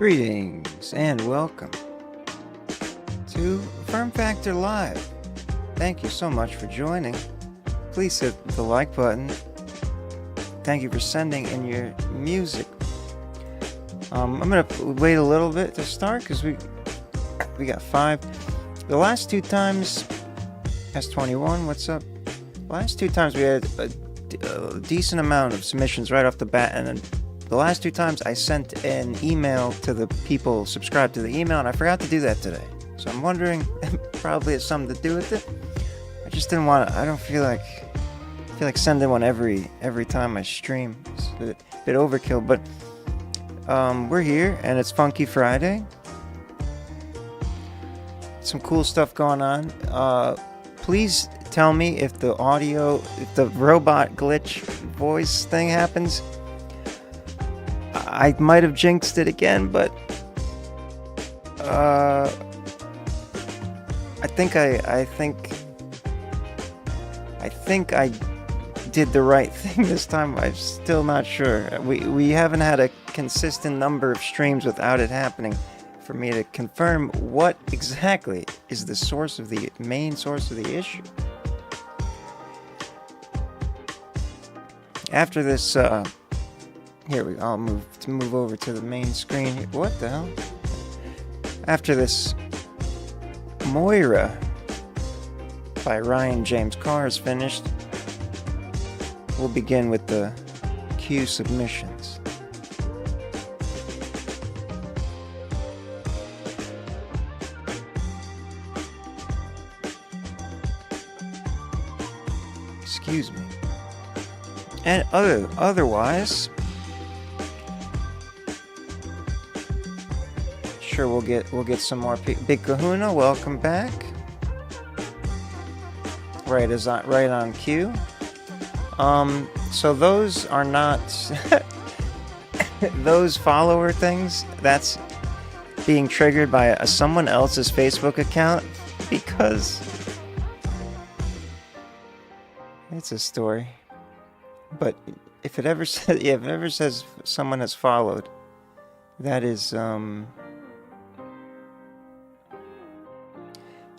Greetings and welcome to FERM Factor Live. Thank you so much for joining. Please hit the like button. Thank you for sending in your music. I'm gonna wait a little bit to start because we got 5. The last 2 times, S21, what's up? The last 2 times we had a decent amount of submissions right off the bat, and then the last 2 times I sent an email to the people subscribed to the email, and I forgot to do that today. So I'm wondering, probably it's something to do with it. I just didn't want to. I feel like sending one every time I stream. It's a bit overkill, but we're here, and it's Funky Friday. Some cool stuff going on. Please tell me if the robot glitch voice thing happens. I might have jinxed it again, but I think I did the right thing this time. I'm still not sure. We haven't had a consistent number of streams without it happening for me to confirm what exactly is the main source of the issue. After this, here we go. I'll move over to the main screen here. What the hell? After this, Moira by Ryan James Carr is finished. We'll begin with the Q submissions. Excuse me. And otherwise, sure we'll get some more. Big Kahuna, welcome back. Right on cue. So those are not those follower things. That's being triggered by someone else's Facebook account, because it's a story. But if it ever says someone has followed, that is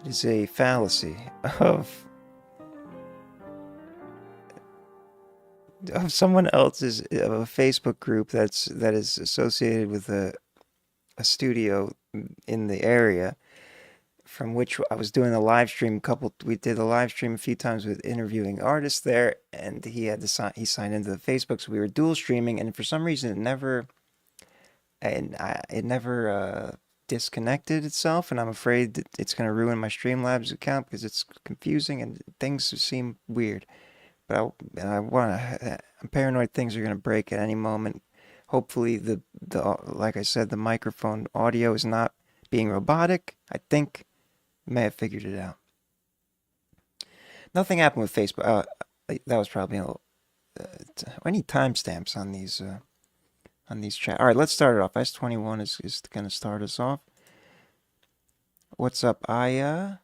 it is a fallacy of someone else's a Facebook group that is associated with a studio in the area from which I was doing a live stream. We did a live stream a few times with interviewing artists there, and he signed into the Facebook, so we were dual streaming, and for some reason it never disconnected itself, and I'm afraid that it's going to ruin my Streamlabs account because it's confusing and things seem weird. But I'm paranoid things are going to break at any moment. Hopefully like I said, the microphone audio is not being robotic. I think may have figured it out. Nothing happened with Facebook. That was probably I need timestamps on these chat. All right, let's start it off. S21 is going to start us off. What's up, Aya?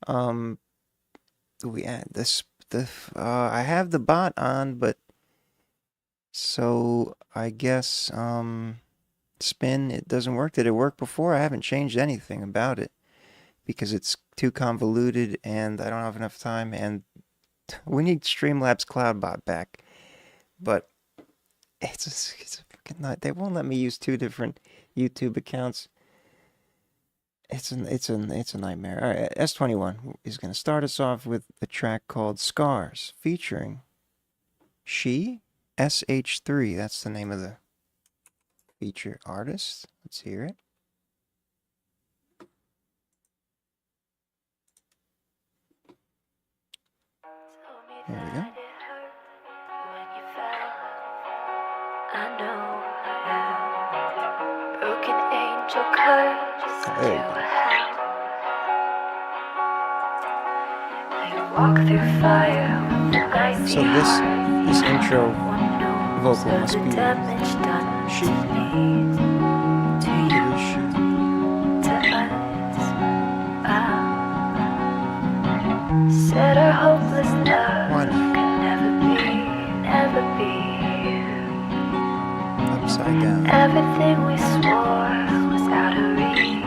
I have the bot on, but so I guess spin, it doesn't work. Did it work before? I haven't changed anything about it because it's too convoluted and I don't have enough time, and we need Streamlabs CloudBot back. But it's a freaking nut. They won't let me use 2 different YouTube accounts. It's a nightmare. All right, S21 is going to start us off with a track called Scars, featuring SH3. That's the name of the feature artist. Let's hear it. There we go. There you go. So this intro vocal must be she. It is she. Said our hopeless love could never be. upside down. Everything we swore was out of reach.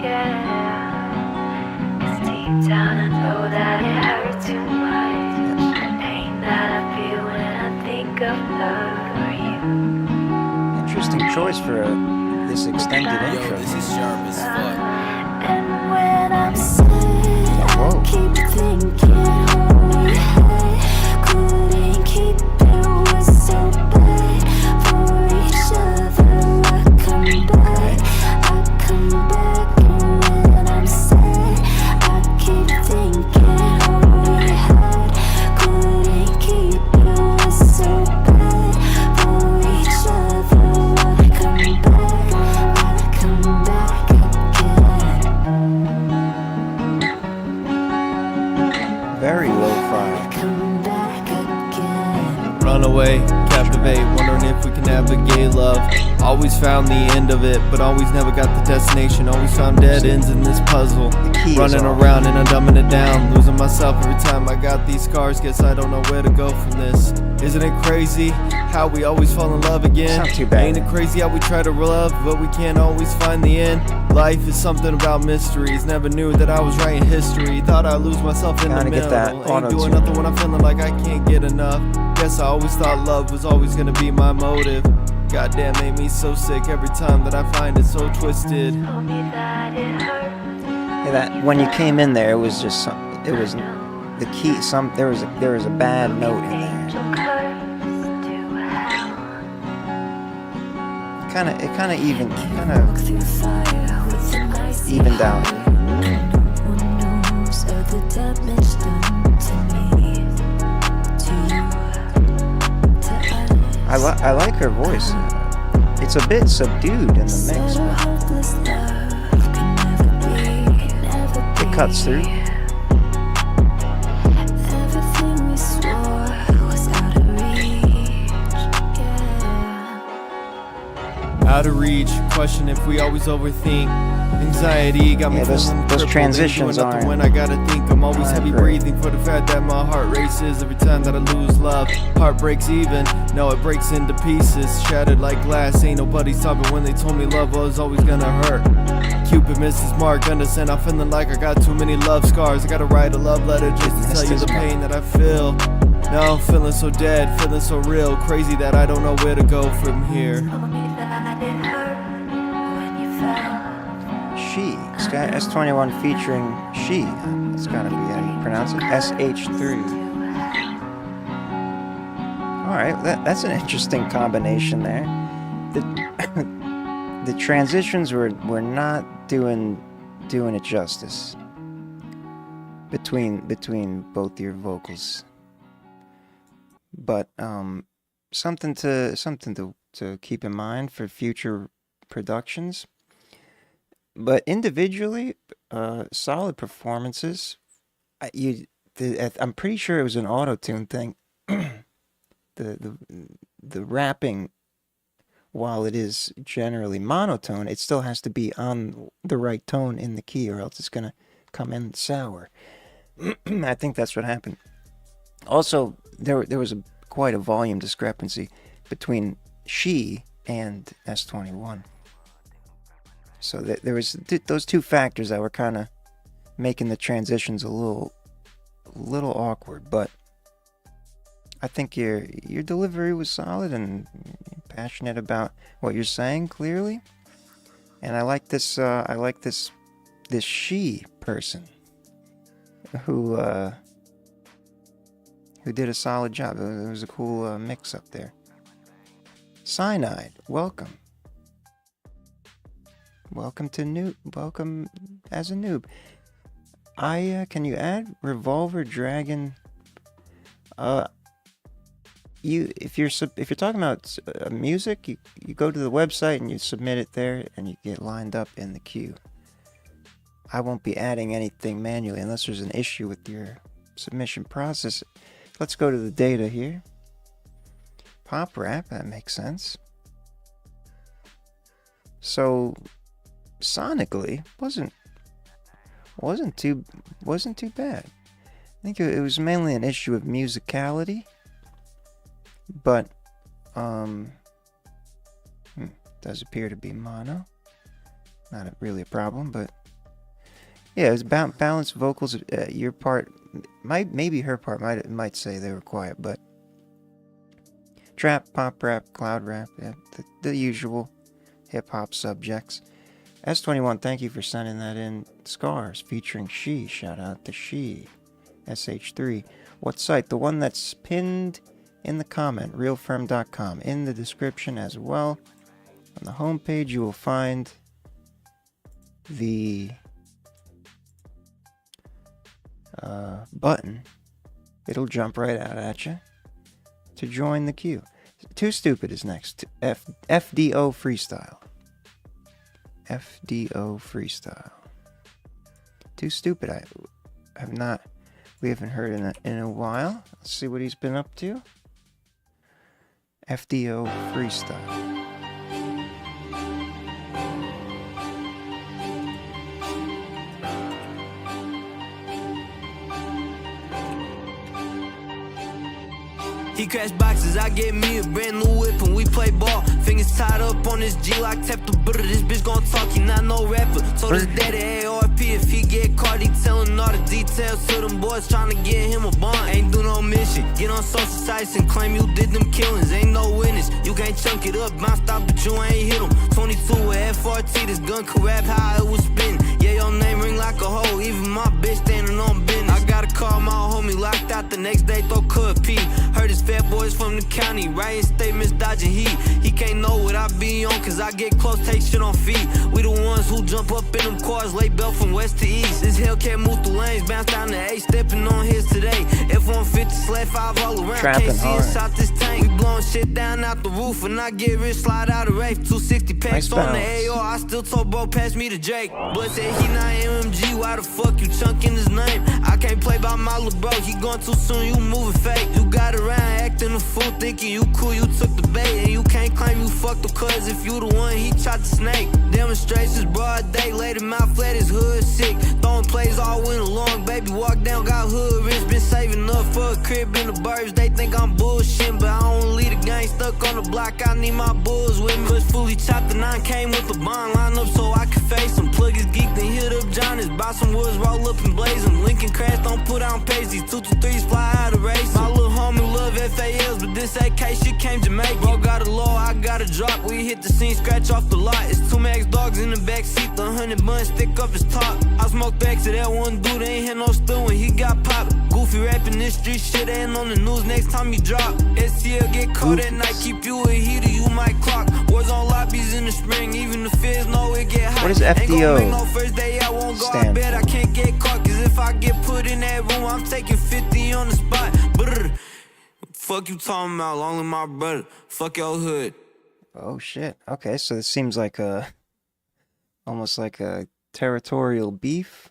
Yeah, it's deep down. I know that it hurt too much. The pain that I feel when I think of love for you. Interesting choice for this extended intro. This is sharp as fuck. And when I'm sad, I Whoa. keep thinking, holy hey, couldn't keep it, was so bad for each other. I come back, and when I'm sad, I keep thinking, holy hey, couldn't keep it, was so bad for each other. I come back again. Very lo-fi. Come back again. Run away, captivate, wondering if we can navigate love. Always found the end of it, but always never got the destination. Always found dead ends in this puzzle. The key is Running off. around and I'm dumbing it down. Losing myself every time I got these scars. Guess I don't know where to go from this. Isn't it crazy how we always fall in love again? It's not too bad. Ain't it crazy how we try to love, but we can't always find the end? Life is something about mysteries. Never knew that I was writing history. Thought I'd lose myself in Gotta the get middle. that Ain't auto-tune. doing nothing when I'm feeling like I can't get enough. Guess I always thought love was always gonna be my motive. Goddamn, made me so sick every time that I find it so twisted. Told me that it hurt. Yeah, that when you came in there, it was just it was the key. There was a bad note in there. Angel curse to hell. It kind of Walk through fire with an icy evened out. heart. Who knows of the damage done to me, to you, to us. I like her voice. It's a bit subdued in the mix, Said a but hopeless love can never be, it cuts through. Everything we swore was out of reach. Yeah. Out of reach, question if we always overthink. Anxiety got me Yeah, those feeling crippled. transitions Ain't doing nothing aren't- when I gotta think. I'm always aren't heavy great. breathing for the fact that my heart races every time that I lose love. Heart breaks even, no, it breaks into pieces. Shattered like glass, ain't nobody stopping when they told me love was always gonna hurt. Cupid misses mark, understand I'm feeling like I got too many love scars. I gotta write a love letter just to Missed tell you his the mark. pain that I feel. Now I'm feeling so dead, feeling so real. Crazy that I don't know where to go from here. Told me that it hurt when you fell. She. It's got S21 featuring She. It's gotta be how you pronounce it. SH3. Alright, that's an interesting combination there. The transitions were not doing it justice between both your vocals. But something to keep in mind for future productions. But individually, solid performances. I'm pretty sure it was an auto-tune thing. The rapping, while it is generally monotone, it still has to be on the right tone in the key, or else it's gonna come in sour. I think that's what happened. Also, there was quite a volume discrepancy between She and S21. So there was those two factors that were kind of making the transitions a little awkward, but I think your delivery was solid and you're passionate about what you're saying clearly. And I like this She person who did a solid job. It was a cool mix up there. Cyanide, welcome. Welcome as a noob. Can you add Revolver Dragon? If you're talking about music, you go to the website and you submit it there, and you get lined up in the queue. I won't be adding anything manually unless there's an issue with your submission process. Let's go to the data here. Pop rap, that makes sense. So sonically wasn't too bad. I think it was mainly an issue of musicality, but Does appear to be mono. Not really a problem, but yeah, it's balanced vocals. Your part, maybe her part might say they were quiet, but trap, pop rap, cloud rap, yeah, the usual hip hop subjects. S21, thank you for sending that in. Scars featuring She. Shout out to She. SH3. What site? The one that's pinned in the comment. realferm.com. In the description as well. On the homepage, you will find the button. It'll jump right out at you to join the queue. Too Stupid is next. FDO Freestyle. FDO Freestyle. Too Stupid. We haven't heard in a while. Let's see what he's been up to. FDO Freestyle. He crash boxes, I get me a brand new whip and we play ball. Fingers tied up on this G-lock, tap the butter. This bitch gon' talk, he not no rapper. Told his daddy ARP if he get caught, he telling all the details to them boys trying to get him a bond. Ain't do no mission, get on social sites and claim you did them killings. Ain't no witness, you can't chunk it up, bounced out but you ain't hit him. 22 with FRT, this gun could rap how it was spinning. Yeah, your name ring like a hoe, even my bitch standing on business. I gotta call my homie, locked out the next day, throw could pee. Heard his fat boys from the county, writing statements, dodging heat. He can't know what I be on, cause I get close, take shit on feet. We the ones who jump up in them cars, lay belt from west to east. This Hellcat move through lanes, bounce down to 8, stepping on his today. F-150, sled 5 all around, Trapping can't see hard. inside this tank. We blowing shit down out the roof, and I get rich, slide out of race. 260 packs Nice on the balance. AR, I still told bro, pass me the Drake. But said he not MMG, why the fuck you chunking his name? I can't play by my little bro, he going too soon, you moving fake. You got around acting a fool, thinking you cool, you took the bait. And you can't claim you fucked the cuz if you the one he tried to snake. Demonstrations broad day, laid him out flat, his hood sick. Throwing plays all winter long, baby walk down, got hood rich. Been saving up for a crib in the burbs, they think I'm bullshit. But I don't leave the gang stuck on the block, I need my bulls with me. Cause fully chopped the 9 came with the bond lineup so I could face them. Plug his geek, then hit up Johnny's, buy some woods, roll up and blaze them. Lincoln crash, don't put on pace, these 223s fly out of race. My little homie love FALs, but this AK shit came Jamaican. Bro got a low, I got a drop, we hit the scene, scratch off the lot. It's 2 max dogs in the back seat, the 100 buns stick up his top. I smoked back to that one dude, ain't had no stew when he got popped. Goofy rapping this street shit ain't on the news next time you drop. SCL get caught at night, keep you a heater, you might clock. Wars on lobbies in the spring, even the feds know it get hot. What does Ain't gonna FDO make no first day, I won't go stand out bed, I can't get caught. Cause if I get put in that room, I'm taking 50 on the spot. Brr. Fuck you talking about, only my brother. Fuck your hood. Oh shit. Okay, so this seems like almost like a territorial beef.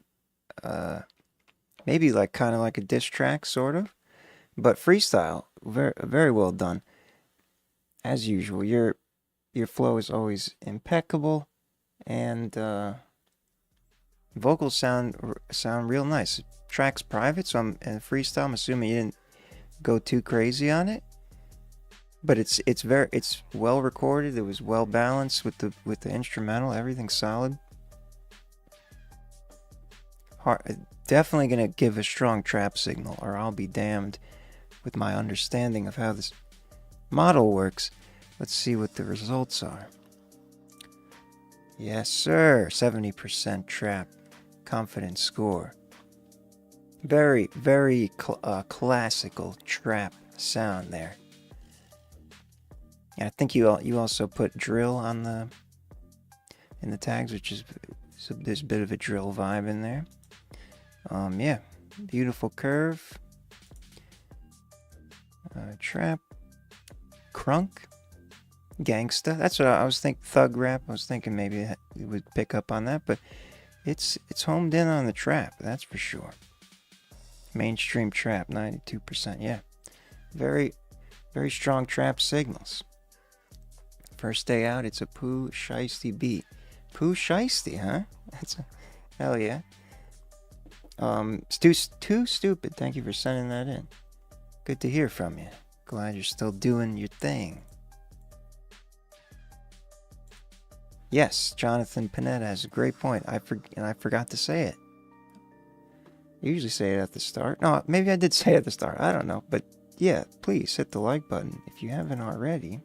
Maybe like kind of like a diss track, sort of. But freestyle, very very well done. As usual, your flow is always impeccable, and vocals sound real nice. Track's private, so in freestyle, I'm assuming you didn't go too crazy on it. But it's well recorded. It was well balanced with the instrumental. Everything's solid. Definitely gonna give a strong trap signal, or I'll be damned with my understanding of how this model works. Let's see what the results are. Yes, sir. 70% trap. Confident score. Very, very classical trap sound there. And I think you also put drill on in the tags, which is there's a bit of a drill vibe in there. Yeah, beautiful curve. Trap, crunk, gangsta. That's what I was thinking. Thug rap. I was thinking maybe it would pick up on that, but it's homed in on the trap. That's for sure. Mainstream trap, 92%. Yeah, very, very strong trap signals. First day out, it's a Pooh Shiesty beat. Pooh Shiesty, huh? That's a hell yeah. It's too stupid. Thank you for sending that in. Good to hear from you. Glad you're still doing your thing. Yes, Jonathan Panetta has a great point. I forgot to say it. I usually say it at the start. No, maybe I did say it at the start. I don't know. But yeah, please hit the like button if you haven't already.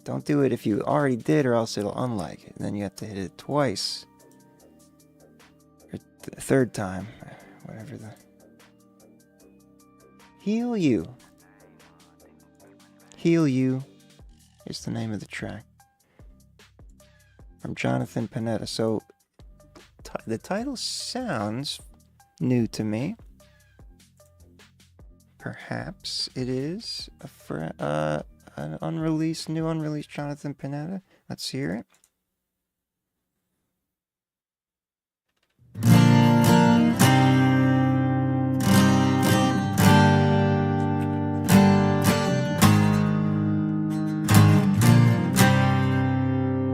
Don't do it if you already did, or else it'll unlike it. And then you have to hit it twice. Or the third time. Whatever the... Heal You. Heal You is the name of the track. From Jonathan Panetta. So, the title sounds new to me. Perhaps it is an new unreleased Jonathan Panetta. Let's hear it.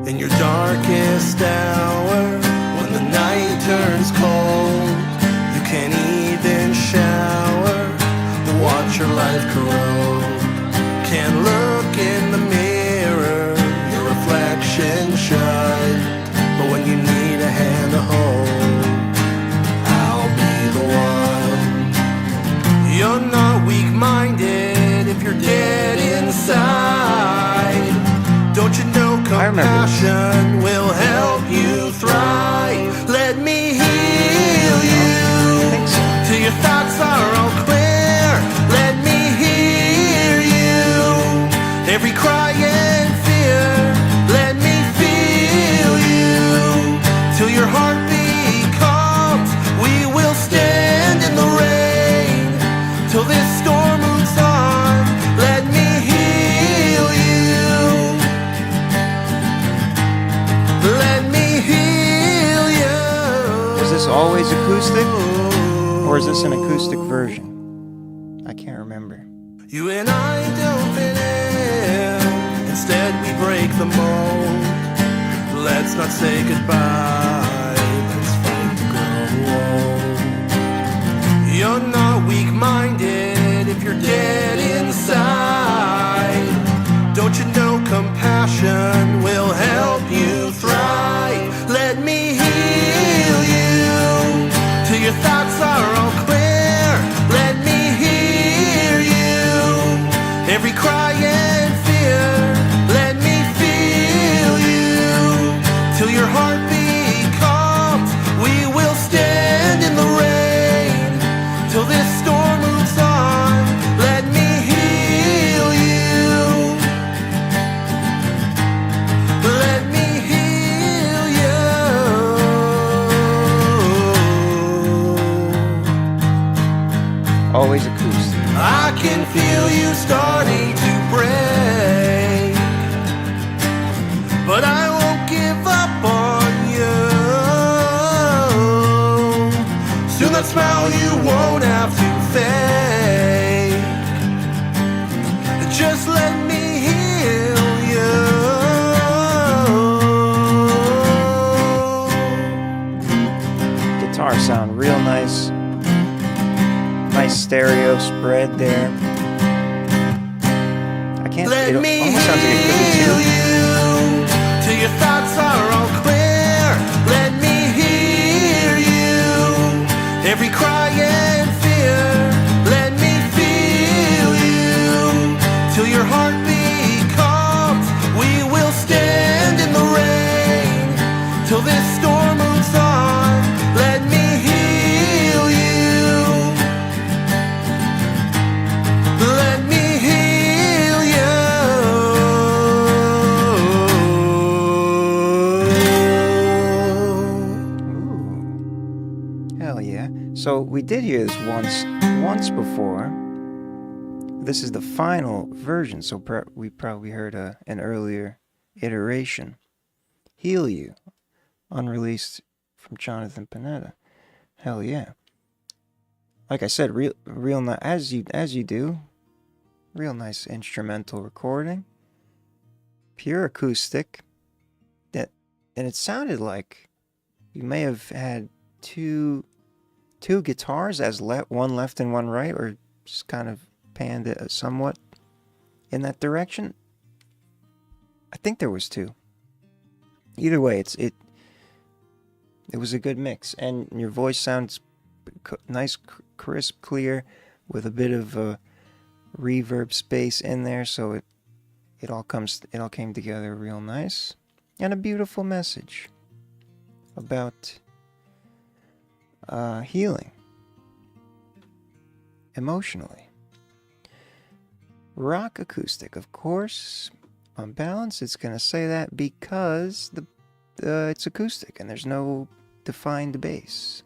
In your darkest hour, when the night turns cold, you can't even shower, but watch your life corrode. Can't look in the mirror, your reflection shut, but when you need a hand to hold, I'll be the one. You're not weak-minded if you're dead inside. Don't you know compassion will help you thrive? Let me heal you till your thoughts are all clear. Let me hear you, every cry and fear. Let me feel you till your heartbeat calms. We will stand in the rain till this storm moves on. Let me heal you. Let me heal you. Is this always acoustic? Or is this an acoustic version? I can't remember. You and I don't fit in. Instead we break the mold. Let's not say goodbye. Let's fight to grow old. You're not weak-minded if you're dead inside. Don't you know compassion will help you thrive? Let me heal you till your thoughts are all clear. Let me hear you, every cry and fear. Let me feel you till your heartbeat calms. We will stand in the rain till this storm moves on. Let me heal you. Let me heal you. Always acoustic. I can feel you starting to break, but I won't give up on you. Soon that smile you won't have to fake. Just let me heal you. Guitar sound real nice. Nice stereo spread there. I can't. Let It me almost sounds like it could be heal two. you till your thoughts are all clear. Let me hear you, every cry and fear. Let me feel you till your heartbeat calms. We will stand in the rain till this storm moves on. Let me heal you. Let me heal you. Hell yeah. So we did hear this once before. This is the final version, so we probably heard an earlier iteration. Heal You, unreleased from Jonathan Panetta. Hell yeah. Like I said, real nice, as you do. Real nice instrumental recording. Pure acoustic. And it sounded like you may have had two guitars, as one left and one right, or just kind of panned it somewhat in that direction. I think there was two. either way, it was a good mix, and your voice sounds nice, crisp, clear, with a bit of reverb space in there, so it all came together real nice, and a beautiful message about healing emotionally. Rock acoustic, of course. On balance, it's going to say that because it's acoustic and there's no defined bass.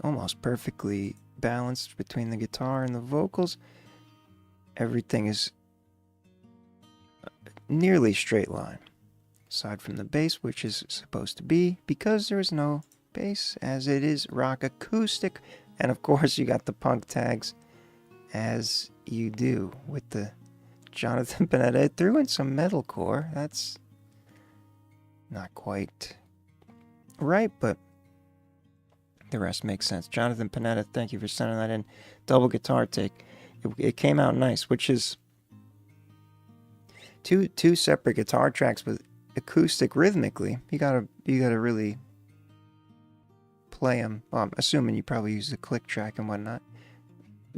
Almost perfectly balanced between the guitar and the vocals. Everything is nearly straight line, aside from the bass, which is supposed to be, because there is no bass, as it is rock acoustic. And of course, you got the punk tags, as you do with the Jonathan Panetta. It threw in some metalcore. That's not quite right, but the rest makes sense. Jonathan Panetta, thank you for sending that in. Double guitar take. It came out nice, which is two separate guitar tracks with acoustic rhythmically. You gotta really play them. Well, I'm assuming you probably use the click track and whatnot.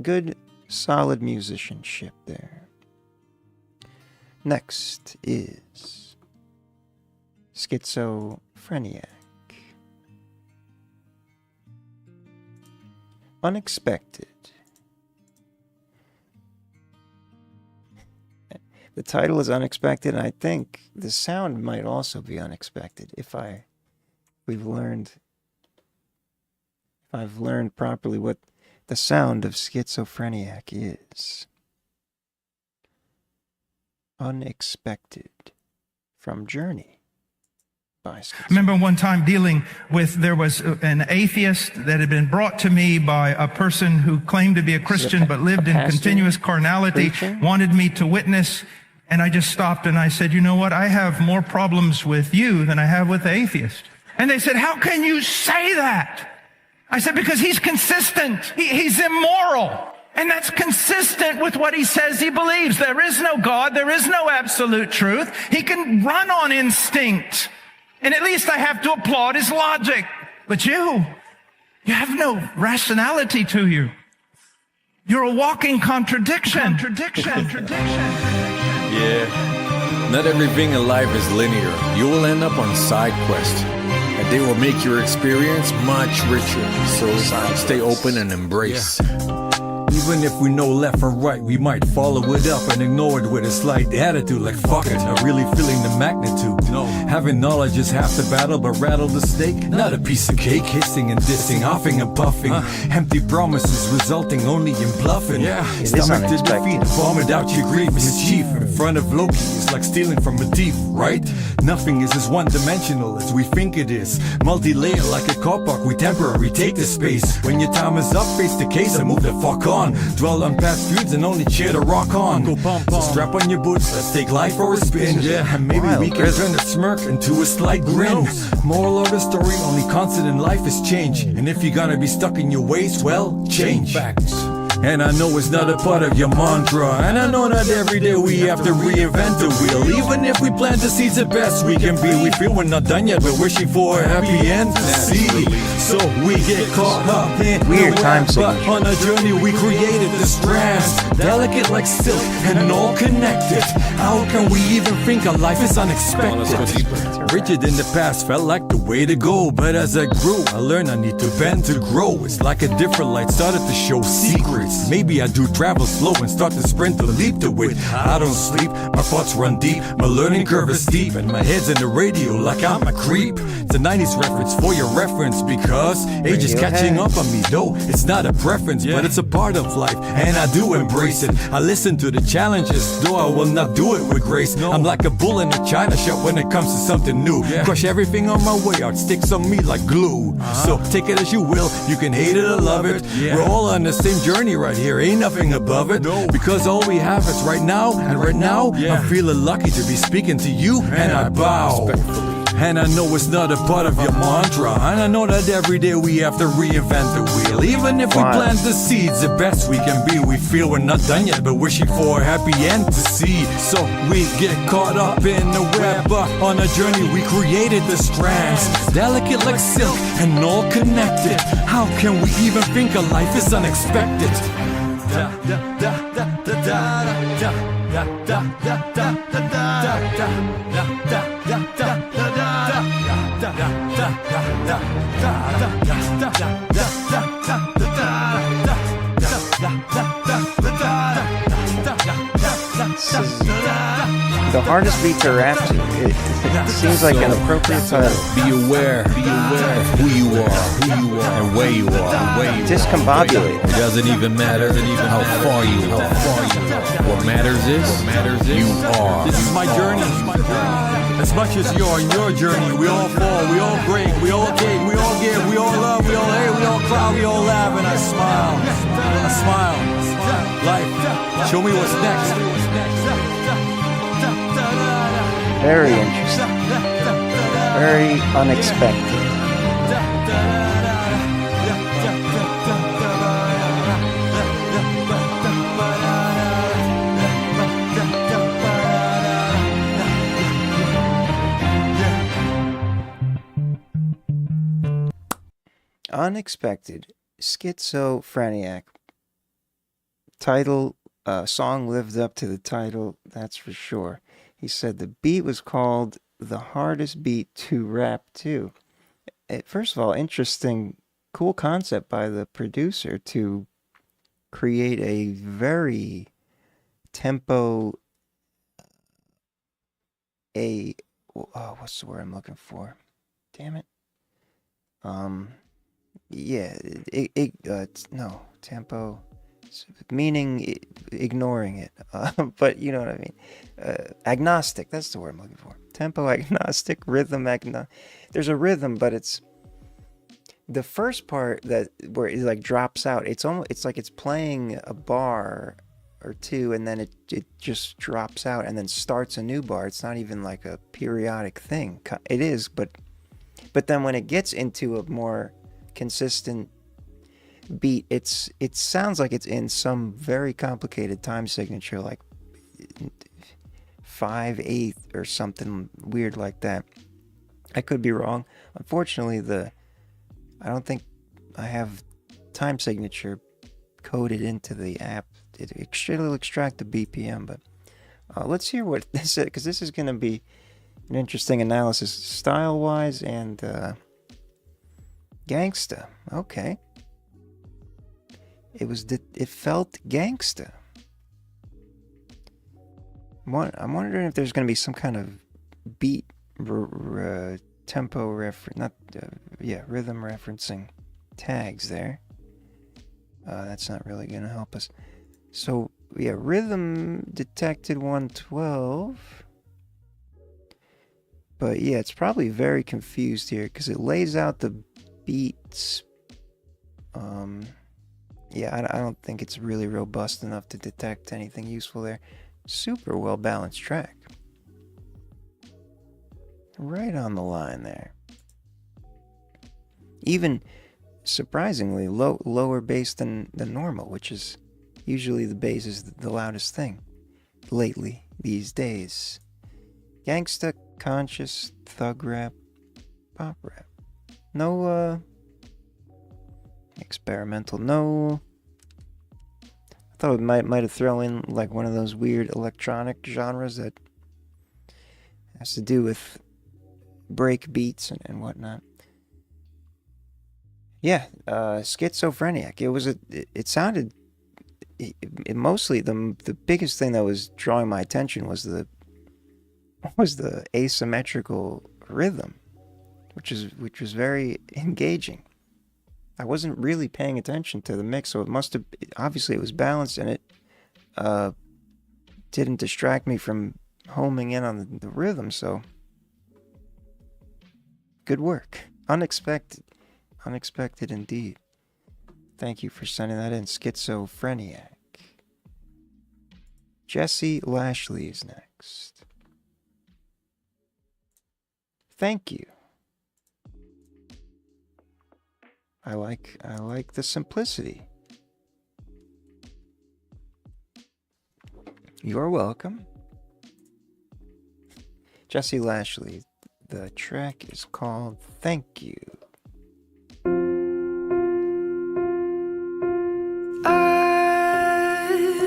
Good, solid musicianship there. Next is Schizophreniac. Unexpected. The title is unexpected, and I think the sound might also be unexpected if I've learned properly what the sound of Schizophreniac is. Unexpected, from Journey by Schizophreniac. I remember one time there was an atheist that had been brought to me by a person who claimed to be a Christian but lived in continuous carnality, wanted me to witness, and I just stopped and I said, you know what, I have more problems with you than I have with the atheist. And they said, how can you say that? I said, because he's consistent. He's immoral. And that's consistent with what he says he believes. There is no God. There is no absolute truth. He can run on instinct. And at least I have to applaud his logic. But you have no rationality to you. You're a walking contradiction. Yeah. Not everything in life is linear. You will end up on side quests, and they will make your experience much richer. So stay open and embrace. Even if we know left from right, we might follow it up and ignore it with a slight attitude like fuck it, not really feeling the magnitude. No, having knowledge is half the battle, but rattle the snake, not a piece of cake. Hissing and dissing, huffing and puffing, empty promises resulting only in bluffing. Stomach to defeat, vomit out your grief. Mischief in front of Loki is like stealing from a thief, right? Nothing is as one-dimensional as we think it is. Multi-layer like a car park, we temporarily take the space. When your time is up, face the case and move the fuck on. Dwell on past feuds and only cheer to rock on. Go pump, so strap on your boots, let's take life for a spin. And maybe we can turn a smirk into a slight grin. Moral of the story, only constant in life is change. And if you're gonna be stuck in your ways, well, change. Facts. And I know it's not a part of your mantra, and I know that every day we have to reinvent the wheel. Even if we plant the seeds the best we can be, we feel we're not done yet, but wishing for a happy end to see. So we get caught up in weird time but on a journey we created the strands, delicate like silk and all connected. How can we even think our life is unexpected? Rigid in the past felt like the way to go, but as I grew I learned I need to bend to grow. It's like a different light started to show secrets. Maybe I do travel slow and start to sprint to leap to it. I don't sleep, my thoughts run deep, my learning curve is steep, and my head's in the radio like I'm a creep. It's a 90s reference for your reference, because age is catching up on me. Though it's not a preference, but it's a part of life, and I do embrace it. I listen to the challenges, though I will not do it with grace. I'm like a bull in a china shop when it comes to something new. Crush everything on my way out, sticks on me like glue. So take it as you will, you can hate it or love it. We're all on the same journey right here, ain't nothing above it. Because all we have is right now, and right now I'm feeling lucky to be speaking to you, and I bow. And I know it's not a part of your mantra. And I know that every day we have to reinvent the wheel. Even if we plant the seeds the best we can be, we feel we're not done yet, but wishing for a happy end to see. So we get caught up in the web, but on a journey we created the strands, delicate like silk and all connected. How can we even think a life is unexpected? The hardest beat to rap to. It seems like an appropriate title. Be aware of who you are, and where you are, Discombobulated. It doesn't even matter how far you are. What matters is you are. This is my journey. As much as you're on your journey, we all fall, we all break, we all cave, we all give, we all love, we all hate, we all cry, we all laugh, and I smile. I smile. Life, show me what's next. Very interesting. Very unexpected. Unexpected. Schizophrenic. Title, song lived up to the title, that's for sure. He said the beat was called the hardest beat to rap to. First of all, interesting, cool concept by the producer to create a very tempo, what's the word I'm looking for? Damn it. Yeah, no, tempo, meaning ignoring it, but you know what I mean. Agnostic, that's the word I'm looking for. Tempo agnostic, rhythm agnostic. There's a rhythm, but it's the first part where it like drops out. It's like it's playing a bar or two, and then it just drops out and then starts a new bar. It's not even like a periodic thing. It is, but then when it gets into a more consistent beat, it sounds like it's in some very complicated time signature, like 5/8 or something weird like that. I could be wrong. Unfortunately, I don't think I have time signature coded into the app. It'll extract the BPM, but let's hear what this is, because this is going to be an interesting analysis style-wise and gangsta. Okay. It felt gangsta. I'm wondering if there's going to be some kind of beat tempo rhythm referencing tags there. That's not really going to help us. So yeah, rhythm detected 112. But yeah, it's probably very confused here because it lays out the beats. Yeah, I don't think it's really robust enough to detect anything useful there. Super well balanced track. Right on the line there. Even surprisingly lower bass than normal, which is usually the bass is the loudest thing lately these days. Gangsta, conscious, thug rap, pop rap. No experimental, no. I thought it might have thrown in like one of those weird electronic genres that has to do with break beats and whatnot. Yeah, schizophrenic. It sounded mostly the biggest thing that was drawing my attention was the asymmetrical rhythm, which was very engaging. I wasn't really paying attention to the mix, so obviously it was balanced, and it didn't distract me from homing in on the rhythm, so good work. Unexpected indeed. Thank you for sending that in. Schizophrenic. Jesse Lashley is next. thank you. I like the simplicity. You're welcome. Jesse Lashley. The track is called Thank You.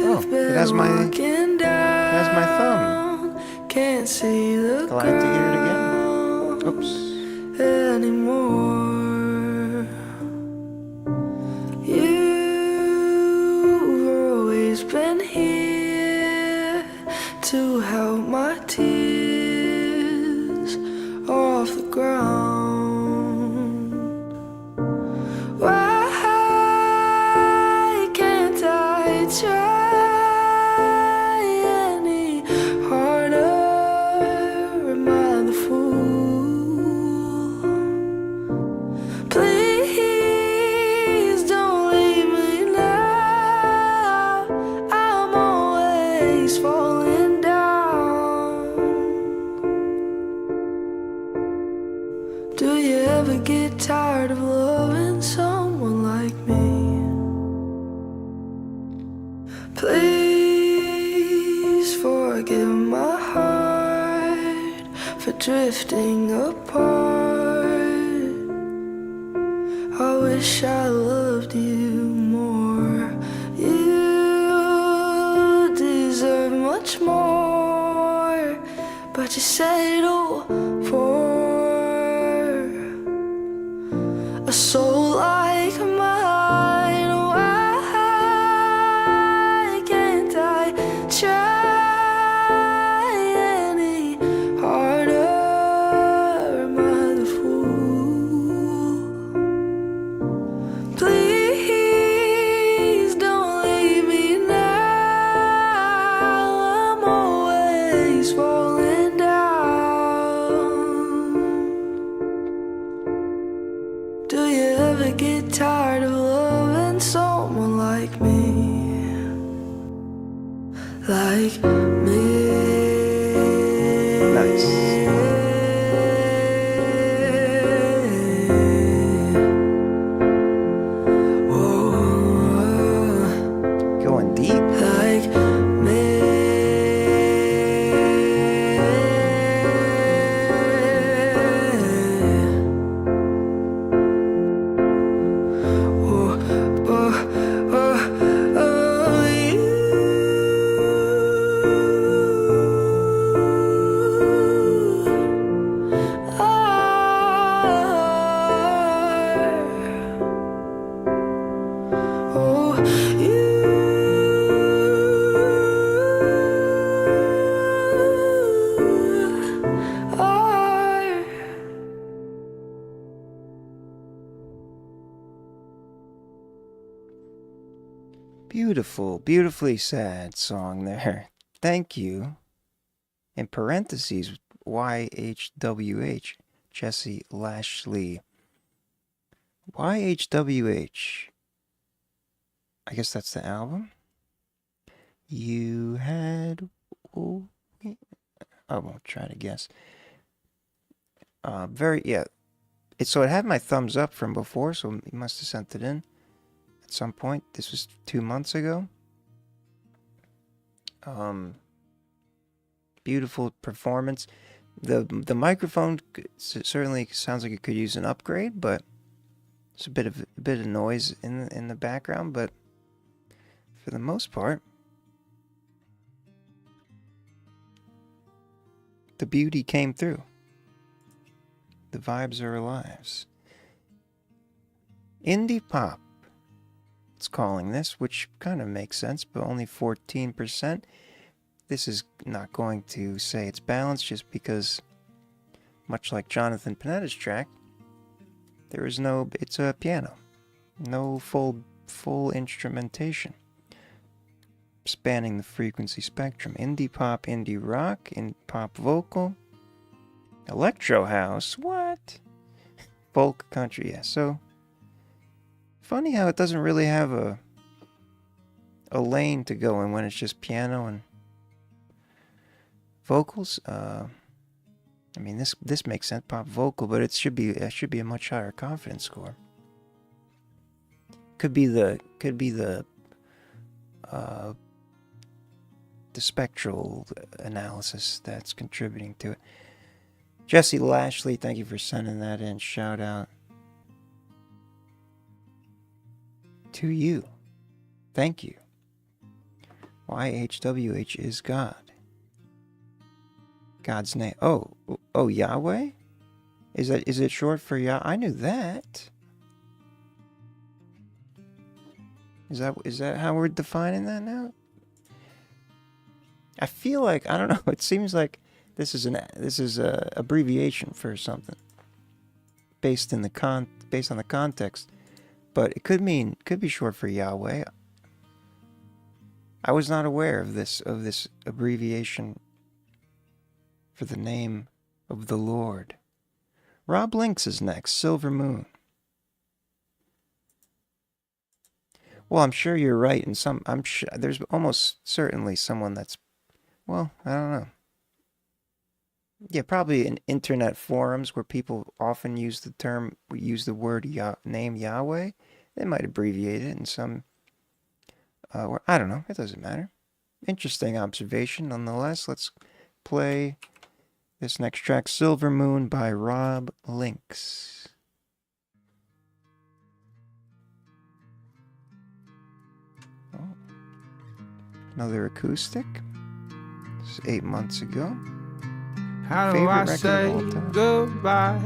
Oh, it has my thumb. Can't see the Do I have to hear it again? Oops. Anymore. You've always been here to help my tears off the ground. Why can't I try any harder? Am I the fool? Please don't leave me now. I'm always falling down. Do you ever get tired of loving someone like me? Please forgive my heart for drifting apart. I wish I loved you more. You deserve much more, but you settle for a soul like mine. Why can't I try any harder? Am I the fool? Please don't leave me now. I'm always falling down. Do you ever get tired of loving someone like me? Like me. Nice. Whoa. Going deep. Like me. Oh, oh, oh, oh, you are. Oh, you are. Beautiful, beautifully sad song there. Thank you. In parentheses, YHWH, Jesse Lashley. YHWH. I guess that's the album. You had... Oh, I won't try to guess. Yeah. So it had my thumbs up from before, so he must have sent it in at some point. This was 2 months ago. Beautiful performance. The microphone certainly sounds like it could use an upgrade, but there's a bit of noise in the background, but for the most part, the beauty came through. The vibes are alive. Indie pop, it's calling this, which kind of makes sense, but only 14%. This is not going to say it's balanced just because, much like Jonathan Panetta's track, there is no, it's a piano. No full instrumentation. Spanning the frequency spectrum. Indie pop, indie rock, indie pop vocal, electro house, what? Folk country, yeah. So, funny how it doesn't really have a lane to go in when it's just piano and vocals. I mean, this makes sense, pop vocal, but it should be a much higher confidence score. Could be the spectral analysis that's contributing to it. Jesse Lashley, thank you for sending that in. Shout out to you. Thank you. YHWH is God. God's name. Oh, Yahweh? Is it short for Yah? I knew that. Is that how we're defining that now? I feel like, I don't know, it seems like this is a abbreviation for something based on the context, but it could be short for Yahweh. I was not aware of this abbreviation for the name of the Lord. Rob Links is next. Silver Moon. Well, I'm sure you're right. I'm sure there's almost certainly someone that's, well, I don't know. Yeah, probably in internet forums where people often use the word name Yahweh. They might abbreviate it in some, or I don't know. It doesn't matter. Interesting observation, nonetheless. Let's play this next track, Silver Moon by Rob Links. Another acoustic. This is 8 months ago. How do I say goodbye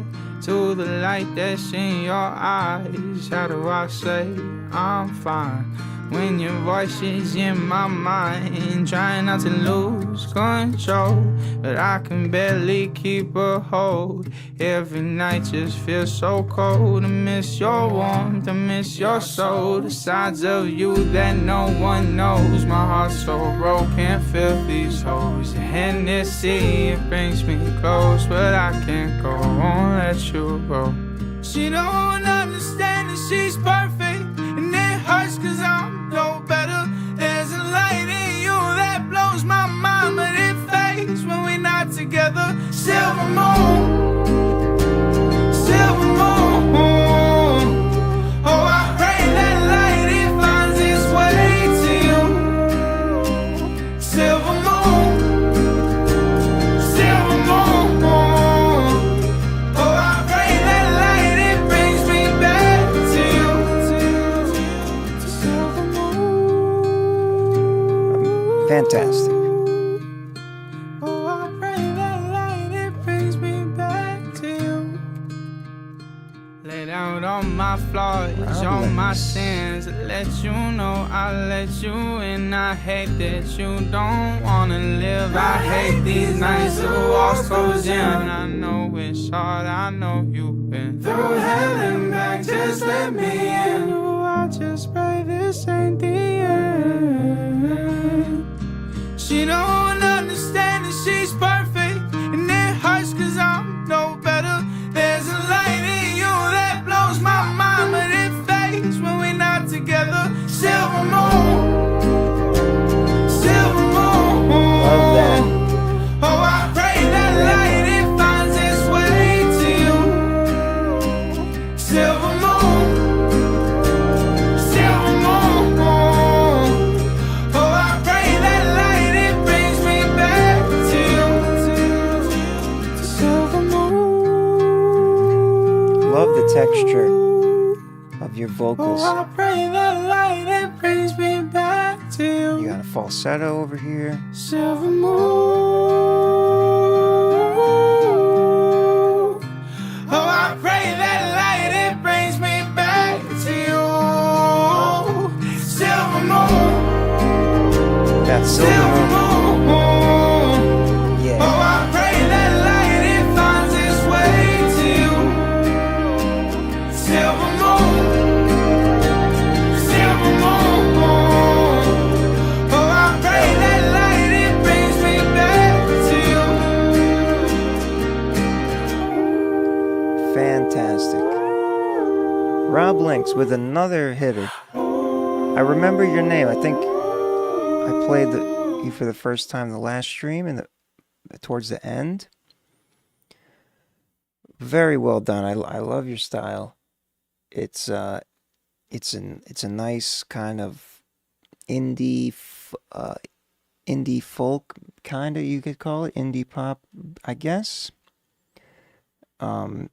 to the light that's in your eyes? How do I say I'm fine when your voice is in my mind? Trying not to lose control, but I can barely keep a hold. Every night just feels so cold. I miss your warmth, I miss your soul. The sides of you that no one knows. My heart's so broken, fill these holes. Your Hennessy, it brings me close, but I can't go, won't let you go. She don't understand that she's perfect, and it hurts cause I'm no better. There's a light in you that blows my mind, but it fades when we're not together. Silver moon, silver moon. Oh, I pray that light, it finds its way to you. Silver moon, silver moon. Oh, I pray that light, it brings me back to you. Silver moon. Fantastic. Oh, I pray that light, it brings me back to you. Laid out all my flaws, all my sins. Let you know I let you in. I hate that you don't wanna live. I hate these nights the walls close in. I know it's hard, I know you've been through hell and back. Just let me in. Oh, I just pray this ain't the end. She don't understand that she's perfect, and it hurts cause I'm no better. There's a light in you that blows my mind, but it fades when we're not together. Silver moon, silver moon. Love that. Oh, I pray that light, it finds its way to you. Silver moon, silver moon. Oh, I pray that light, it brings me back to you. Silver moon. Love the texture of your vocals. Oh, I pray that light, it brings me back to you. You got a falsetto over here. Silver moon. Oh, I pray that light, it brings me back to you. Silver moon. That's Silver Silver Moon. moon. Yeah. Oh, I pray that light, it finds its way to you. Silver moon. Silver moon. Oh, I pray that light, it brings me back to you. Fantastic. Rob Links with another hitter. I remember your name. I think I played you for the first time the last stream towards the end. Very well done. I love your style. It's a nice kind of indie folk kind of, you could call it, indie pop, I guess. The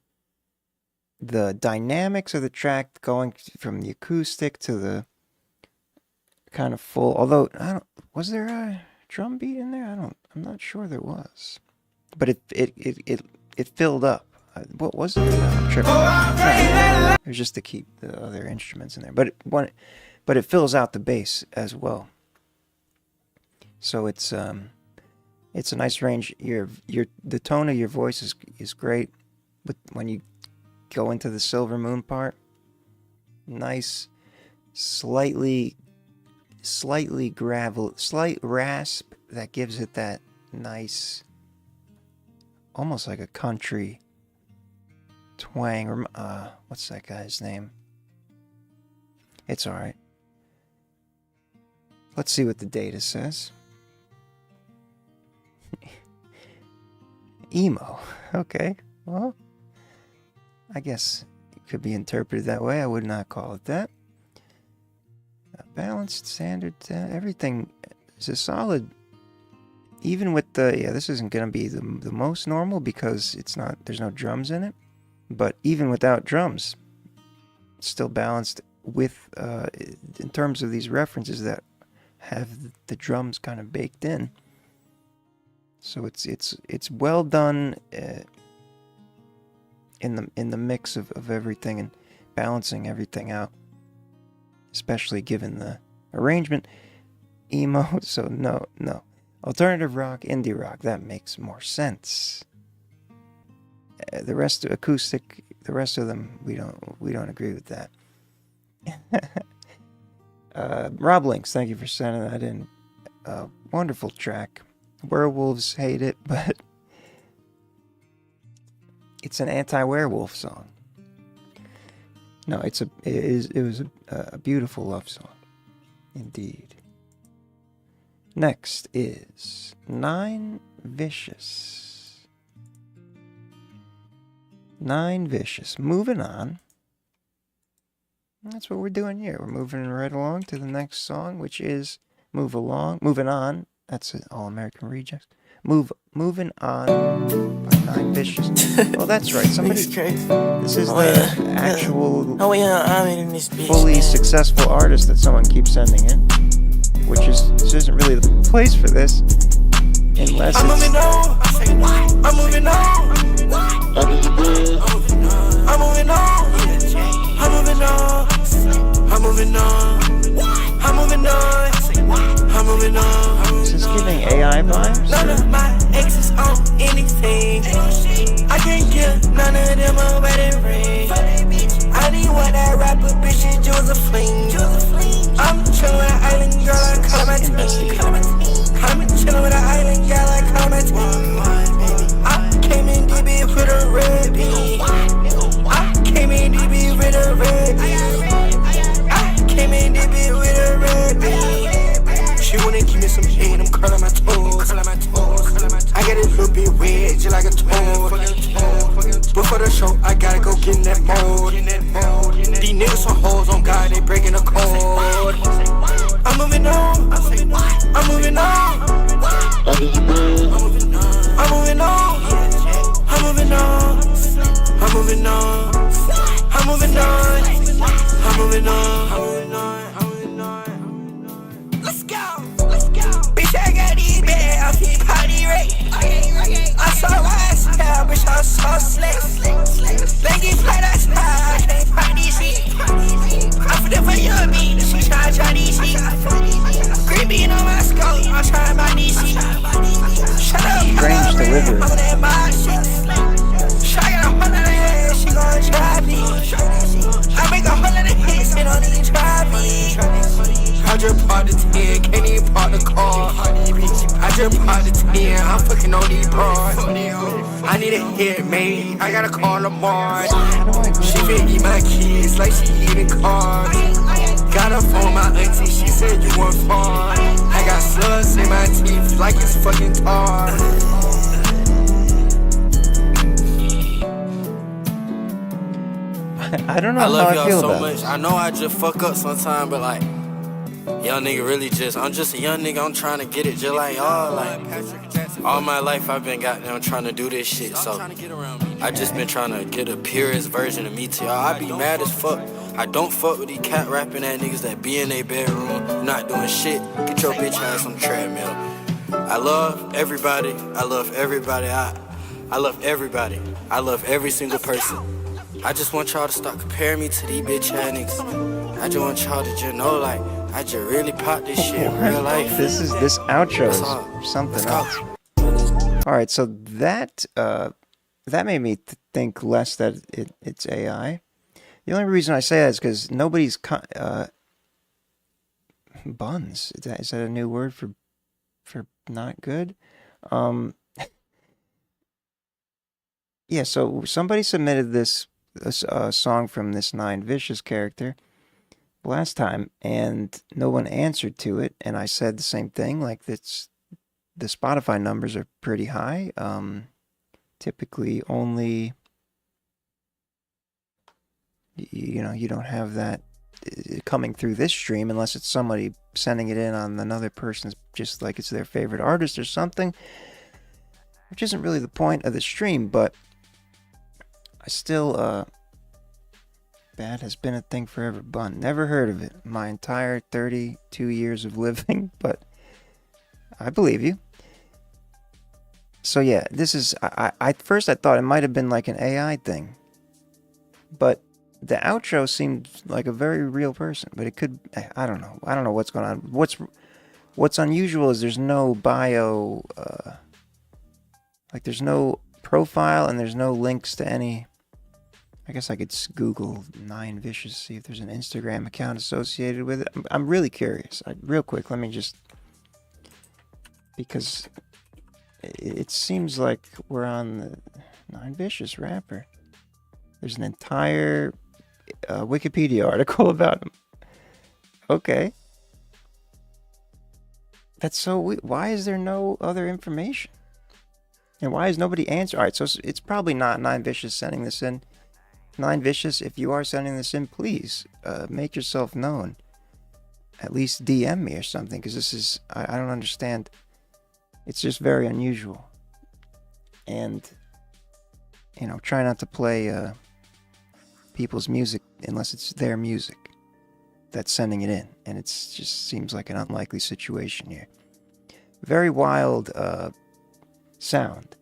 dynamics of the track going from the acoustic to the kind of full, although was there a drum beat in there? I'm not sure there was, but it filled up. What was it? I'm tripping. It was just to keep the other instruments in there, but it fills out the bass as well. So it's a nice range. The tone of your voice is great, but when you go into the Silver Moon part, nice, slightly gravel, slight rasp that gives it that nice, almost like a country twang. What's that guy's name? It's all right. Let's see what the data says. Emo. Okay. Well, I guess it could be interpreted that way. I would not call it that. Balanced, standard, everything is a solid. Even with this isn't going to be the most normal because there's no drums in it. But even without drums, it's still balanced with, in terms of these references that have the drums kind of baked in. So it's well done in the mix of everything and balancing everything out, especially given the arrangement. Emo, so no. Alternative rock, indie rock, that makes more sense. The rest of acoustic, the rest of them, we don't agree with that. Rob Links, thank you for sending that in. Wonderful track. Werewolves hate it, but it's an anti-werewolf song. No, it was a beautiful love song, indeed. Next is 9 Vicious. 9 Vicious. Moving on. That's what we're doing here. We're moving right along to the next song, which is Moving On. That's an All-American Rejects. Moving On by 9 Vicious. Oh, that's right. This is the actual fully successful artist that someone keeps sending in. This isn't really the place for this. Unless I'm moving on. I'm moving on. I'm moving on. I'm moving on. I'm moving on. I'm moving on. I'm moving on. I'm moving on. Is this giving AI vibes? None of my exes on anything. I can't give none of them a wedding ring. I need what that rapper bitch is, was a fling. I'm chillin' with an island girl, I call my team. I'm chillin' with an island girl, I call my team. I came in DB with a red beat. I came in DB with a red beat. I came in DB with a red beat. She wanna give me some head, I'm curling my toes. I got a little bit weird, just like a toad. But for the show, I gotta go get in that mode. These niggas some hoes on God, they breaking the code. I'm moving on. I'm moving on. I'm moving on. I'm moving on. I'm moving on. I'm moving on. I'm moving on. I'm moving on. Let's go. Bitch, I got these bad, I'm party rate. I saw my style, bitch, I'm so slick. Leggy play that style, I can't find this shit. I'm for the for your beat, she try this shit. Green bean on my skull, I'm trying my this shit. Shut up, strange delivery. I'm on my shit. Shot got 100 heads, she gon' try me. I make 100 hits, and don't even try me. I just parked the 10, can't even park the car. I just parked the 10, I'm fucking on these bras. I need a hit, man, I gotta call Lamar. She been eat my kids like she eating carbs. Got a phone, my auntie, she said you want far. I got slugs in my teeth like it's fucking tar. I don't know I love how I y'all feel so about much. this. I know I just fuck up sometimes, but like, young nigga really I'm just a young nigga, I'm trying to get it just like y'all. Like, all my life I've been goddamn trying to do this shit, so I just been trying to get a purest version of me to y'all. I be mad as fuck. I don't fuck with these cat rapping ass niggas that be in their bedroom, not doing shit. Get your bitch ass on the treadmill. I love everybody. I love everybody. I love everybody. I love every single person. I just want y'all to stop comparing me to these bitch ass niggas. I just want y'all to just know, like, I just really popped this shit in real life. This outro is something else. All right, so that made me think less that it's AI. The only reason I say that is because nobody's buns. Is that a new word for not good? Yeah. So somebody submitted this song from this Nine Vicious character last time, and no one answered to it. And I said the same thing. Like, the Spotify numbers are pretty high. Typically only, you don't have that coming through this stream unless it's somebody sending it in on another person's, just like it's their favorite artist or something, which isn't really the point of the stream. But I still, Bad has been a thing forever. Bun, never heard of it my entire 32 years of living, but I believe you. So yeah, this is, I first I thought it might have been like an AI thing, but the outro seemed like a very real person. But it could, I don't know what's going on. What's unusual is there's no bio, like there's no profile and there's no links to any. I guess I could Google Nine Vicious, see if there's an Instagram account associated with it. I'm really curious. Real quick, let me just, because it seems like we're on the Nine Vicious rapper. There's an entire Wikipedia article about him. Okay. That's so weird. Why is there no other information? And why is nobody answering? All right, so it's probably not Nine Vicious sending this in. Nine Vicious, if you are sending this in, please make yourself known. At least DM me or something, because this is, I don't understand. It's just very unusual. And, try not to play people's music unless it's their music that's sending it in. And it just seems like an unlikely situation here. Very wild sound.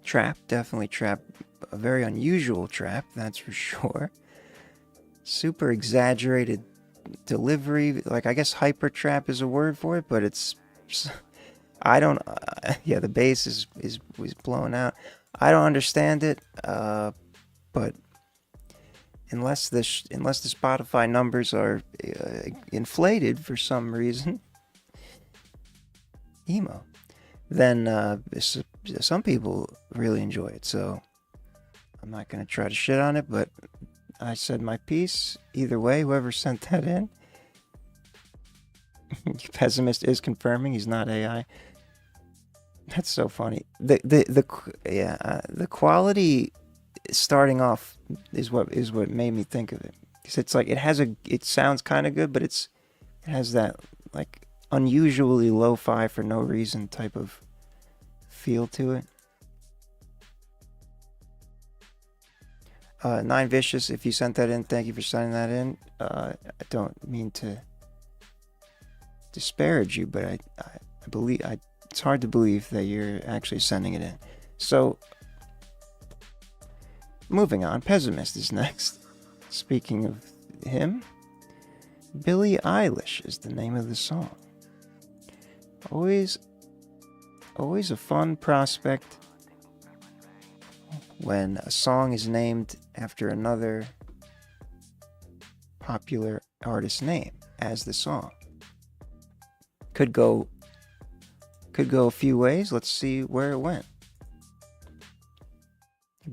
Trap, definitely trap. A very unusual trap, that's for sure. Super exaggerated delivery. Like, I guess hyper trap is a word for it, but it's, I don't, yeah, the bass was blown out. I don't understand it, but unless the Spotify numbers are inflated for some reason, emo, then some people really enjoy it. So I'm not going to try to shit on it, but I said my piece. Either way, whoever sent that in, Pessimist is confirming he's not AI. That's so funny. The quality starting off is what made me think of it. Because it's like it sounds kind of good, but it has that like unusually lo-fi for no reason type of feel to it. Nine Vicious, if you sent that in, thank you for sending that in. I don't mean to disparage you, but I believe it's hard to believe that you're actually sending it in. So, moving on, Pessimist is next. Speaking of him, Billie Eilish is the name of the song. Always a fun prospect when a song is named after another popular artist's name as the song. Could go a few ways. Let's see where it went.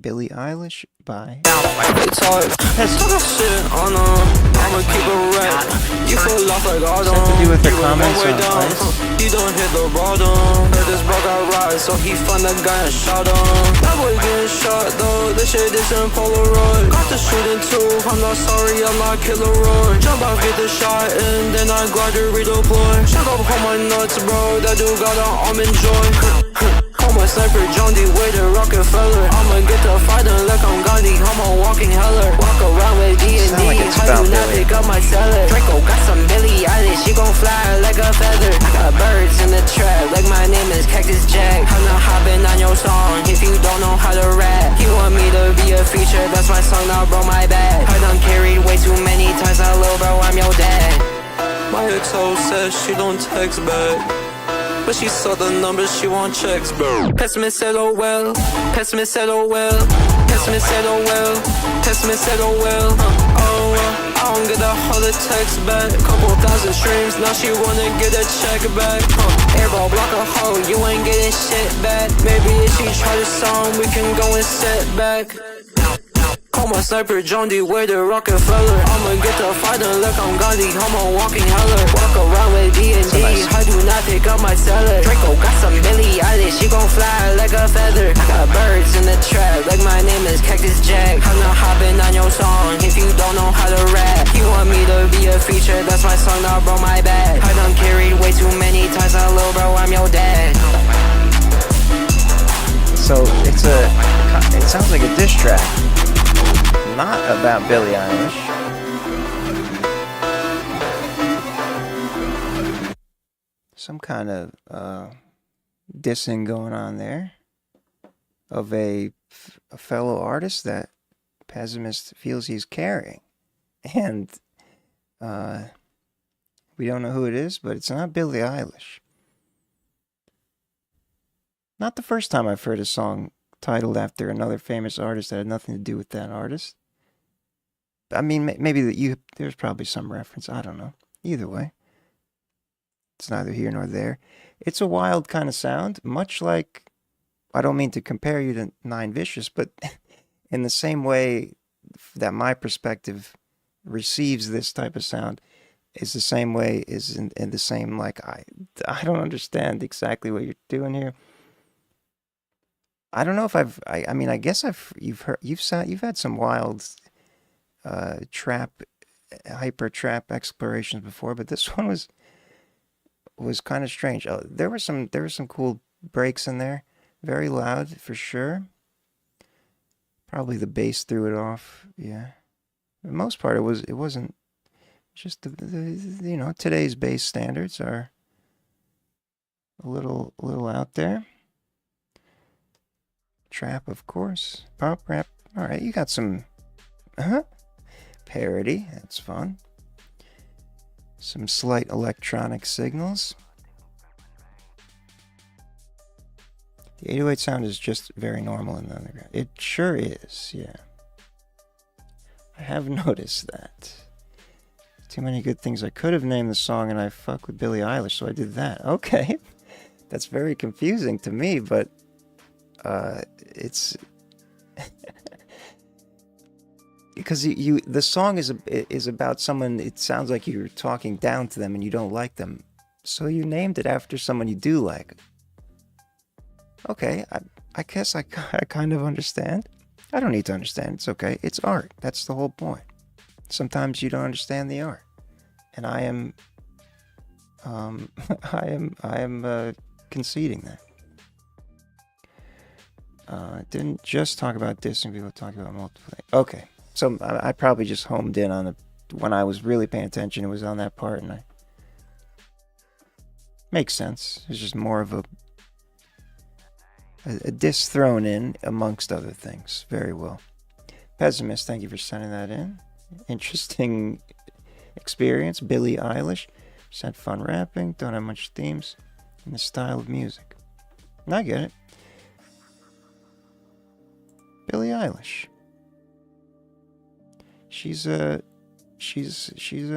Billie Eilish by It's hard. Shit on I'ma keep it right. You full off like autumn. Something to do with her He went comments one way on down. Ice? He don't hit the bottom. Heard this bro got ride, so he found the guy and shot him. That boy getting shot though, this shit isn't Polaroid. Got the shooting too, I'm not sorry, I'm not Killer Roy. Jump off, get the shot in, then I glide to redeploy. Shut up on my nuts, bro, that dude got an almond joy. Call my sniper John D. Way to Rockefeller. I'ma get the fighting like I'm Gandhi, I'm a walking heller. Walk around with D&D, how you not pick up my cellar? Draco got some Billie Eilish, she gon' fly like a feather. I got birds in the trap, like my name is Cactus Jack. I'm not hopping on your song if you don't know how to rap. You want me to be a feature, that's my song now, bro, my bad. I done carried way too many times, now little bro, I'm your dad. My ex-ho says she don't text back, but she saw the numbers, she want checks, bro. Pessimist said, oh well. Pessimist said, oh well. Pessimist said, oh well. Pessimist said, oh well. Oh well. I don't get a whole text back. Couple thousand streams, now she wanna get a check back. Airball block a hoe, you ain't getting shit back. Maybe if she try the song, we can go and sit back. Call my sniper John D. Way to Rockefeller. I'ma get the fighting like I'm Gandhi, I'm a walking heller. Walk around with D&D, I do not pick up my cellar. Draco got some Billie Eilish, she gon' fly like a feather. I got birds in the trap, like my name is Cactus Jack. I'm not hopping on your song if you don't know how to rap. You want me to be a feature, that's my song now, bro, my bad. I done carried way too many times, now little bro, I'm your dad. So it sounds like a diss track. Not about Billie Eilish. Some kind of dissing going on there of a fellow artist that Pessimist feels he's carrying. And we don't know who it is, but it's not Billie Eilish. Not the first time I've heard a song titled after another famous artist that had nothing to do with that artist. I mean, maybe there's probably some reference. I don't know. Either way, it's neither here nor there. It's a wild kind of sound, much like, I don't mean to compare you to Nine Vicious, but in the same way that my perspective receives this type of sound, is the same way, is in the same, like, I don't understand exactly what you're doing here. I don't know if I mean, I guess you've had some wild hyper trap explorations before, but this one was kind of strange. There were some cool breaks in there, very loud for sure. Probably the bass threw it off. Yeah, for the most part it wasn't. Just the today's bass standards are a little out there. Trap, of course. Pop rap. All right, you got some parody. That's fun. Some slight electronic signals. The 808 sound is just very normal in the underground. It sure is, yeah. I have noticed that. Too many good things. I could have named the song and I fuck with Billie Eilish, so I did that. Okay. That's very confusing to me, but it's because the song is about someone. It sounds like you're talking down to them and you don't like them, so you named it after someone you do like. Okay, I guess I kind of understand. I don't need to understand. It's okay. It's art. That's the whole point. Sometimes you don't understand the art, and I am conceding that. Didn't just talk about dissing people, talk about multiple. Okay, so I probably just homed in on when I was really paying attention. It was on that part, and makes sense. It's just more of a diss thrown in amongst other things. Very well. Pessimist, thank you for sending that in. Interesting experience. Billie Eilish. Just had fun rapping. Don't have much themes in the style of music. And I get it. Billie Eilish. She's a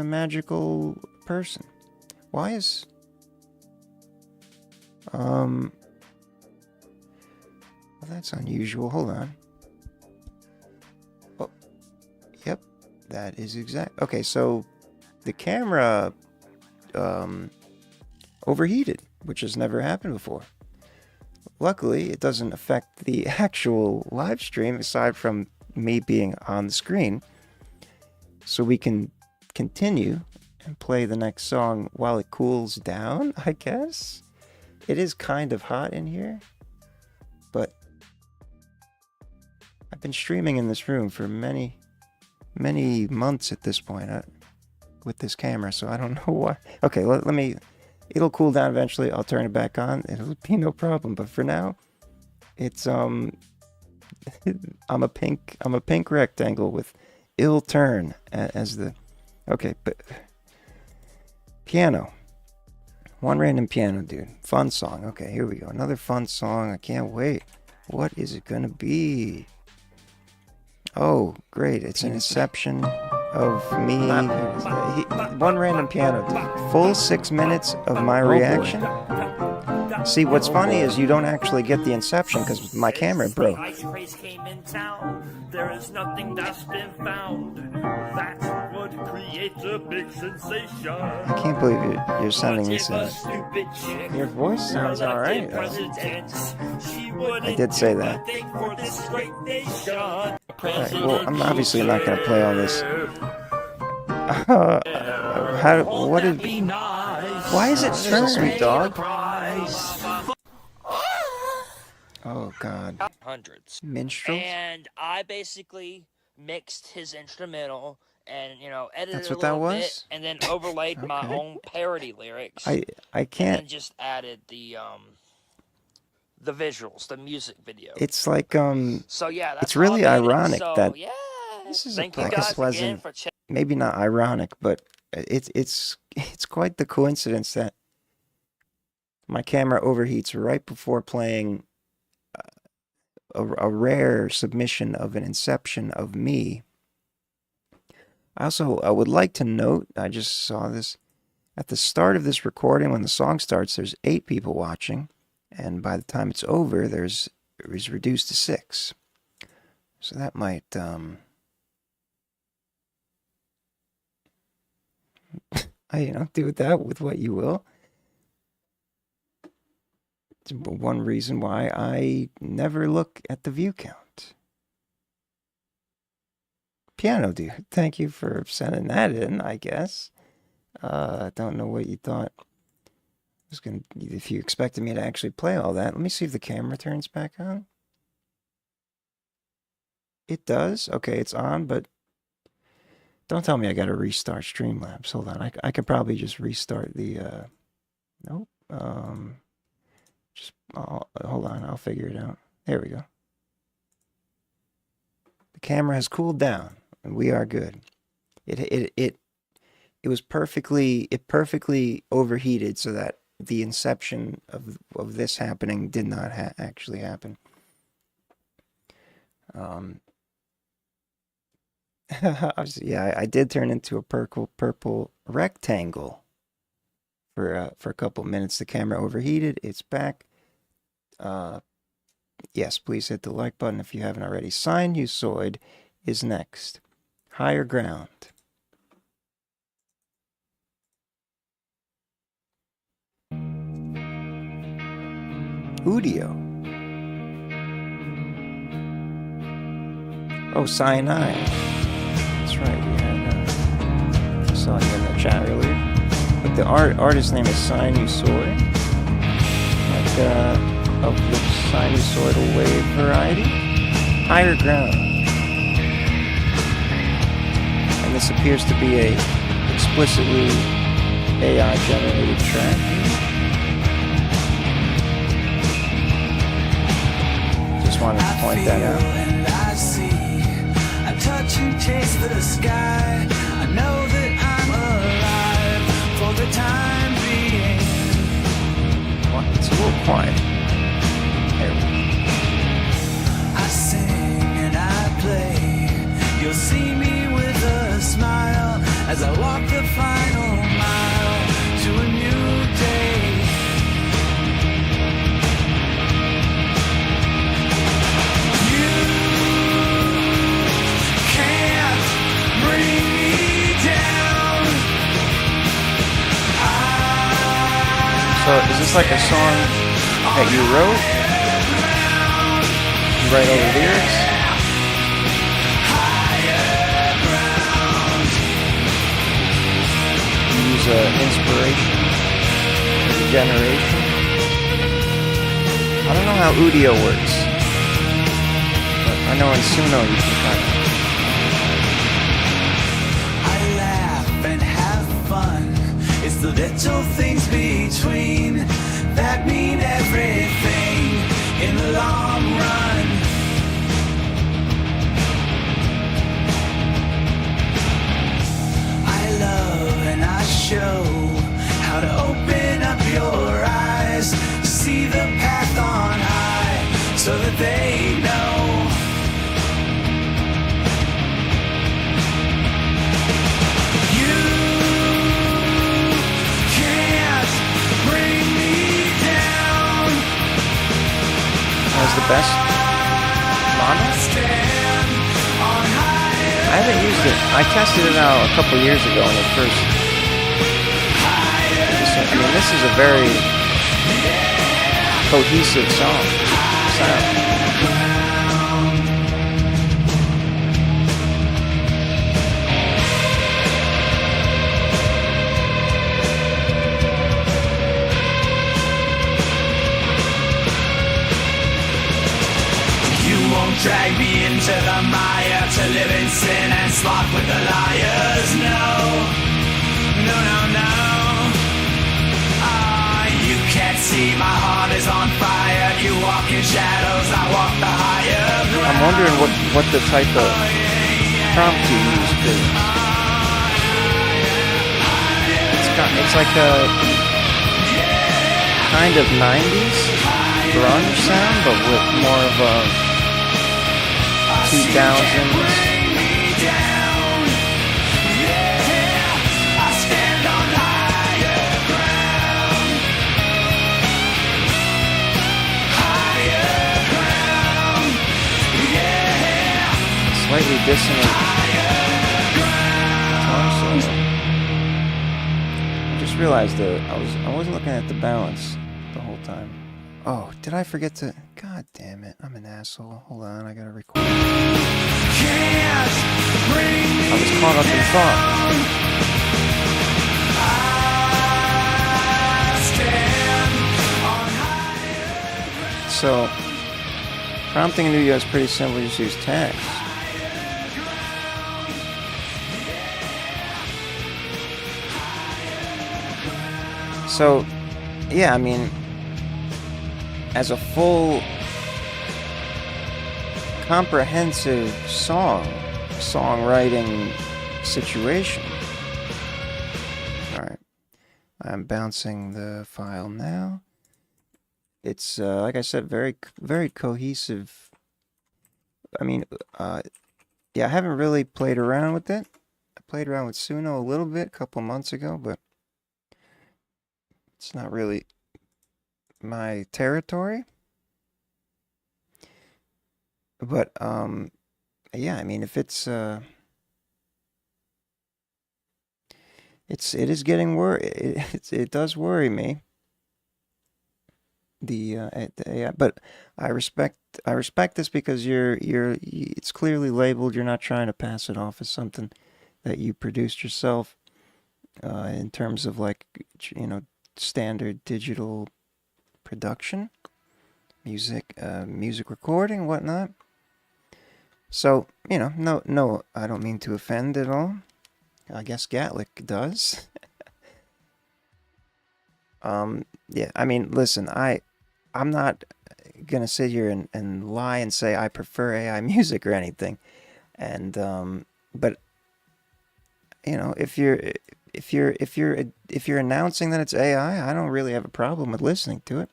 magical person. Why is well, that's unusual. Hold on. Oh, yep, that is exact. Okay, so the camera overheated, which has never happened before. Luckily, it doesn't affect the actual live stream aside from me being on the screen. So we can continue and play the next song while it cools down, I guess. It is kind of hot in here, but I've been streaming in this room for many months at this point with this camera, so I don't know why. Okay, let me... It'll cool down eventually. I'll turn it back on. It'll be no problem. But for now, it's I'm a pink rectangle with ill turn as the... Okay, but piano. One random piano dude. Fun song. Okay, here we go. Another fun song. I can't wait. What is it gonna be? Oh, great. It's an inception of me. One random piano dude. Full 6 minutes of my reaction. See, what's funny is you don't actually get the inception because my camera broke. There is nothing that's been found that would create a big sensation. I can't believe you're sending this in. Your voice sounds alright. I did say that. Alright, well, I'm obviously not going to play all this. Why is it turned? Sweet dog. Oh God. Hundreds. Minstrels? And I basically mixed his instrumental and, you know, edited That's it a what that little was? bit and then overlaid my own parody lyrics. I can't. And then just added the visuals, the music video. It's like So yeah, that's it's really how I made it. ironic So, that yeah. this is Thank like you guys a pleasant, again for maybe not ironic, but it's quite the coincidence that my camera overheats right before playing a rare submission of an inception of me. I would like to note, I just saw this, at the start of this recording, when the song starts, there's 8 people watching, and by the time it's over, it's reduced to 6. So that might, do that with what you will. It's one reason why I never look at the view count. Piano dude, thank you for sending that in, I guess. I don't know what you thought. If you expected me to actually play all that. Let me see if the camera turns back on. It does. Okay, it's on, but don't tell me I got to restart Streamlabs. Hold on. I could probably just restart the... Nope. Hold on, I'll figure it out. There we go. The camera has cooled down, and we are good. It was perfectly overheated so that the inception of this happening did not actually happen. Yeah, I did turn into a purple rectangle for a couple minutes. The camera overheated. It's back. Yes, please hit the like button if you haven't already. Sinusoid is next. Higher ground. Udio. Oh, cyanide. That's right. We had saw you in the chat earlier. But the artist name is Sinusoid. Like of the sinusoidal wave variety. Higher ground. And this appears to be a explicitly AI generated track. Just wanted to point that out. And I see a touch and taste for the sky. I know that I'm alive for the time being. It's a little quiet. I sing and I play. You'll see me with a smile as I walk the final mile to a new day. You can't bring me So is this like a song that you wrote? You write all the lyrics? You use inspiration, generation. I don't know how audio works, but I know in Suno you can kind of. I laugh and have fun. It's the little things between that mean everything in the long run. I love and I show how to open up your eyes to see the path on high so that they know. Has the best model? I haven't used it. I tested it out a couple years ago when it first. I mean, this is a very cohesive sound. Drag me into the mire to live in sin and sloth with the liars. No, no, no, no. Ah, you can't see my heart is on fire. You walk in shadows, I walk the higher ground. I'm wondering what the type of prompt you use to. It's like a kind of 90s grunge sound, but with more of a 2000s. Slightly dissonant. I just realized that I wasn't looking at the balance the whole time. Oh, did I forget to? God damn it, I'm an asshole. Hold on, I gotta record. I was caught up in thought. So, prompting in New York is pretty simple. You just use tags. So, yeah, I mean, as a full, comprehensive songwriting situation. Alright, I'm bouncing the file now. It's, like I said, very, very cohesive. I mean, yeah, I haven't really played around with it. I played around with Suno a little bit a couple months ago, but it's not really my territory. But yeah, I mean, if it is getting it does worry me, the AI, but I respect this because it's clearly labeled. You're not trying to pass it off as something that you produced yourself, in terms of, like, you know, standard digital production, music recording, whatnot. So, you know, no, I don't mean to offend at all. I guess Gatlick does. Yeah, I mean, listen, I'm not gonna sit here and lie and say I prefer AI music or anything, and but you know, if you're announcing that it's AI, I don't really have a problem with listening to it.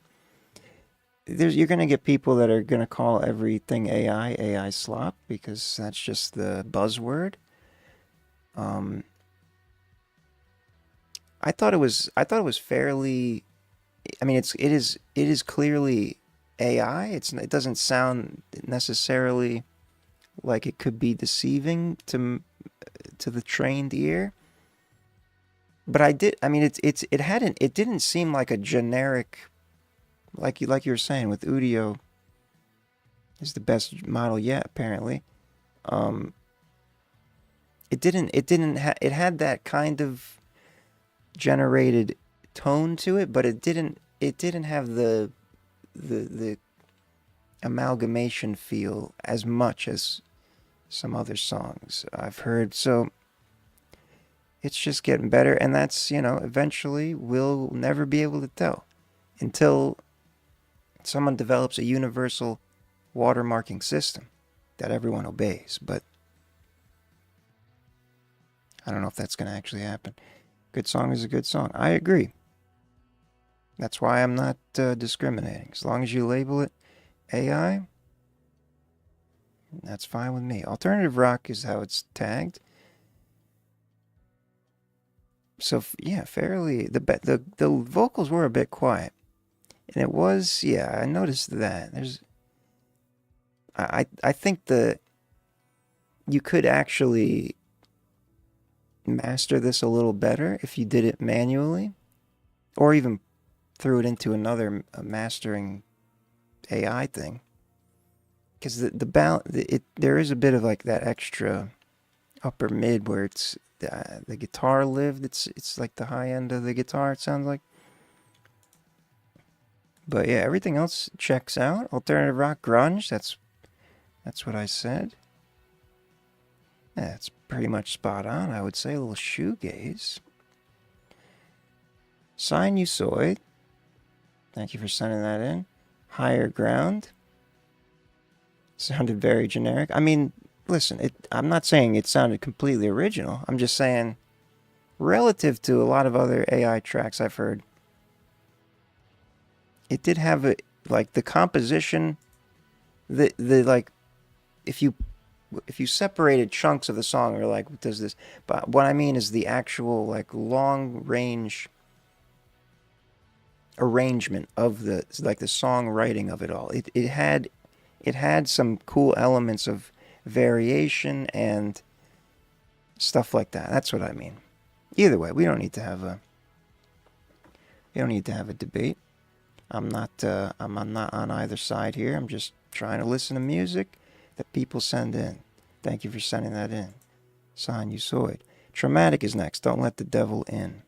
You're gonna get people that are gonna call everything AI slop because that's just the buzzword. I thought it was fairly. I mean, it is clearly AI. It doesn't sound necessarily like it could be deceiving to the trained ear. But I mean, it didn't seem like a generic, like you were saying with Udio is the best model yet, apparently. It had that kind of generated tone to it, but it didn't have the amalgamation feel as much as some other songs I've heard. So it's just getting better, and that's, eventually we'll never be able to tell until someone develops a universal watermarking system that everyone obeys. But I don't know if that's going to actually happen. Good song is a good song. I agree. That's why I'm not discriminating. As long as you label it AI, that's fine with me. Alternative rock is how it's tagged. So yeah, fairly the vocals were a bit quiet, and it was, yeah, I noticed that. I think you could actually master this a little better if you did it manually, or even threw it into another mastering AI thing, because there is a bit of like that extra upper mid where it's the guitar lived. It's like the high end of the guitar, it sounds like. But yeah, everything else checks out. Alternative rock, grunge, that's what I said. Yeah, it's pretty much spot on, I would say. A little shoegaze. Sinusoid, thank you for sending that in. Higher ground sounded very generic. I mean, listen, I'm not saying it sounded completely original. I'm just saying, relative to a lot of other AI tracks I've heard, it did have the composition, like, if you separated chunks of the song, or like, what does this? But what I mean is the actual like long range arrangement of the songwriting of it all. It had some cool elements of variation and stuff like that. That's what I mean. Either way, we don't need to have a debate. I'm not on either side here. I'm just trying to listen to music that people send in. Thank you for sending that in. Sinusoid. Traumatic is next. Don't let the devil in.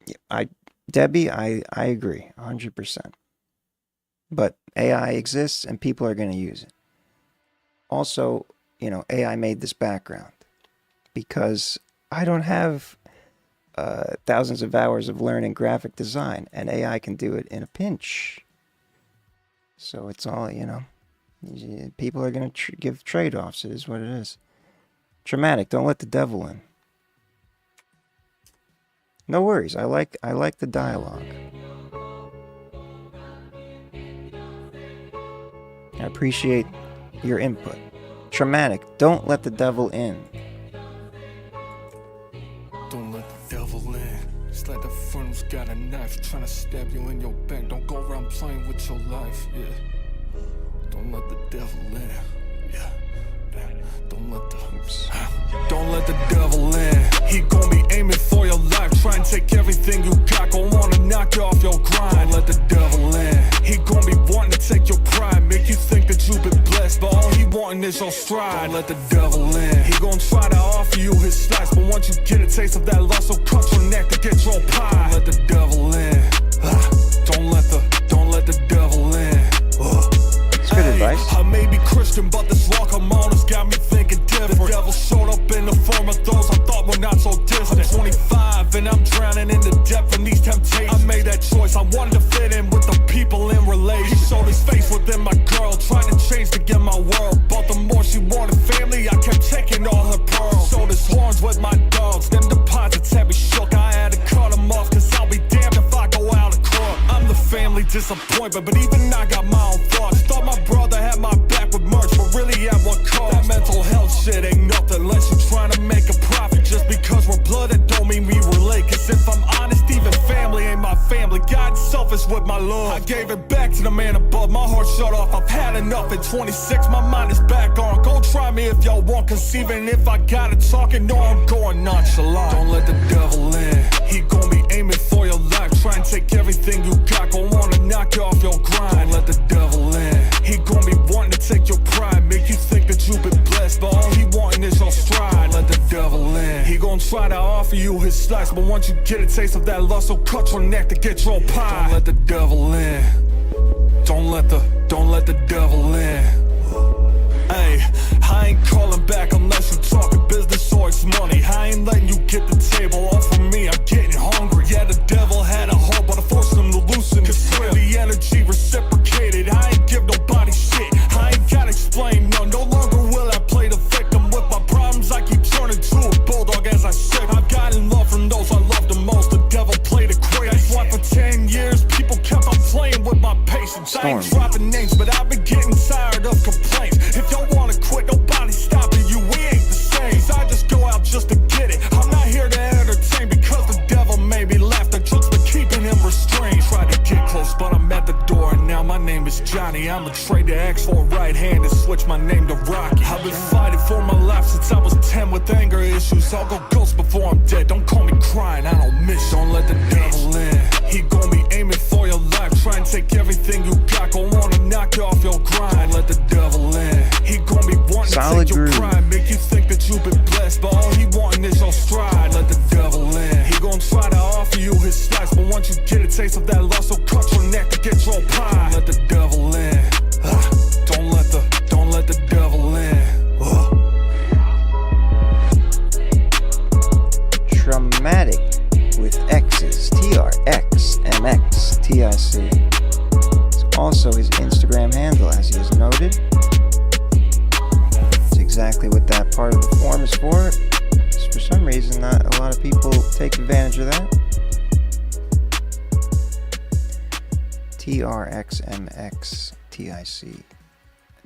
Yeah, Debbie, I agree 100%. But AI exists and people are going to use it. Also, AI made this background because I don't have thousands of hours of learning graphic design, and AI can do it in a pinch. So it's all, people are going to give trade-offs. It is what it is. Traumatic, don't let the devil in. No worries. I like the dialogue. I appreciate your input. Traumatic, don't let the devil in. Don't let the devil in. It's like the friend's got a knife trying to stab you in your back. Don't go around playing with your life, yeah. Don't let the devil in, yeah. Don't let the devil in. He gon' be aiming for your life, try and take everything you got. Gon' wanna knock you off your grind. Don't let the devil in. He gon' be wanting to take your pride, make you think that you've been blessed, but all he wanting is your stride. Don't let the devil in. He gon' try to offer you his slice, but once you get a taste of that lust, he'll cut your neck to get your pie. Don't let the devil in. Don't let the devil in. That's good advice. I may be Christian, but this walk I'm on has got me thinking different. The devil showed up in the form of those I thought were not so distant. I'm 25 and I'm drowning in the depth of these temptations. I made that choice, I wanted to fit in with the people in relation. He showed his face within my girl, trying to change to get my world. But the more she wanted family, I kept taking all her pearls. Showed his horns with my dogs, them deposits had me shook. I had to cut them off, cause I'll be damned if I go out of court. I'm the family disappointment, but even I got my own thoughts. Thought my brother had my back with merch, but really at what cost? That mental health shit ain't nothing unless you're trying to make a profit. Just because we're blooded don't mean we relate. Cause if I'm honest, even family ain't my family. God selfish with my love. I gave it back to the man above up, my heart shut off. I've had enough at 26, my mind is back on. Go try me if y'all want, cause even if I gotta talk, and know I'm going nonchalant. Don't let the devil in, he gon' be aiming for your life. Try and take everything you got, gon' wanna knock you off your grind. Don't let the devil in, he gon' be wanting to take your pride, make you think that you've been blessed, but all he wanting is your stride. Let the devil in, he gon' try to offer you his slice, but once you get a taste of that lust, he'll cut your neck to get your pie. Don't let the devil in, don't let the devil in. Hey, I ain't calling back unless you talking business or it's money. I ain't letting you get the table off of me, I'm getting hungry. Yeah, the devil had a heart, but I forced him to loosen his grip. The energy reciprocated, I ain't give nobody shit. I ain't gotta explain, no longer will I play the victim. With my problems, I keep turning to a bulldog as I sip. I've gotten love from those I love the most, the devil played it crazy. That's why for 10 years, people kept on playing with my patience. I ain't dropping names, but I've been getting tired of complaints. If y'all wanna quit, nobody stopping you, we ain't the same. I just go out just to get it, I'm not here to entertain. Because the devil made me laugh, the truth's been keeping him restrained. Tried to get close, but I'm at the door, and now my name is Johnny. I'ma trade the X for a right hand and switch my name to Rocky. I've been fighting for my life since I was 10 with anger issues. I'll go ghost before I'm dead, don't call me crying, I don't miss. Don't let the devil in, he gon' be aiming for your life. Try and take everything you got, gon' wanna knock you off your grind. Let the devil in, he gon' be wanting to take your pride, make you think that you've been blessed, but all he wanting is your stride. Let the devil in, he gon' try to offer you his slice, but once you get a taste of that lust, he'll cut your neck to get your pie. Let the devil in, don't let the devil in. Traumatic with X's, TRXMXTIC. It's also his Instagram handle, as he has noted. It's exactly what that part of the form is for. For some reason, not a lot of people take advantage of that. TRXMXTIC.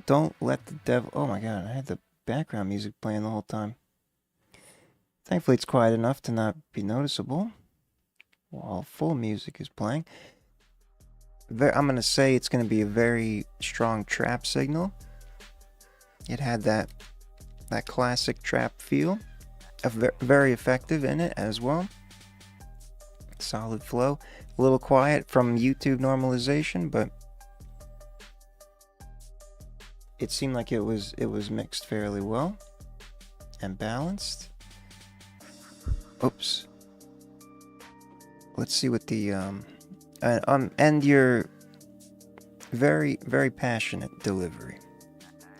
Don't let the devil... Oh my god, I had the background music playing the whole time. Thankfully, it's quiet enough to not be noticeable while full music is playing. I'm going to say it's going to be a very strong trap signal. It had that classic trap feel. Very effective in it as well. Solid flow. A little quiet from YouTube normalization, but it seemed like it was mixed fairly well and balanced. Oops. Let's see what the and your very, very passionate delivery.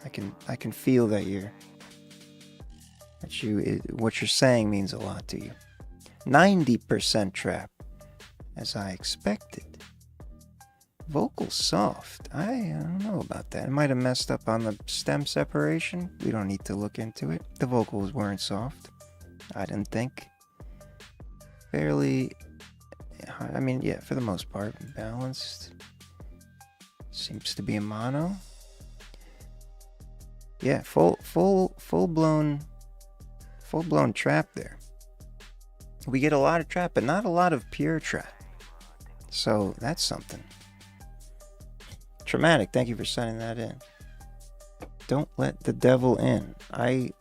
I can feel that what you're saying means a lot to you. 90% trap, as I expected. Vocal soft. I don't know about that. I might have messed up on the stem separation. We don't need to look into it. The vocals weren't soft, I didn't think. Fairly, I mean, yeah, for the most part, balanced. Seems to be a mono. Yeah, full blown trap there. We get a lot of trap, but not a lot of pure trap. So that's something. Traumatic, thank you for sending that in. Don't let the devil in. I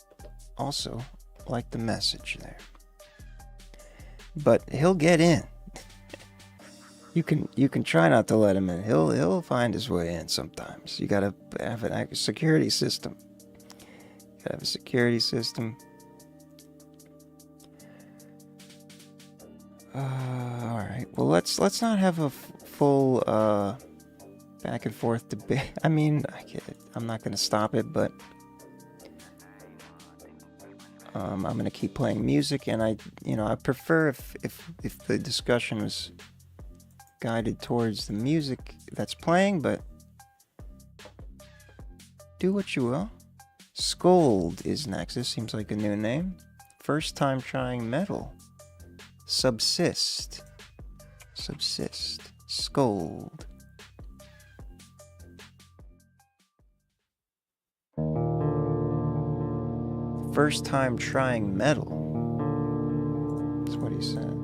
also like the message there. But he'll get in. You can try not to let him in. He'll find his way in sometimes. You gotta have a security system. You gotta have a security system. All right. Well, let's not have a full back and forth debate. I mean, I get it. I'm not gonna stop it, but I'm gonna keep playing music, and I prefer if the discussion was guided towards the music that's playing, but do what you will. Scold is next. This seems like a new name. First time trying metal. Subsist. Scold. First time trying metal. That's what he said.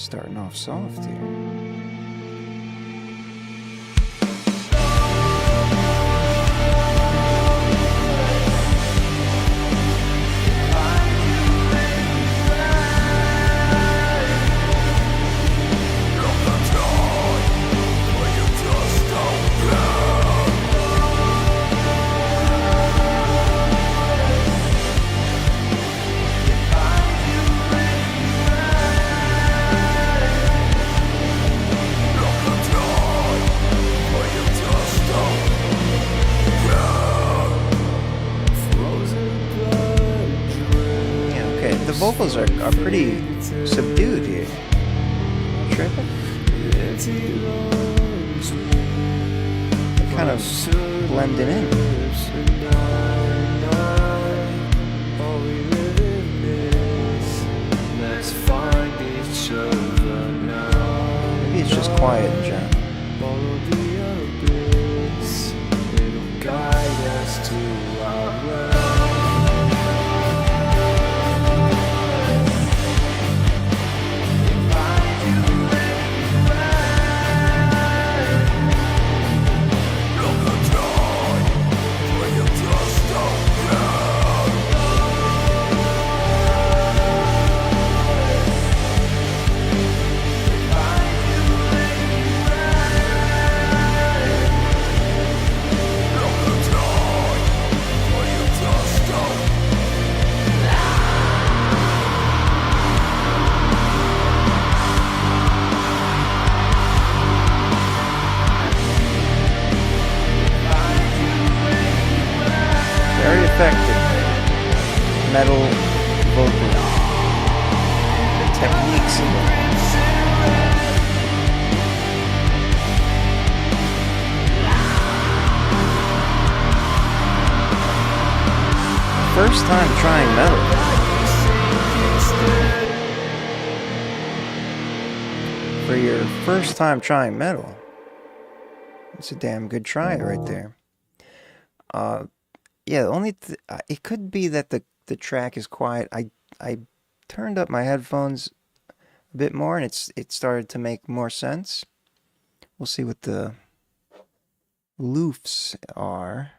Starting off soft here. The vocals are pretty subdued here. Tripping? They're kind of blending in. Maybe it's just quiet in general. Very effective metal vocal techniques. First time trying metal. For your first time trying metal, it's a damn good try right there. Yeah, it could be that the track is quiet. I turned up my headphones a bit more, and it started to make more sense. We'll see what the loofs are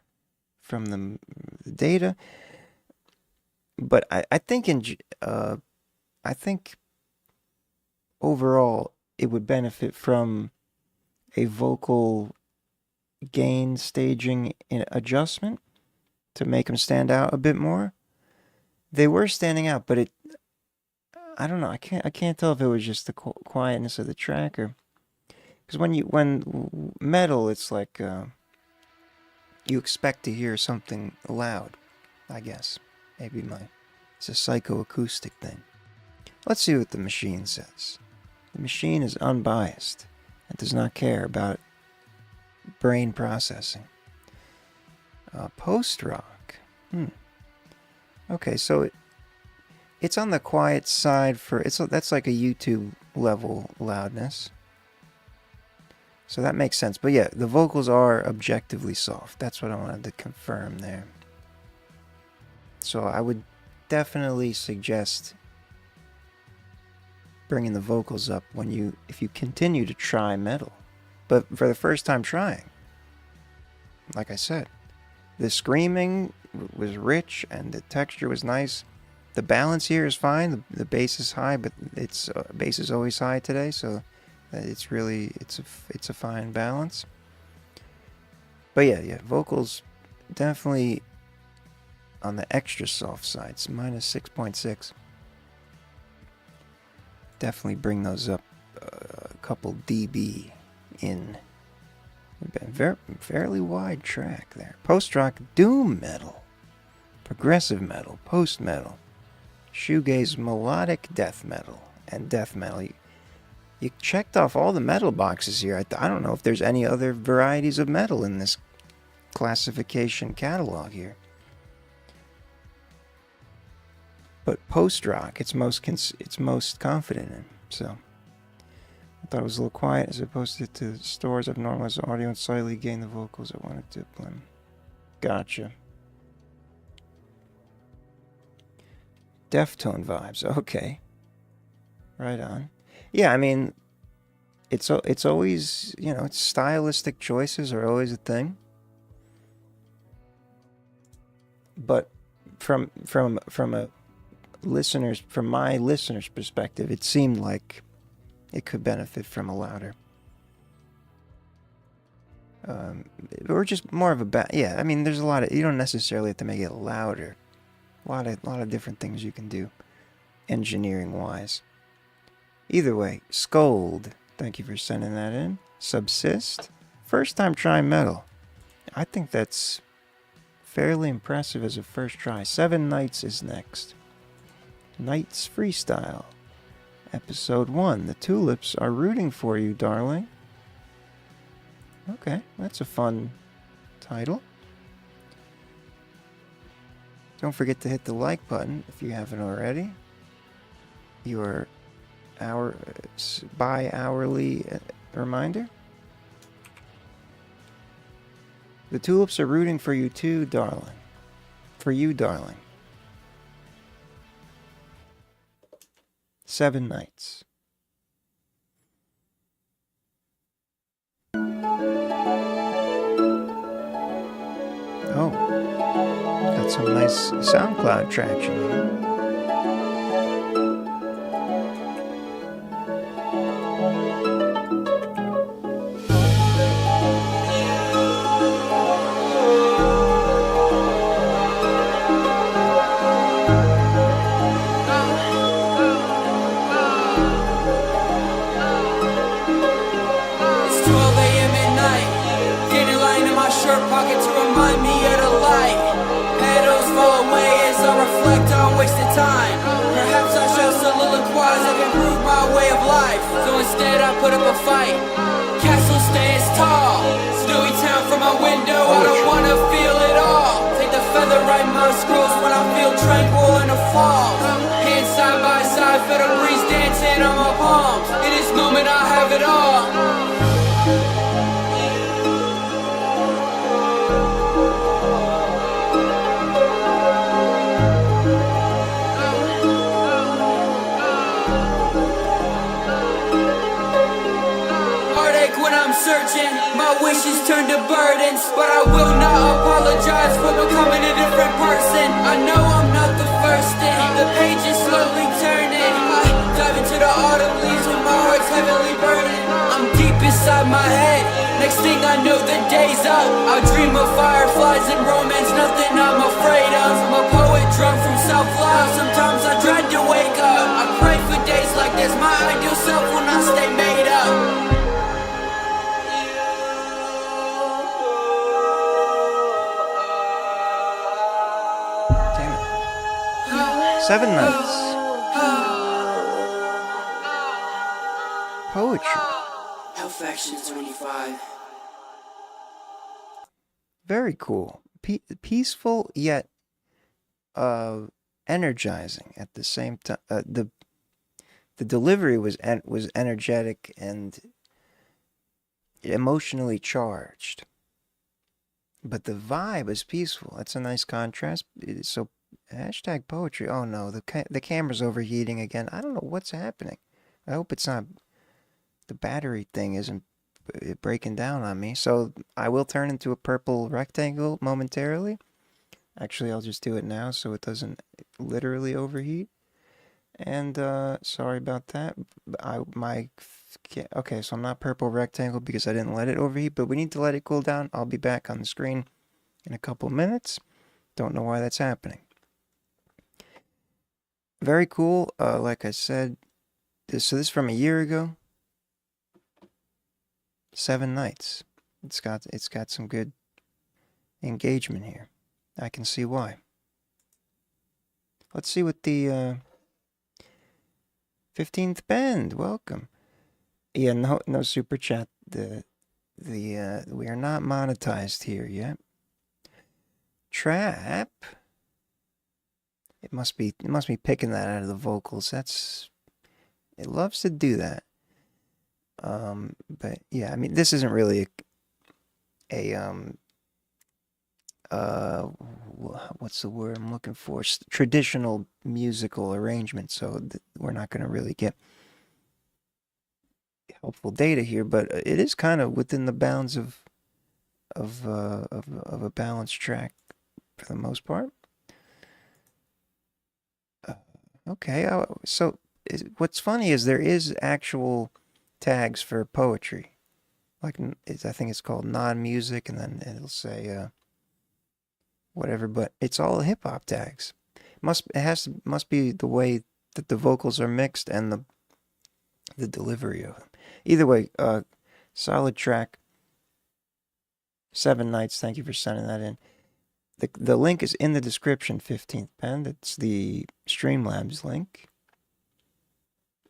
from the data. But I think I think overall it would benefit from a vocal gain staging adjustment to make them stand out a bit more. They were standing out, but I don't know. I can't tell if it was just the quietness of the track, or because when metal, it's like you expect to hear something loud. I guess maybe it's a psychoacoustic thing. Let's see what the machine says. The machine is unbiased and does not care about brain processing. Post-rock. Okay, so it's on the quiet side that's like a YouTube level loudness. So that makes sense. But yeah, the vocals are objectively soft. That's what I wanted to confirm there. So I would definitely suggest bringing the vocals up if you continue to try metal. But for the first time trying, like I said, the screaming was rich and the texture was nice. The balance here is fine. The bass is high, but bass is always high today, so it's a fine balance. But yeah, vocals definitely on the extra soft side. It's -6.6. Definitely bring those up a couple dB in. Fairly wide track there. Post-rock, doom metal, progressive metal, post-metal, shoegaze, melodic death metal, and death metal. You checked off all the metal boxes here. I don't know if there's any other varieties of metal in this classification catalog here. But post-rock, it's most confident in. So I thought it was a little quiet as opposed to stores. I've normalized the audio and slightly gained the vocals I wanted to blend. Gotcha. Deftone vibes. Okay. Right on. Yeah, I mean, it's always, you know, stylistic choices are always a thing. But from my listener's perspective, it seemed like it could benefit from a louder, or just more of a yeah. I mean, there's a lot of, you don't necessarily have to make it louder. A lot of different things you can do, engineering wise. Either way, Scold, thank you for sending that in. Subsist, first time trying metal. I think that's fairly impressive as a first try. 7 Nights is next. Nights Freestyle. Episode 1. The tulips are rooting for you, darling. Okay, that's a fun title. Don't forget to hit the like button if you haven't already. Your bi-hourly reminder. The tulips are rooting for you too, darling. For you, darling. 7 Nights. Oh, got some nice SoundCloud traction here. Pocket to remind me of the light. Petals fall away as I reflect on wasted time. Perhaps I shall soliloquize, I can prove my way of life. So instead I put up a fight. Castle stands tall, snowy town from my window. I don't wanna feel it all. Take the feather, write my scrolls when I feel tranquil in the fall. Hands side by side, feel the breeze dancing on my palms. In this moment I have it all. Searching, my wishes turn to burdens, but I will not apologize for becoming a different person. I know I'm not the first thing, the page is slowly turning. I dive into the autumn leaves when my heart's heavily burning. I'm deep inside my head, next thing I know the day's up. I dream of fireflies and romance, nothing I'm afraid of. I'm a poet drunk from self-love, sometimes I dread to wake up. I pray for days like this, my ideal self will not stay made up. 7 Nights. Poetry. Health Action 25. Very cool. Peaceful yet energizing at the same time. The delivery was energetic and emotionally charged, but the vibe is peaceful. That's a nice contrast. So hashtag poetry. Oh no, the camera's overheating again. I don't know what's happening. I hope it's not, the battery thing isn't breaking down on me. So I will turn into a purple rectangle momentarily. Actually, I'll just do it now so it doesn't literally overheat. And sorry about that. Okay, so I'm not purple rectangle because I didn't let it overheat, but we need to let it cool down. I'll be back on the screen in a couple minutes. Don't know why that's happening. Very cool. Like I said, this is from a year ago. 7 Nights. It's got some good engagement here. I can see why. Let's see what the 15th Bend. Welcome. Yeah, no super chat. We are not monetized here yet. Trap. It must be picking that out of the vocals. It loves to do that. But yeah, I mean, this isn't really what's the word I'm looking for? Traditional musical arrangement. So we're not going to really get helpful data here, but it is kind of within the bounds of a balanced track for the most part. Okay, so what's funny is there is actual tags for poetry. Like, I think it's called non-music, and then it'll say whatever, but it's all hip-hop tags. Must be the way that the vocals are mixed and the delivery of them. Either way, solid track. 7 Nights, thank you for sending that in. The link is in the description, 15th Pen. It's the Streamlabs link.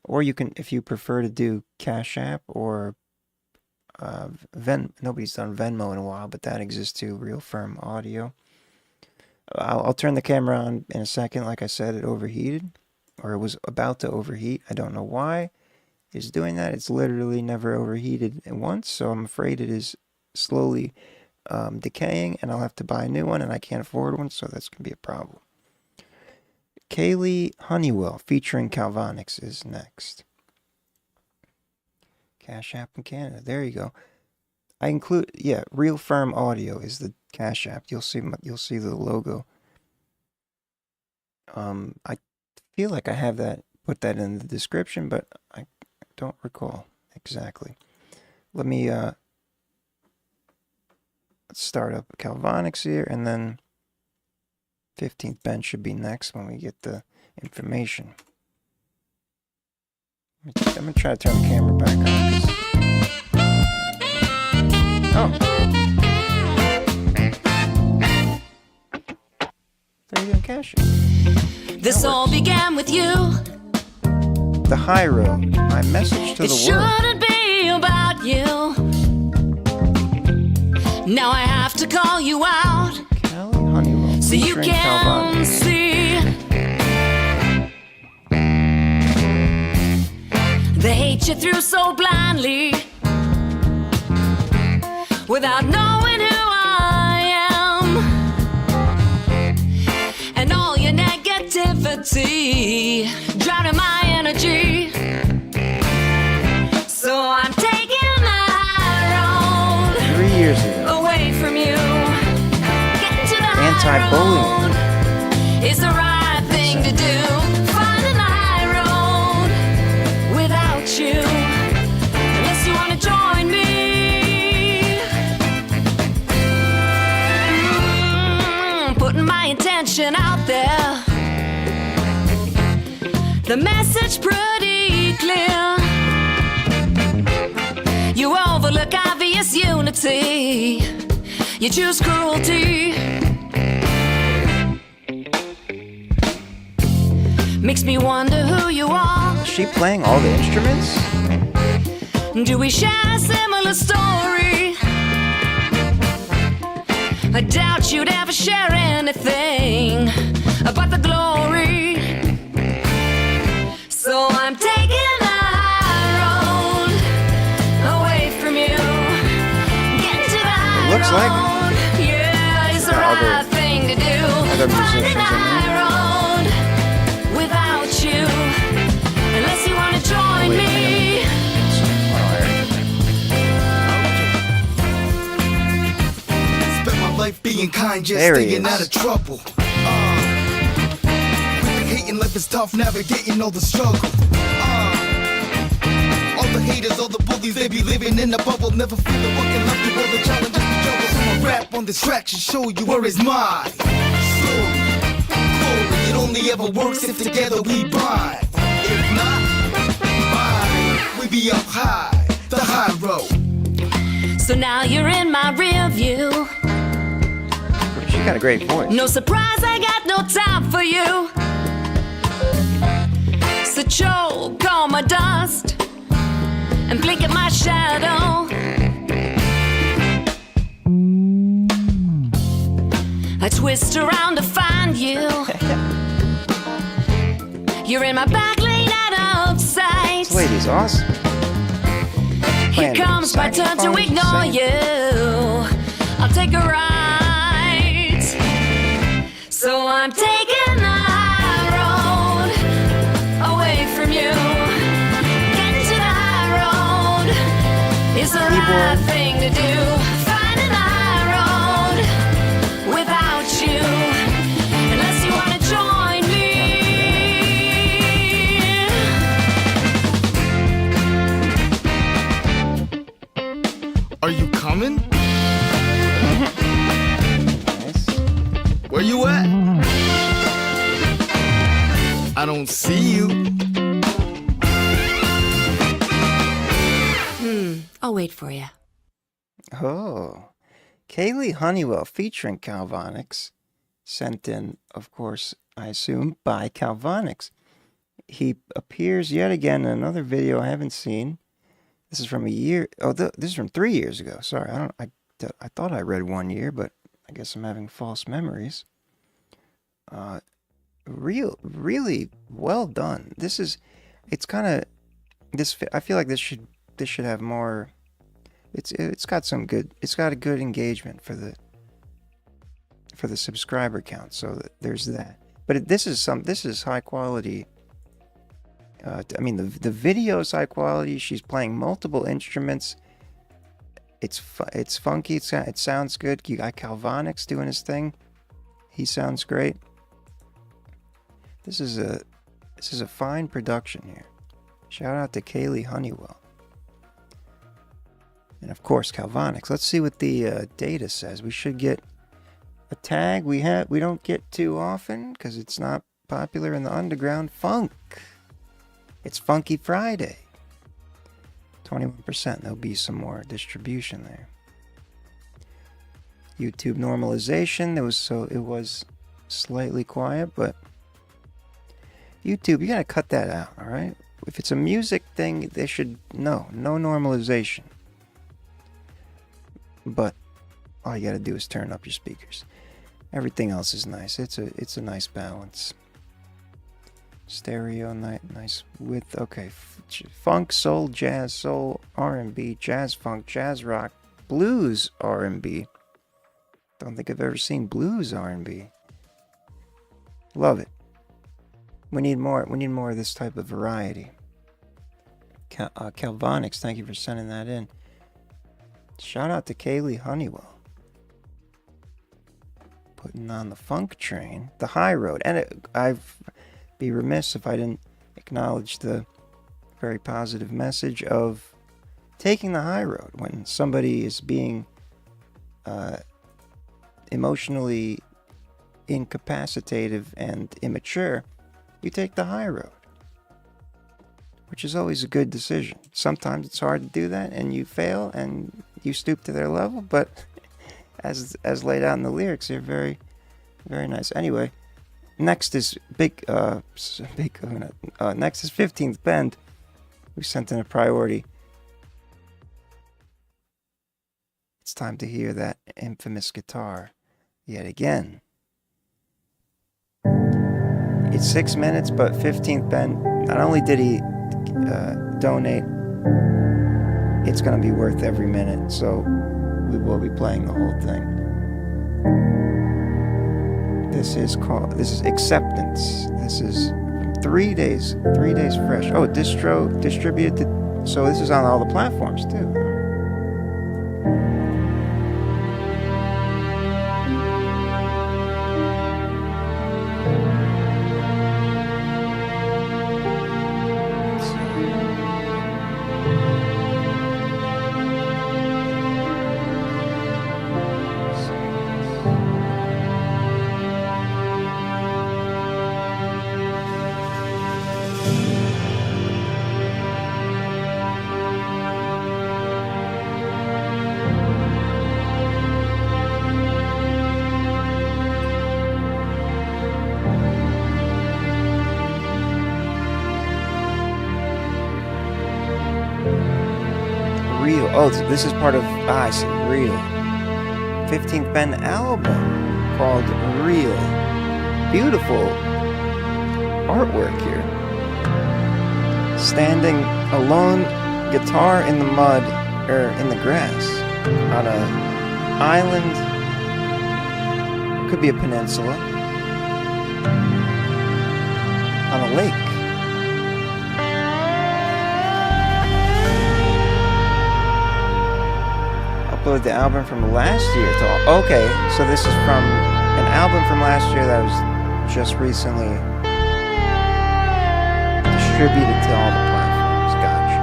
Or you can, if you prefer to do Cash App or nobody's done Venmo in a while, but that exists too, Real Firm Audio. I'll turn the camera on in a second. Like I said, it overheated, or it was about to overheat. I don't know why it's doing that. It's literally never overheated at once, so I'm afraid it is slowly decaying, and I'll have to buy a new one, and I can't afford one, so that's going to be a problem. Kaylee Honeywell featuring Calvonics is next. Cash App in Canada. There you go. I include, yeah, Real Firm Audio is the Cash App. You'll see the logo. I feel like I have put that in the description, but I don't recall exactly. Let me let's start up Calvonics here, and then 15th Ben should be next when we get the information. I'm gonna try to turn the camera back on. Oh. There you go, Cash. This all began with you. The high road. My message to the world. It shouldn't be about you. Now I have to call you out. Kelly Honeywell. So you can see the hate you threw so blindly, without knowing who I am, and all your negativity drowning my energy. So I'm taking the high road 3 years ago. away from you. Getting to the Anti-bullying high road is the right thing to do. Finding the high road without you, unless you want to join me. Putting my intention out there, the message pretty clear. You overlook obvious unity, you choose cruelty. Makes me wonder who you are. Is she playing all the instruments? Do we share a similar story? I doubt you'd ever share anything about the glory. So I'm taking the high road away from you. Getting to the high It looks like road, yeah, it's the right thing to do. other musicians Finding the high road without you, unless you want to join me. Spent my life being kind, just There he staying is. out of trouble. Quick hating, life is tough, navigating all the struggle. All the haters, all the bullies, they be living in a bubble, never feeling fucking lucky for the challenges we juggle. So my rap on this track should show you where is my story. Glory, it only ever works if together we bind. If not, bye, we be up high, the high road. So now you're in my rear view. She got a great voice. No surprise, I got no time for you. So choke on my dust and blink at my shadow. I twist around to find you. You're in my back lane out of sight. This lady's awesome. Here comes my turn to ignore you. I'll take a ride. So I'm taking the high road away from you. Getting to the high road Where you at? I don't see you. I'll wait for you. Oh. Kaylee Honeywell featuring Calvonics. Sent in, of course, I assume, by Calvonics. He appears yet again in another video I haven't seen. This is from a year. Oh, this is from 3 years ago. Sorry, I thought I read 1 year, but I guess I'm having false memories. Really well done. It's kind of this. I feel like this should have more. It's got a good engagement for the subscriber count. So there's that. But this is high quality. I mean, the video is high quality. She's playing multiple instruments. It's funky. It sounds good. You got Calvonics doing his thing. He sounds great. This is a fine production here. Shout out to Kaylee Honeywell. And of course, Calvonics. Let's see what the data says. We should get a tag we don't get too often because it's not popular in the underground. Funk. It's Funky Friday. 21%. There'll be some more distribution there. YouTube normalization. It was slightly quiet, but YouTube, you gotta cut that out, all right? If it's a music thing, they should no normalization. But all you gotta do is turn up your speakers. Everything else is nice. It's a nice balance. Stereo, nice width. Okay, funk, soul, jazz, soul, R&B, jazz, funk, jazz, rock, blues, R&B. Don't think I've ever seen blues R&B. Love it. We need more of this type of variety. Calvonics, thank you for sending that in. Shout out to Kaylee Honeywell. Putting on the funk train, the high road. And I'd be remiss if I didn't acknowledge the very positive message of taking the high road. When somebody is being emotionally incapacitative and immature, you take the high road, which is always a good decision. Sometimes it's hard to do that, and you fail, and you stoop to their level, but as laid out in the lyrics, they're very, very nice. Anyway, next is next is 15th Bend. We sent in a priority. It's time to hear that infamous guitar yet again. It's 6 minutes, but 15th Bend, not only did he donate, it's going to be worth every minute, so we will be playing the whole thing. This is Acceptance. This is 3 days fresh. Oh, distributed, so this is on all the platforms too. Oh, this is part of, I see, Real. 15th Bend album called Real. Beautiful artwork here. Standing alone, guitar in the mud, or in the grass, on an island, could be a peninsula, on a lake. Upload the album from last year to all. Okay, so this is from an album from last year that was just recently distributed to all the platforms. Gotcha.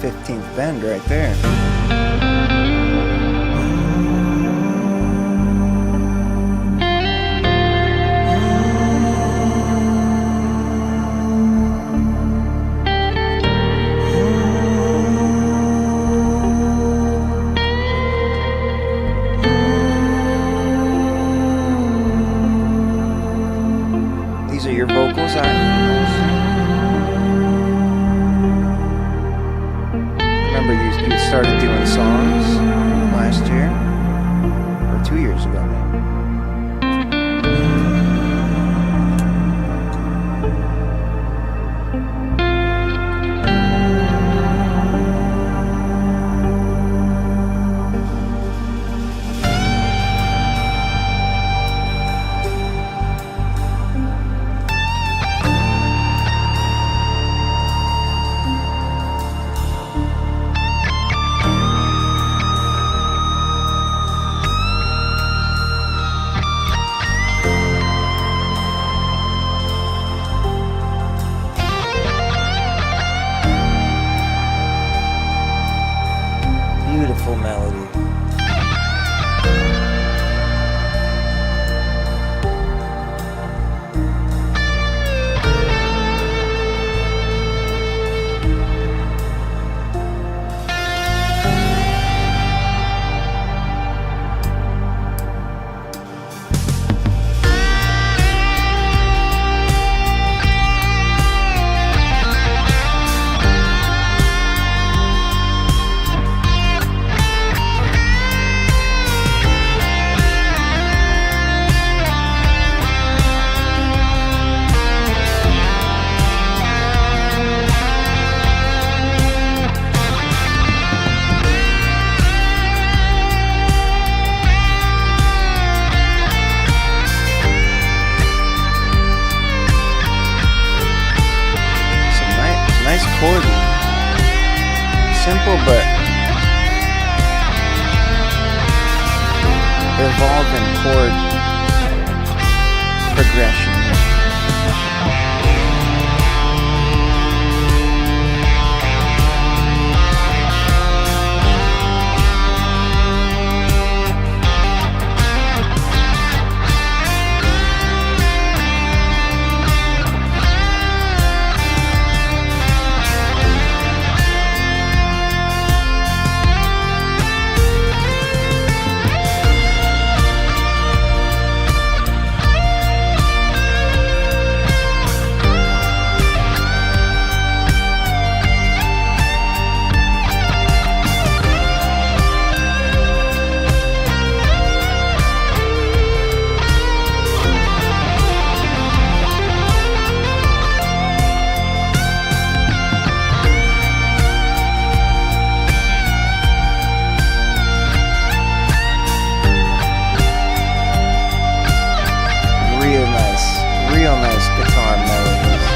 15th Bend right there. These are your vocals, remember you started doing songs last year, or 2 years ago maybe. Beautiful melody. Nice chord. Simple but evolving chord progression. Real nice guitar melodies.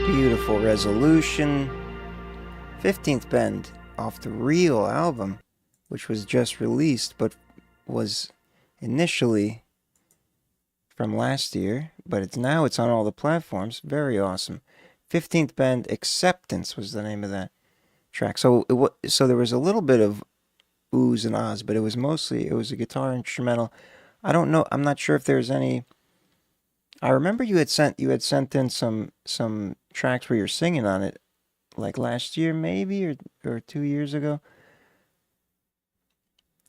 Beautiful resolution. 15th Bend off the Real album, which was just released but was initially from last year, but it's on all the platforms. Very awesome. 15th Bend Acceptance was the name of that track. So so there was a little bit of oohs and ahs, but it was a guitar instrumental. I don't know. I'm not sure if there's any. I remember you had sent in some tracks where you're singing on it, like last year maybe or 2 years ago.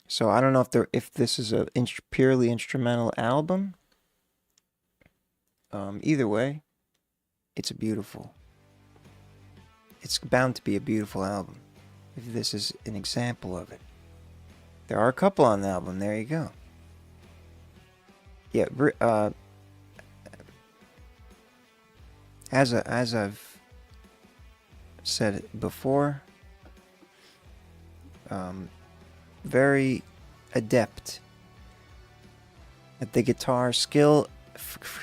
So I don't know if this is a purely instrumental album. Either way, it's bound to be a beautiful album, if this is an example of it. There are a couple on the album, there you go. Yeah, as I've said before, very adept at the guitar skill.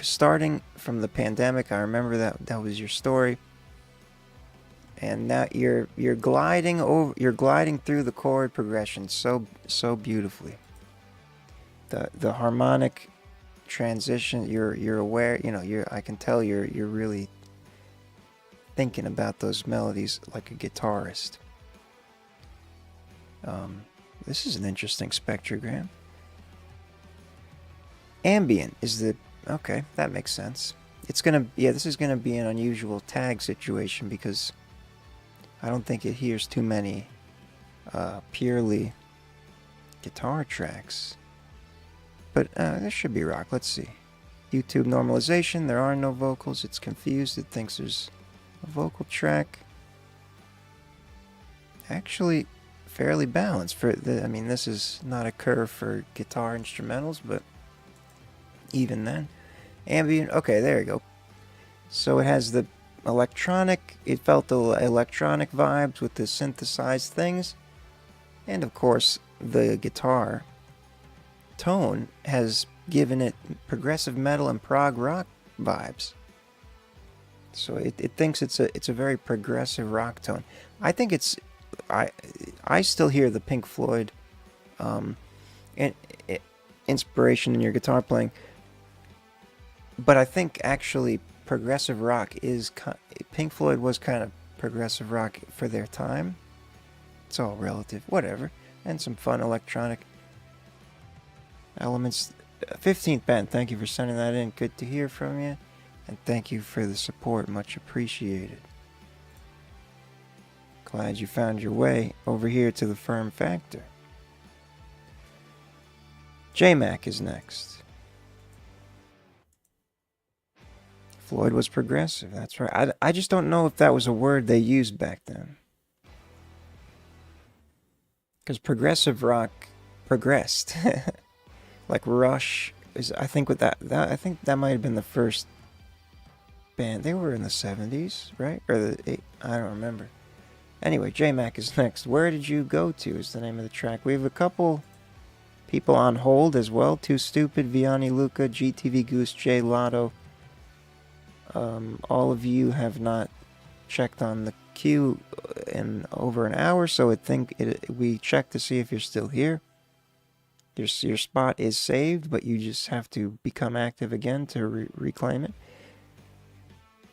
Starting from the pandemic, I remember that was your story, And now you're gliding through the chord progression so beautifully. The harmonic transition, you're aware, I can tell you're really thinking about those melodies like a guitarist. This is an interesting spectrogram. Ambient is okay, that makes sense. This is gonna be an unusual tag situation because I don't think it hears too many purely guitar tracks. But this should be rock. Let's see. YouTube normalization. There are no vocals. It's confused. It thinks there's a vocal track. Actually, fairly balanced. This is not a curve for guitar instrumentals, but even then. Ambient. Okay, there you go. So it has the electronic. It felt the electronic vibes with the synthesized things. And of course, the guitar tone has given it progressive metal and prog rock vibes. So it thinks it's a very progressive rock tone. I think I still hear the Pink Floyd inspiration in your guitar playing, but I think actually progressive rock is Pink Floyd was kind of progressive rock for their time. It's all relative, whatever, and some fun electronic elements. 15th band, thank you for sending that in. Good to hear from you, and thank you for the support, much appreciated. Glad you found your way over here to the FERM Factor. J-Mac is next. Floyd was progressive, that's right. I just don't know if that was a word they used back then. Because progressive rock progressed. Like Rush is, I think with that I think that might have been the first band. They were in the 70s, right? Or I don't remember. Anyway, J-Mac is next. Where Did You Go To is the name of the track. We have a couple people on hold as well. Too Stupid, Vianney Luca, GTV Goose, J Lotto. All of you have not checked on the queue in over an hour, so we check to see if you're still here. Your spot is saved, but you just have to become active again to reclaim it.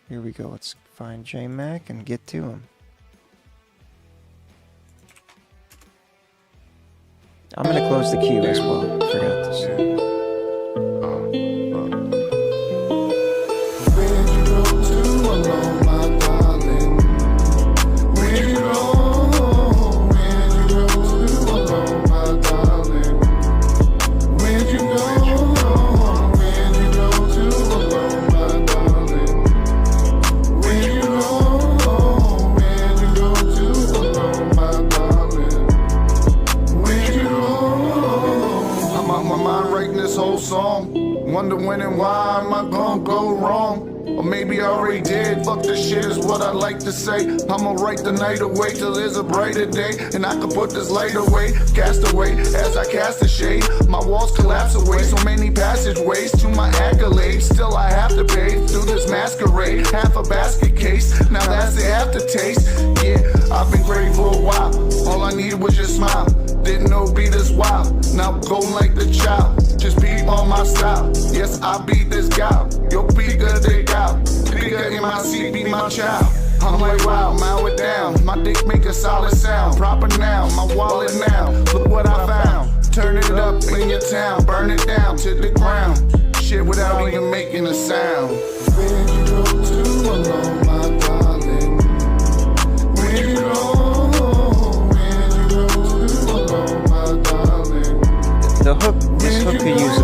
Here we go. Let's find J-Mac and get to him. I'm going to close the queue as well. Forgot to say. Wonder when and why am I gonna go wrong? Or maybe I already did. Fuck this shit is what I like to say. I'ma write the night away till there's a brighter day, and I can put this light away, cast away as I cast a shade. My walls collapse away, so many passageways to my accolades. Still I have to pay through this masquerade. Half a basket case, now that's the aftertaste. Yeah, I've been great for a while. All I needed was your smile. Didn't know be this wild. Now go like the child. Just peep on my style. Yes, I beat this guy. Yo, bigger they got. Bigger in my seat, be my child. I'm like, wow, mow it down. My dick make a solid sound. Proper now, my wallet now. Look what I found. Turn it up in your town. Burn it down to the ground. Shit without even making a sound. Where'd you go to alone, my darling? Where'd you go? The hook, this hook could use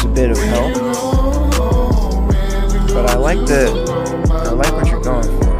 a bit of help, but I like what you're going for.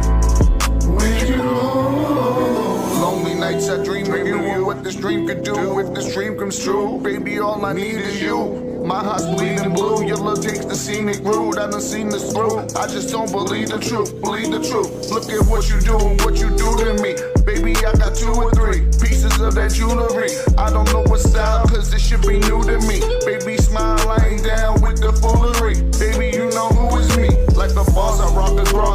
Lonely nights I dream of you and what this dream could do if this dream comes true. Baby, all I need is you. My heart's bleeding blue, your love takes the scenic route. I done seen this through, I just don't believe the truth, believe the truth. Look at what you do and what you do to me. Baby, I got 2 or 3 pieces of that jewelry. I don't know what style, cause this should be new to me. Baby, smile, I ain't down with the foolery. Baby, you know who is me.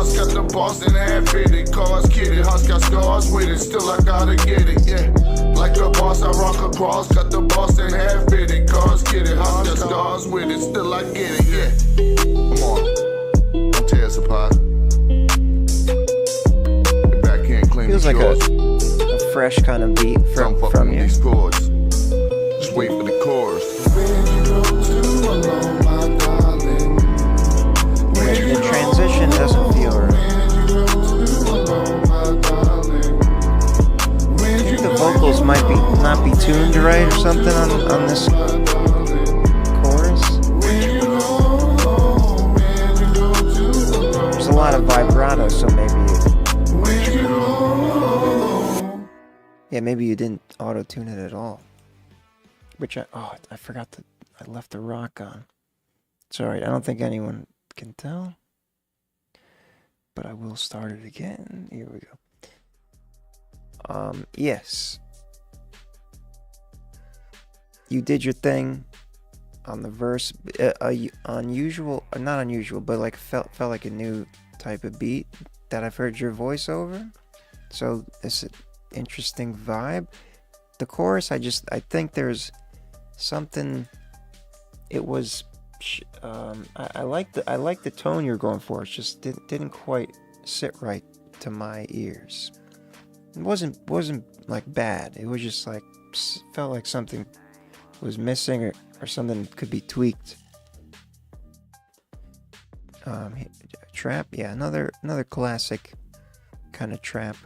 cars, got the Boston half fitted. Cars kitted, house got scars with it. Still I gotta get it, yeah. Like a boss, I rock across, got the Boston half fitted. Cars kitted, house got scars with it. Still I get it, yeah. Come on, don't tear us apart. The back end clean. Feels like a fresh kind of beat from you. These chords. Just wait for the chorus. The transition doesn't feel right. I think the vocals might not be tuned right or something on this chorus. There's a lot of vibrato, so maybe you didn't auto-tune it at all. Which I forgot that I left the rock on. It's alright, I don't think anyone can tell. But I will start it again. Here we go. Yes. You did your thing on the verse. Unusual, not unusual, but like felt like a new type of beat that I've heard your voice over. So it's an interesting vibe. The chorus, I think there's something. It was. I like the tone you're going for. It just didn't quite sit right to my ears. It wasn't like bad. It was just like felt like something was missing or something could be tweaked. Trap, yeah, another classic kind of trap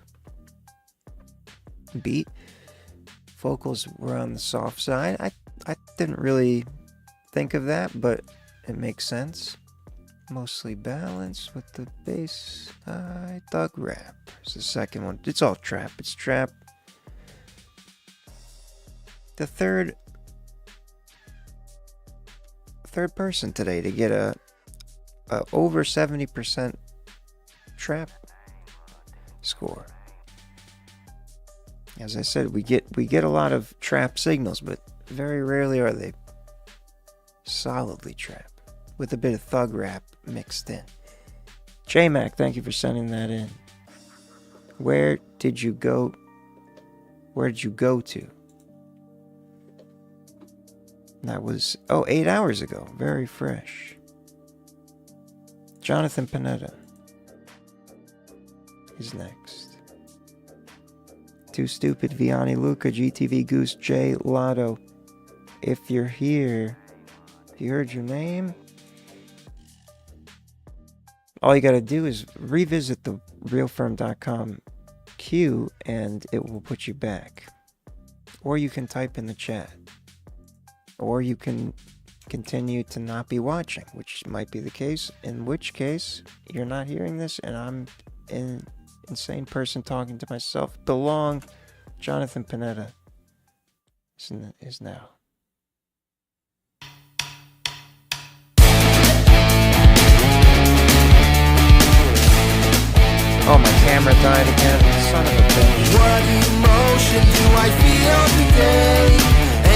beat. Vocals were on the soft side. I didn't really think of that, but it makes sense. Mostly balanced with the bass. Thug rap. It's the second one. It's all trap. It's trap. The third person today to get a over 70% trap score. As I said, we get a lot of trap signals, but very rarely are they solidly trap with a bit of thug rap mixed in. J-Mac, thank you for sending that in. Where did you go to? That was 8 hours ago. Very fresh. Jonathan Panetta is next. Too Stupid, Vianney, Luca, GTV, Goose, J, Lotto. If you're here, you heard your name? All you gotta do is revisit the realferm.com queue and it will put you back. Or you can type in the chat. Or you can continue to not be watching, which might be the case, in which case you're not hearing this and I'm an insane person talking to myself. Belong. Jonathan Panetta is now. Oh, my camera died again. Son of a bitch. What emotion do I feel today?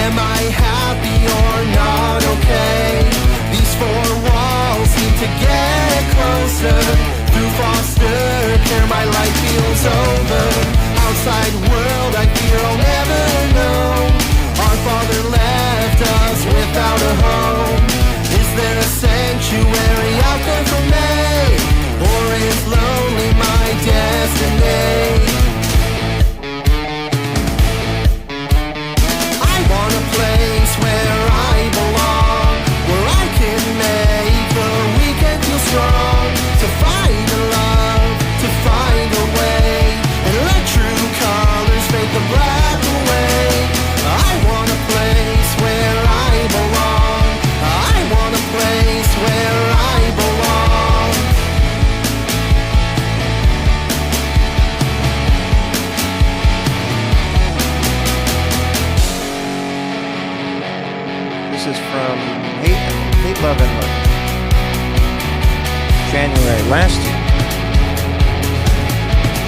Am I happy or not okay? These four walls seem to get closer. Through foster care, my life feels over. Outside world, I fear I'll never know. Our father left us without a home. Is there a sanctuary out there for me? Or is lonely my destiny? I want a place where I belong, where I can make the weekend feel strong. To find a love, to find a way, and let true colors fade the black away. I want a place where I belong. I want a place where I belong. This is from Hate, Love, and Love. January last year.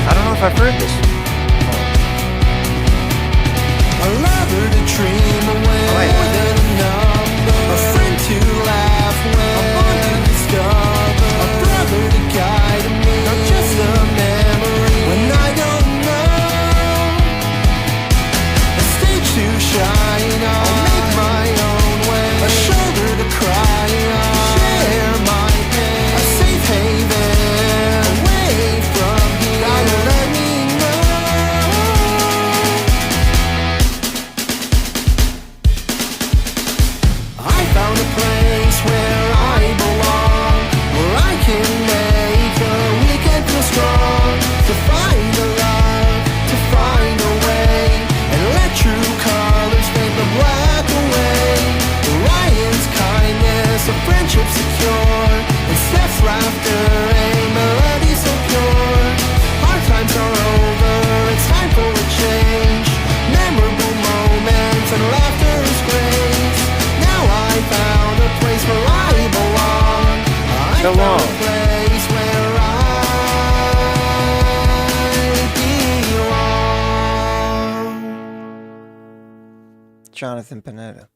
I don't know if I've heard this. A lover to dream away, more than a number. A friend to laugh with, a bond to discover, a brother to guide me, a and laughter's grace. Now I found a place where I belong. I found a place where I belong. Jonathan Panetta.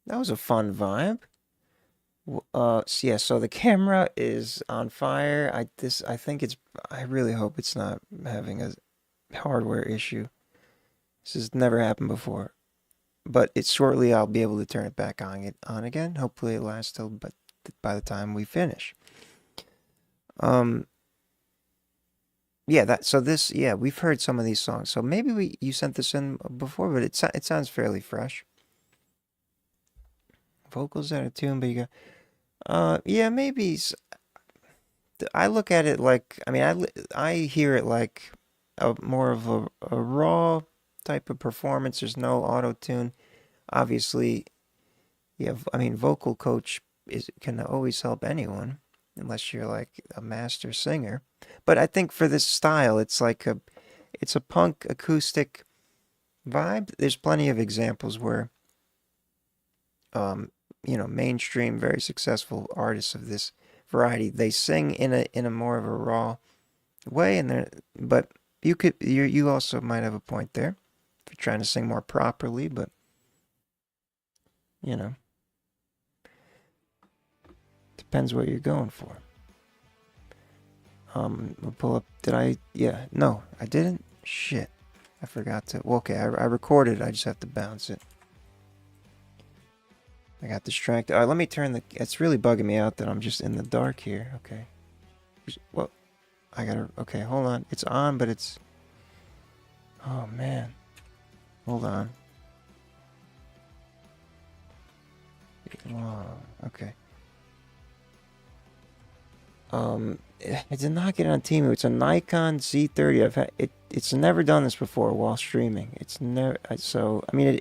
That was a fun vibe. So the camera is on fire. I think it's. I really hope it's not having a hardware issue. This has never happened before, but it's shortly I'll be able to turn it back on again. Hopefully it lasts till by the time we finish. We've heard some of these songs. So maybe you sent this in before, but it sounds fairly fresh. Vocals out of tune, but you got, maybe. I look at it like, I hear it like more of a raw type of performance. There's no auto tune. Obviously, vocal coach can always help anyone, unless you're like a master singer. But I think for this style, it's a punk acoustic vibe. There's plenty of examples where, mainstream, very successful artists of this variety, they sing in a more of a raw way, but you also might have a point there if you're trying to sing more properly, but depends what you're going for. We'll pull up. No, I didn't. Shit, I forgot to. Well, okay, I recorded. I just have to bounce it. I got distracted. All right, let me turn it's really bugging me out that I'm just in the dark here. Okay. Well, okay, hold on. It's on, but it's... Oh, man. Hold on. Oh, okay. It did not get on Temu. It's a Nikon Z30. It's never done this before while streaming. It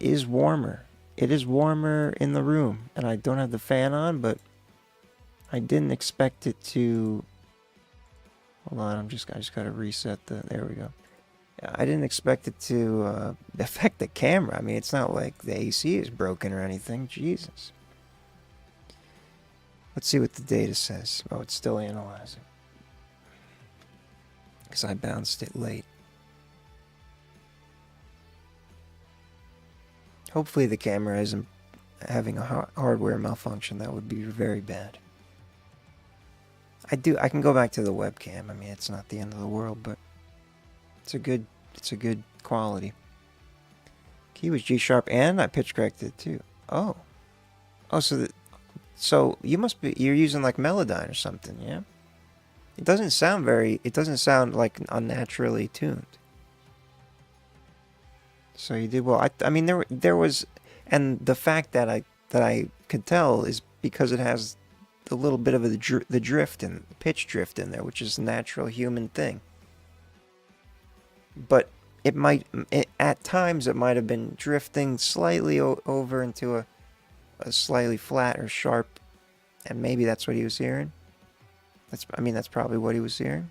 is warmer. It is warmer in the room, and I don't have the fan on, but I didn't expect it to... Hold on, I just got to reset there we go. I didn't expect it to affect the camera. It's not like the AC is broken or anything. Jesus. Let's see what the data says. Oh, it's still analyzing. Because I bounced it late. Hopefully the camera isn't having a hardware malfunction. That would be very bad. I can go back to the webcam. It's not the end of the world, but it's a good quality. Key was G sharp, and I pitch corrected too. Oh, so you're using like Melodyne or something, yeah? It doesn't sound like unnaturally tuned. So you did well. There was, and the fact that I could tell is because it has a little bit of the drift and pitch drift in there, which is a natural human thing. But at times it might have been drifting slightly over into a slightly flat or sharp, and maybe that's what he was hearing. That's probably what he was hearing.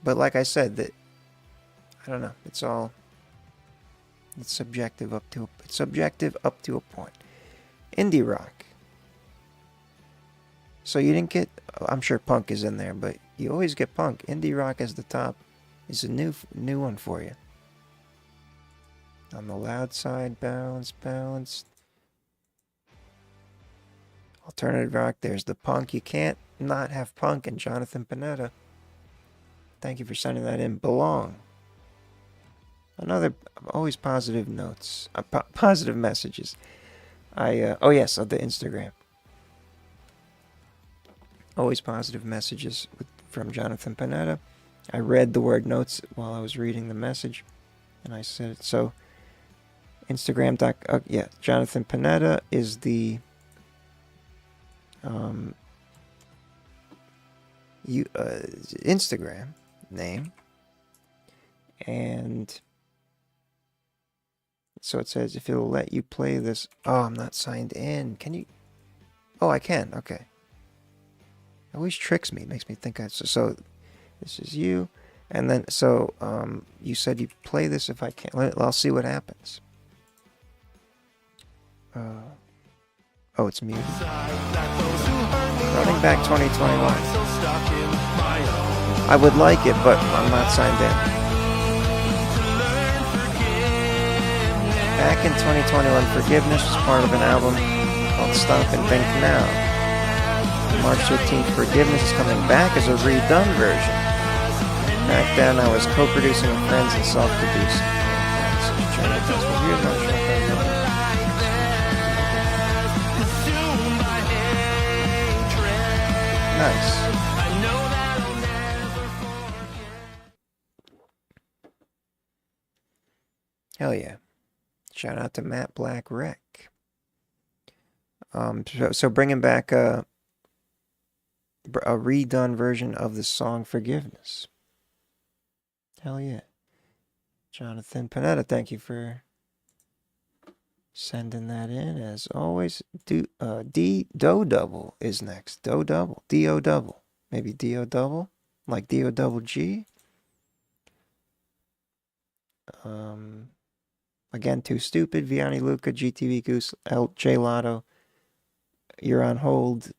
But like I said, I don't know. It's subjective up to a point. Indie rock. So you didn't get... I'm sure punk is in there, but you always get punk. Indie rock as the top is a new one for you. On the loud side, balanced. Alternative rock, there's the punk. You can't not have punk and Jonathan Panetta. Thank you for sending that in. Belong. Another always positive notes, positive messages. The Instagram. Always positive messages from Jonathan Panetta. I read the word notes while I was reading the message, and I said it. So, Instagram. Jonathan Panetta is the Instagram name, and so it says if it'll let you play this. Oh, I'm not signed in. Can you? Oh, I can. Okay. It always tricks me. It makes me think so this is you, and then you said you play this if I can't. I'll see what happens. Oh, it's muted. Running back 2021. I would like it, but I'm not signed in. Back in 2021, Forgiveness was part of an album called Stop and Think Now. March 15th, Forgiveness is coming back as a redone version. Back then, I was co-producing with friends and self-producing. Nice. Hell yeah. Shout out to Matt Black Rec. So bringing back a redone version of the song Forgiveness. Hell yeah. Jonathan Panetta, thank you for sending that in. As always, Do Double is next. Do Double. D-O double. Maybe D-O double? Like D-O double G? Again, Too Stupid, Vianney Luca, GTV Goose, J Lotto. You're on hold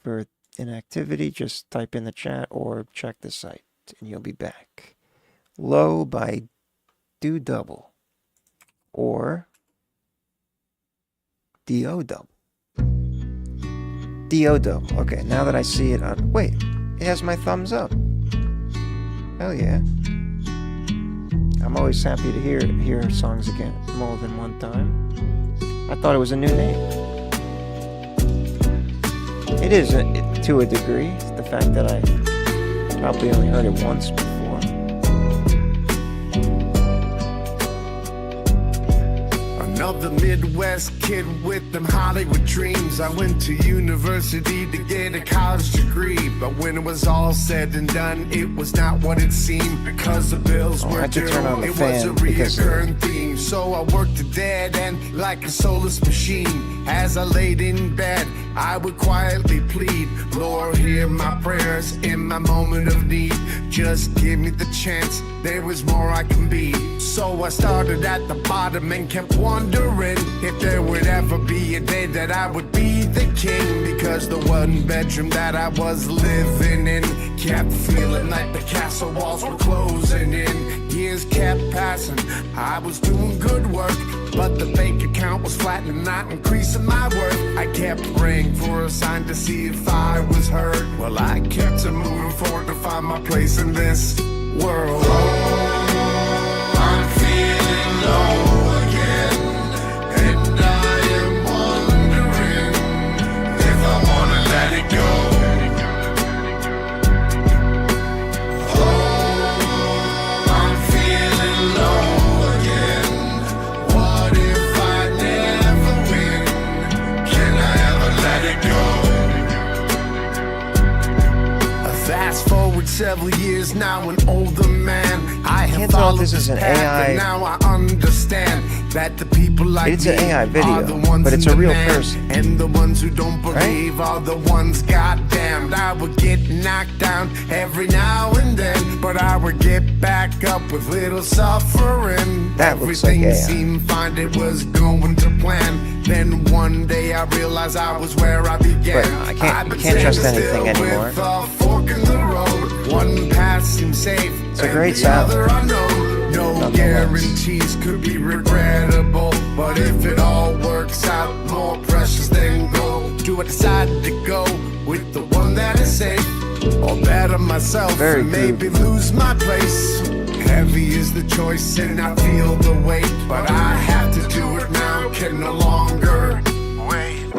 for inactivity. Just type in the chat or check the site and you'll be back. Low by Do Double. Or D-O double. D-O double. Okay, now that I see it on... Wait, it has my thumbs up. Hell yeah. I'm always happy to hear songs again more than one time. I thought it was a new name. It is, to a degree, the fact that I probably only heard it once before. Another Midwest kid with them Hollywood dreams. I went to university to get a college degree, but when it was all said and done, it was not what it seemed. Because the bills were due, it was a reoccurring theme. So I worked a dead end like a soulless machine. As I laid in bed, I would quietly plead, Lord, hear my prayers in my moment of need. Just give me the chance, there was more I can be. So I started at the bottom and kept wondering if there would ever be a day that I would be the king. Because the one bedroom that I was living in kept feeling like the castle walls were closing in. Years kept passing, I was doing good work, but the bank account was flat and not increasing my worth. I kept praying for a sign to see if I was heard. Well, I kept moving forward to find my place in this world. Oh, I'm feeling low again, and I am wondering if I wanna let it go. Fast forward several years now, an older man. I have followed this is an AI. Now I understand that the people like it's an AI video, but it's a real person. And the ones who don't believe are the ones goddamned. I would get knocked down every now and then, but I would get back up with little suffering. That looks like everything seemed fine, it was going to plan. Then one day I realized I was where I began. But you can't trust anything anymore. In the road, one path seems safe, it's a great sound. No guarantees could be regrettable, but if it all works out, more precious than gold. Do I decide to go with the one that is safe, or better myself and maybe lose my place? Heavy is the choice and I feel the weight, but I have to do it now, can no longer wait.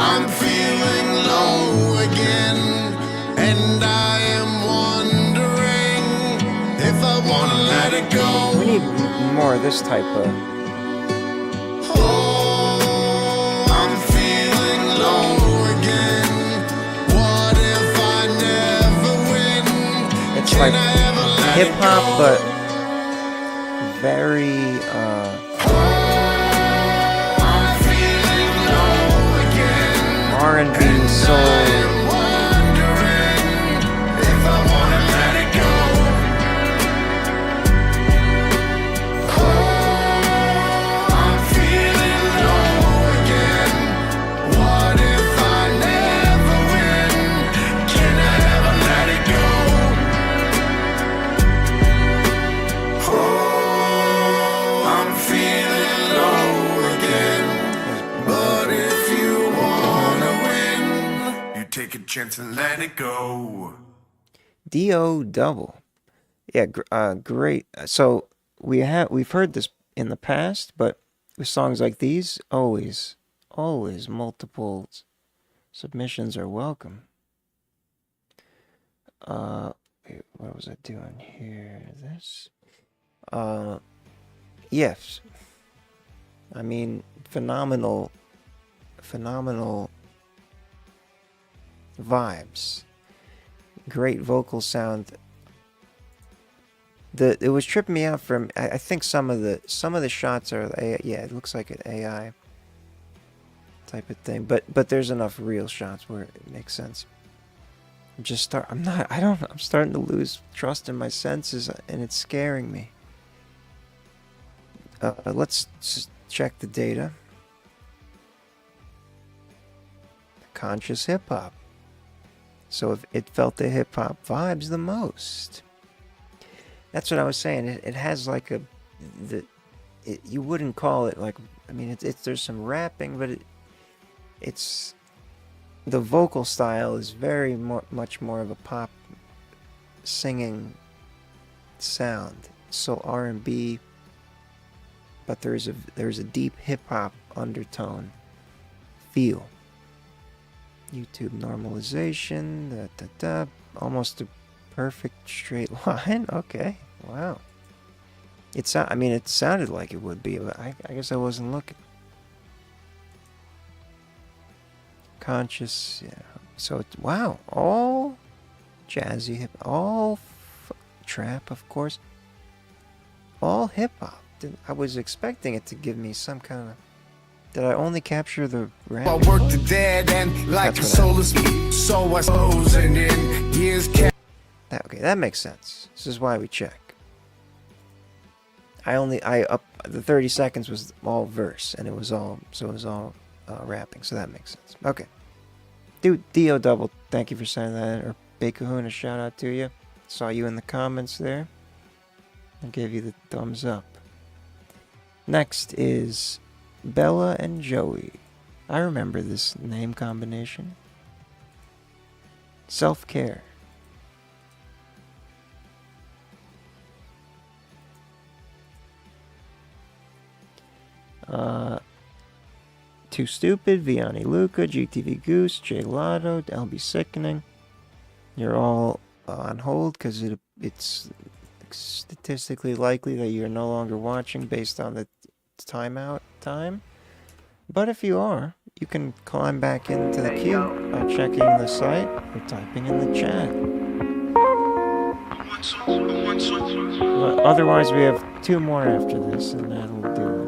I'm feeling low again, and I am wondering if I wanna let it go. We need more of this type of... Oh, I'm feeling low again. What if I never win? It's like hip-hop, but very, R&B, soul. feeling low again. But if you wanna win, you take a chance and let it go. D.O. double. Yeah, great. So we've heard this in the past, but with songs like these, always multiple submissions are welcome. Wait, what was I doing here? This? Yes. I mean, phenomenal vibes. Great vocal sound. It was tripping me out from, I think some of the shots are, yeah, it looks like an AI type of thing, but there's enough real shots where it makes sense. I'm starting to lose trust in my senses, and it's scaring me. Let's just check the data. Conscious hip hop. So if it felt the hip hop vibes the most. That's what I was saying. It has like you wouldn't call it like, I mean, there's some rapping, but it's the vocal style is very much more of a pop singing sound. So R&B, but there's a deep hip hop undertone feel. YouTube normalization, almost a perfect straight line. Okay, wow. It sounded like it would be, but I guess I wasn't looking. Conscious, yeah. So wow, all jazzy hip, all trap, of course, all hip hop. I was expecting it to give me some kind of. Did I only capture the rap? I work the dead end like a solar speed, so I suppose, and in years. Okay, that makes sense. This is why we check. The 30 seconds was all verse, and it was all rapping, so that makes sense. Okay. Dude, D.O. double, thank you for sending that in. Or Bakahuna, shout out to you. Saw you in the comments there. I gave you the thumbs up. Next is Bella and Joey. I remember this name combination. Self-care. Too Stupid, Vianney Luca, GTV Goose, Jay Lotto, LB Sickening. You're all on hold because it's statistically likely that you're no longer watching based on the timeout time. But if you are, you can climb back into the queue by checking the site or typing in the chat. But otherwise, we have 2 more after this, and that'll do it.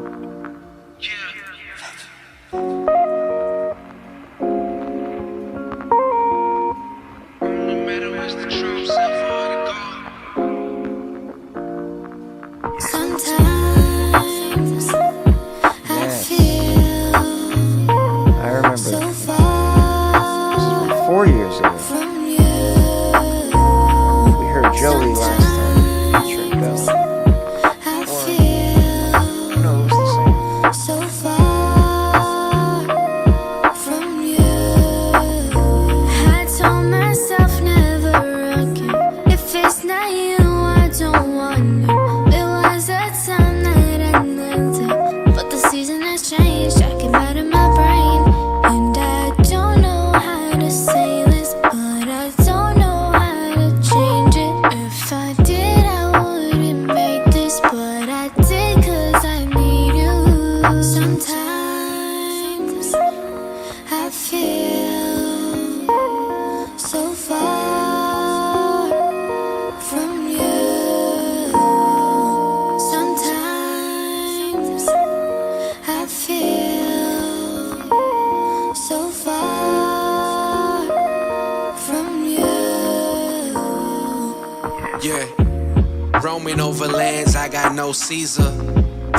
Caesar,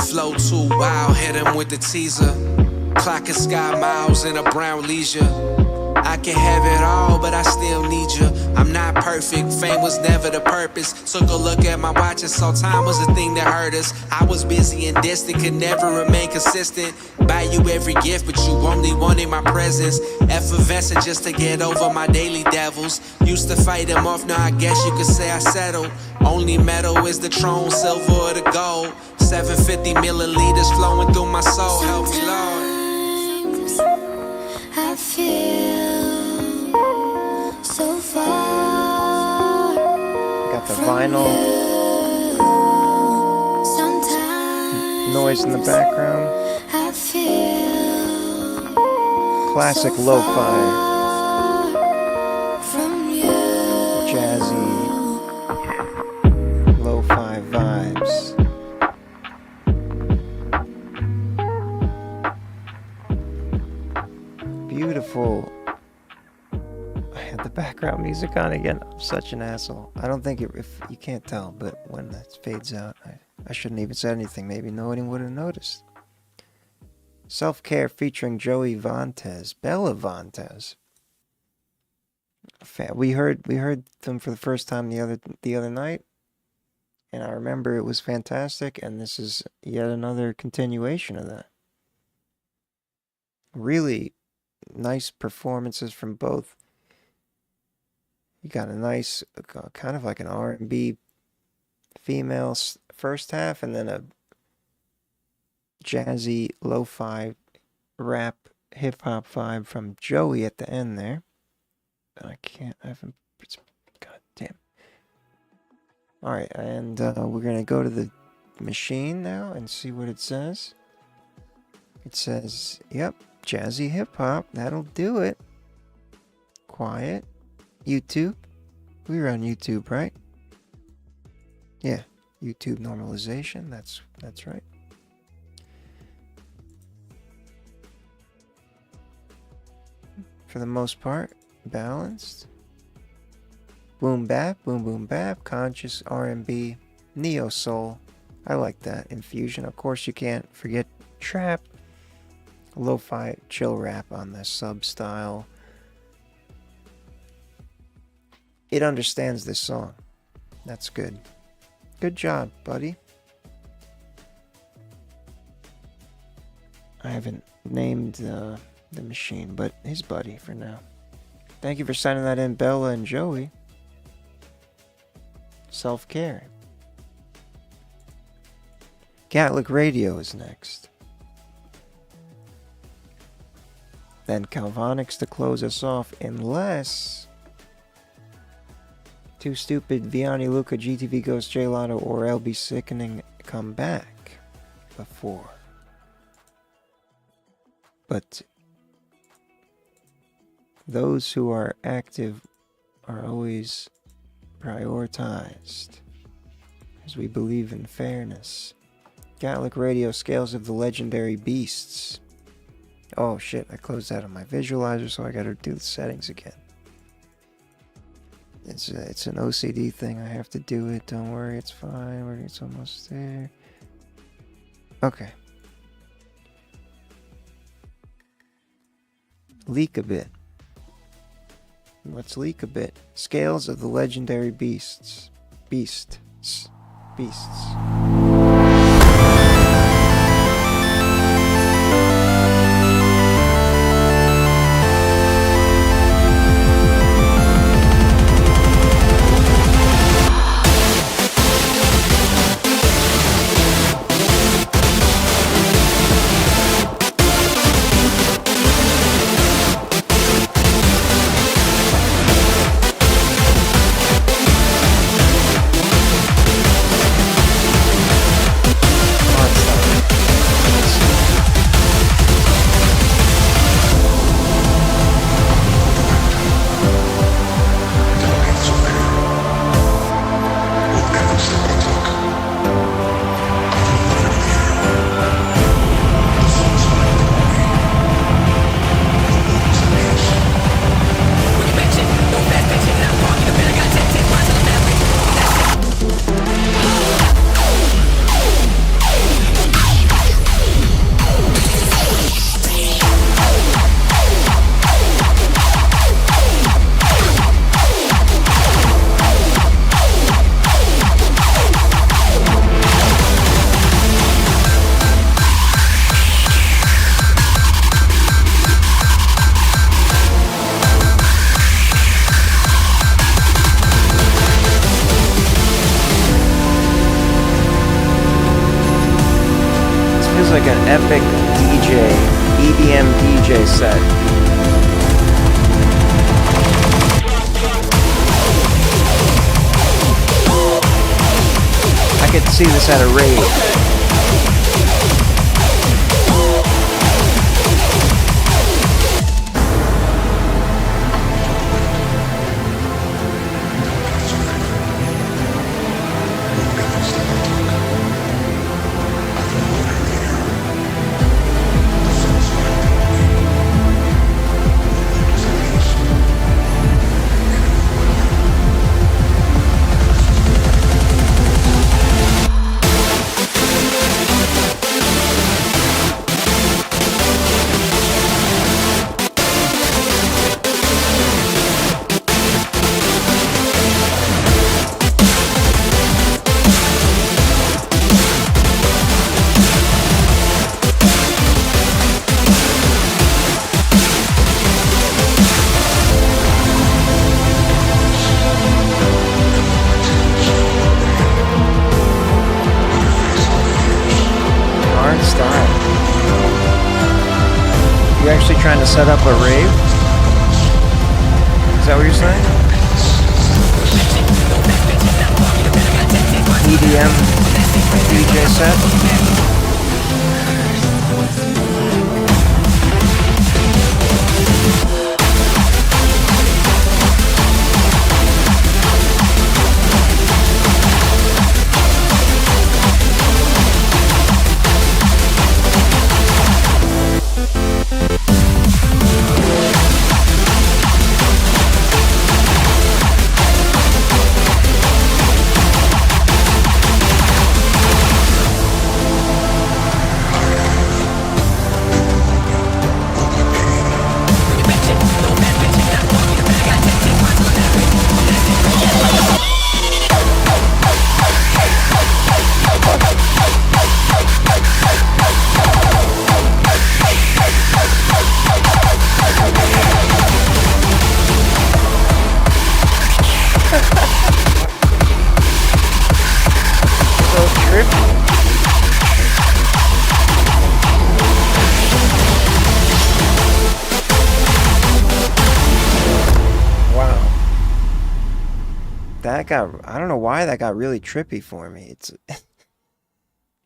flow too wild, hit him with the teaser. Clocking sky miles in a brown leisure. I can have it all, but I still need you. I'm not perfect, fame was never the purpose. Took a look at my watch and saw time was the thing that hurt us. I was busy and distant, could never remain consistent. Buy you every gift, but you only wanted my presence. Effervescent just to get over my daily devils. Used to fight them off, now I guess you could say I settled. Only metal is the throne, silver or the gold. 750 milliliters flowing through my soul. Help me, Lord. I feel so far. Got the vinyl noise in the background. I feel classic lo-fi, jazzy lo-fi vibes. Beautiful. I had the background music on again. I'm such an asshole. I don't think if you can't tell, but when that fades out, I shouldn't even say anything. Maybe no one would have noticed. Self-Care featuring Joey Vantes, Bella Vantes. We heard them for the first time the other night, and I remember it was fantastic. And this is yet another continuation of that. Really nice performances from both. You got a nice, kind of like an R&B female first half, and then a jazzy lo-fi rap hip-hop vibe from Joey at the end there. I haven't, god damn. Alright, and we're gonna go to the machine now and see what it says. It says, yep, jazzy hip-hop, that'll do it. Quiet. YouTube. We were on YouTube, right? Yeah, YouTube normalization, that's right. For the most part, balanced. Boom bap, boom boom bap, conscious R&B, neo soul. I like that infusion. Of course, you can't forget trap, lo-fi chill rap on the sub style. It understands this song. That's good. Good job, buddy. I haven't named the machine, but his buddy for now. Thank you for signing that in, Bella and Joey. Self-Care. Catholic Radio is next. Then Calvonics to close us off, unless Too Stupid, Vianney, Luca, GTV Ghost, J Lotto, or LB Sickening come back before. But those who are active are always prioritized, as we believe in fairness. Catholic Radio, Scales of the Legendary Beasts. Oh shit, I closed that on my visualizer, so I gotta do the settings again. It's an OCD thing, I have to do it, don't worry, it's fine, it's almost there. Okay. Leak a bit. Let's leak a bit. Scales of the Legendary Beasts. Beasts. was like an epic DJ, EDM DJ set. I could see this at a rave. Trying to set up a rave? Is that what you're saying? EDM DJ set? I don't know why that got really trippy for me. It's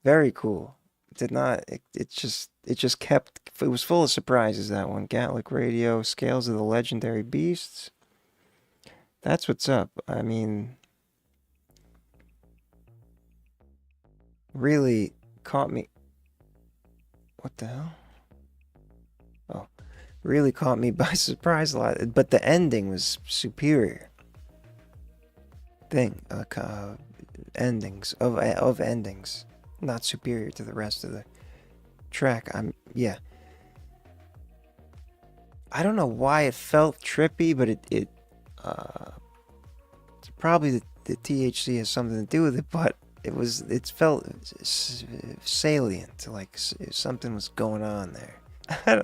very cool. It just kept, it was full of surprises, that one. Gaelic Radio, Scales of the Legendary Beasts. That's what's up. I mean, really caught me. What the hell? Oh, really caught me by surprise a lot. But the ending was superior. Endings of endings, not superior to the rest of the track. Yeah. I don't know why it felt trippy, but it probably the THC has something to do with it, but it felt salient, like something was going on there. I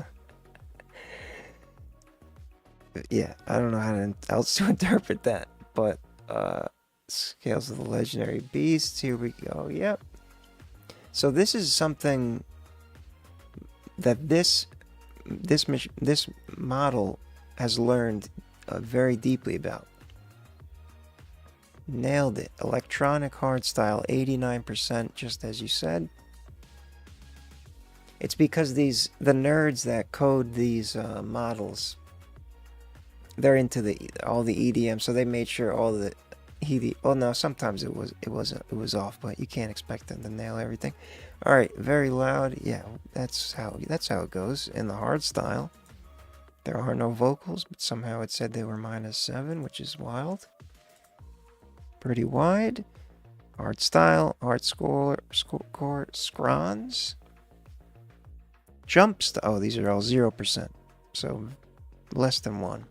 don't know how else to interpret that, but Scales of the Legendary Beasts, here we go. Yep. So this is something that this model has learned very deeply about. Nailed it. Electronic hardstyle, 89%, just as you said. It's because the nerds that code these models, they're into all the EDM, so they made sure all the well, no, sometimes it was off, but you can't expect them to nail everything. All right, very loud. Yeah, that's how it goes in the hardstyle. There are no vocals, but somehow it said they were -7, which is wild. Pretty wide. Hardstyle, hardcore, scrons. Jumps. Oh, these are all 0%, so less than 1.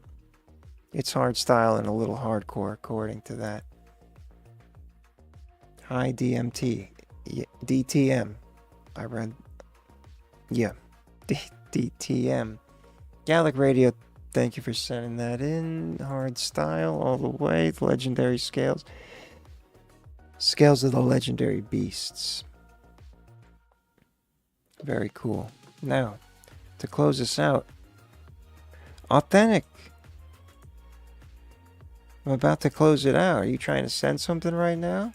It's hardstyle and a little hardcore, according to that. High DMT. DTM. I read. Yeah. DTM. Gaelic Radio, thank you for sending that in. Hardstyle all the way. The legendary scales. Scales of the Legendary Beasts. Very cool. Now, to close this out, Authentic. I'm about to close it out. Are you trying to send something right now?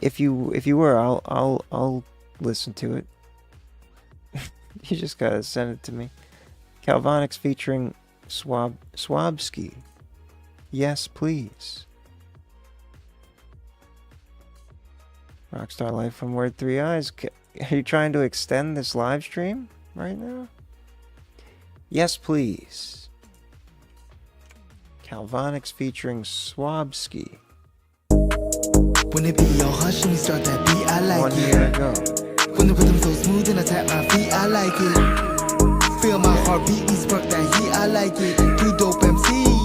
If you were, I'll listen to it. You just gotta send it to me. Calvonics featuring Swabski. Yes, please. Rockstar Life from Word 3 Eyes. Are you trying to extend this live stream right now? Yes, please. Calvonics featuring Swabski. When it be your hush and we start that beat, I like 1 year ago. When the rhythm so smooth and I tap my feet, I like it. Feel my heartbeat, we spark that heat, I like it. Two dope MCs.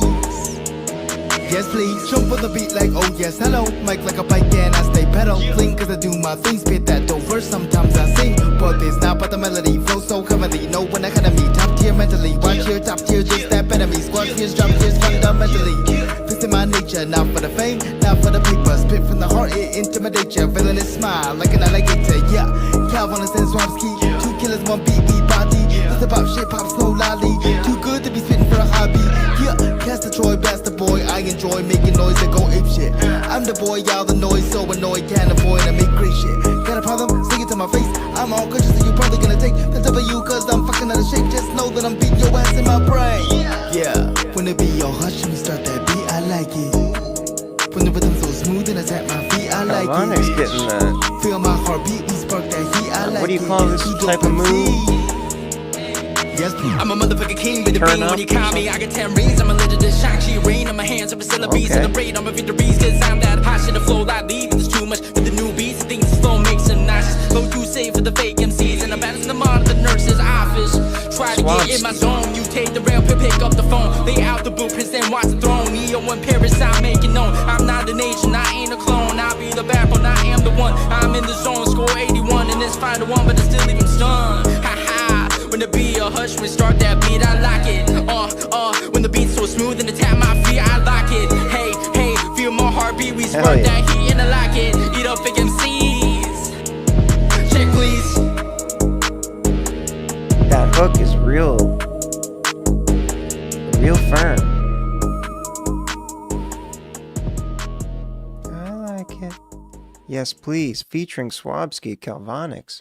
Yes, please. Jump on the beat like, oh yes, hello. Mic like a bike and I stay pedal. Fling cause I do my thing, spit that dope verse. Sometimes I sing, but it's not but the melody. Flow so heavenly, no one ahead of me. Top tier mentally, watch here, top tier, just that better me. Squad tears, drop tears fundamentally. Fits in my nature, not for the fame, not for the paper. Spit from the heart, it intimidates ya. Villainous smile, like an alligator, yeah. Calvinist and Swabski, 2 killers, 1 beat, we body. It's about shit, pops, no lolly. Too good to be spitting for a hobby. Yeah, cast the Troy, bastard boy. I enjoy making noise that go ape shit. I'm the boy, y'all the noise, so annoyed, can't avoid, I make great shit. Got a problem? Sing it to my face. I'm all conscious that you probably gonna take the W, cause I'm fucking out of shape. Just know that I'm beating your ass in my brain. Yeah, when it be your hush and we start that beat, I like it. When the rhythm so smooth and I tap my feet, I like Calvonics it. getting that. Feel my heartbeat, we spark that heat, I like it. What do you call this type of move? Yes, please. I'm a motherfucking king with the beam when you call me. I got 10 rings, I'm a legend of Shang-Chi rain on my hands, I'm a celebrity, celebrate on my victories, cause I'm that hot shit, the flow I leave. There's too much with the new beats, I think this flow makes some nauseous. Flow too safe for the fake MCs, and I'm balancing them all at the nurse's office. Try to get in my zone, you take the rail, pick up the phone. Lay out the blueprints, then watch the throne. Neo in Paris, I'm making known. I'm not a nation, I ain't a clone. I'll be the backbone, I am the one. I'm in the zone, score 81, and it's 5-1, but I still even stunned. When the beat a hush, we start that beat, I like it. When the beat's so smooth and the tap my feet, I like it. Hey, hey, feel my heartbeat, we spark that heat and I like it. Eat up big MCs. Check please. That hook is real firm. I like it. Yes, please. Featuring Swabski, Calvonics.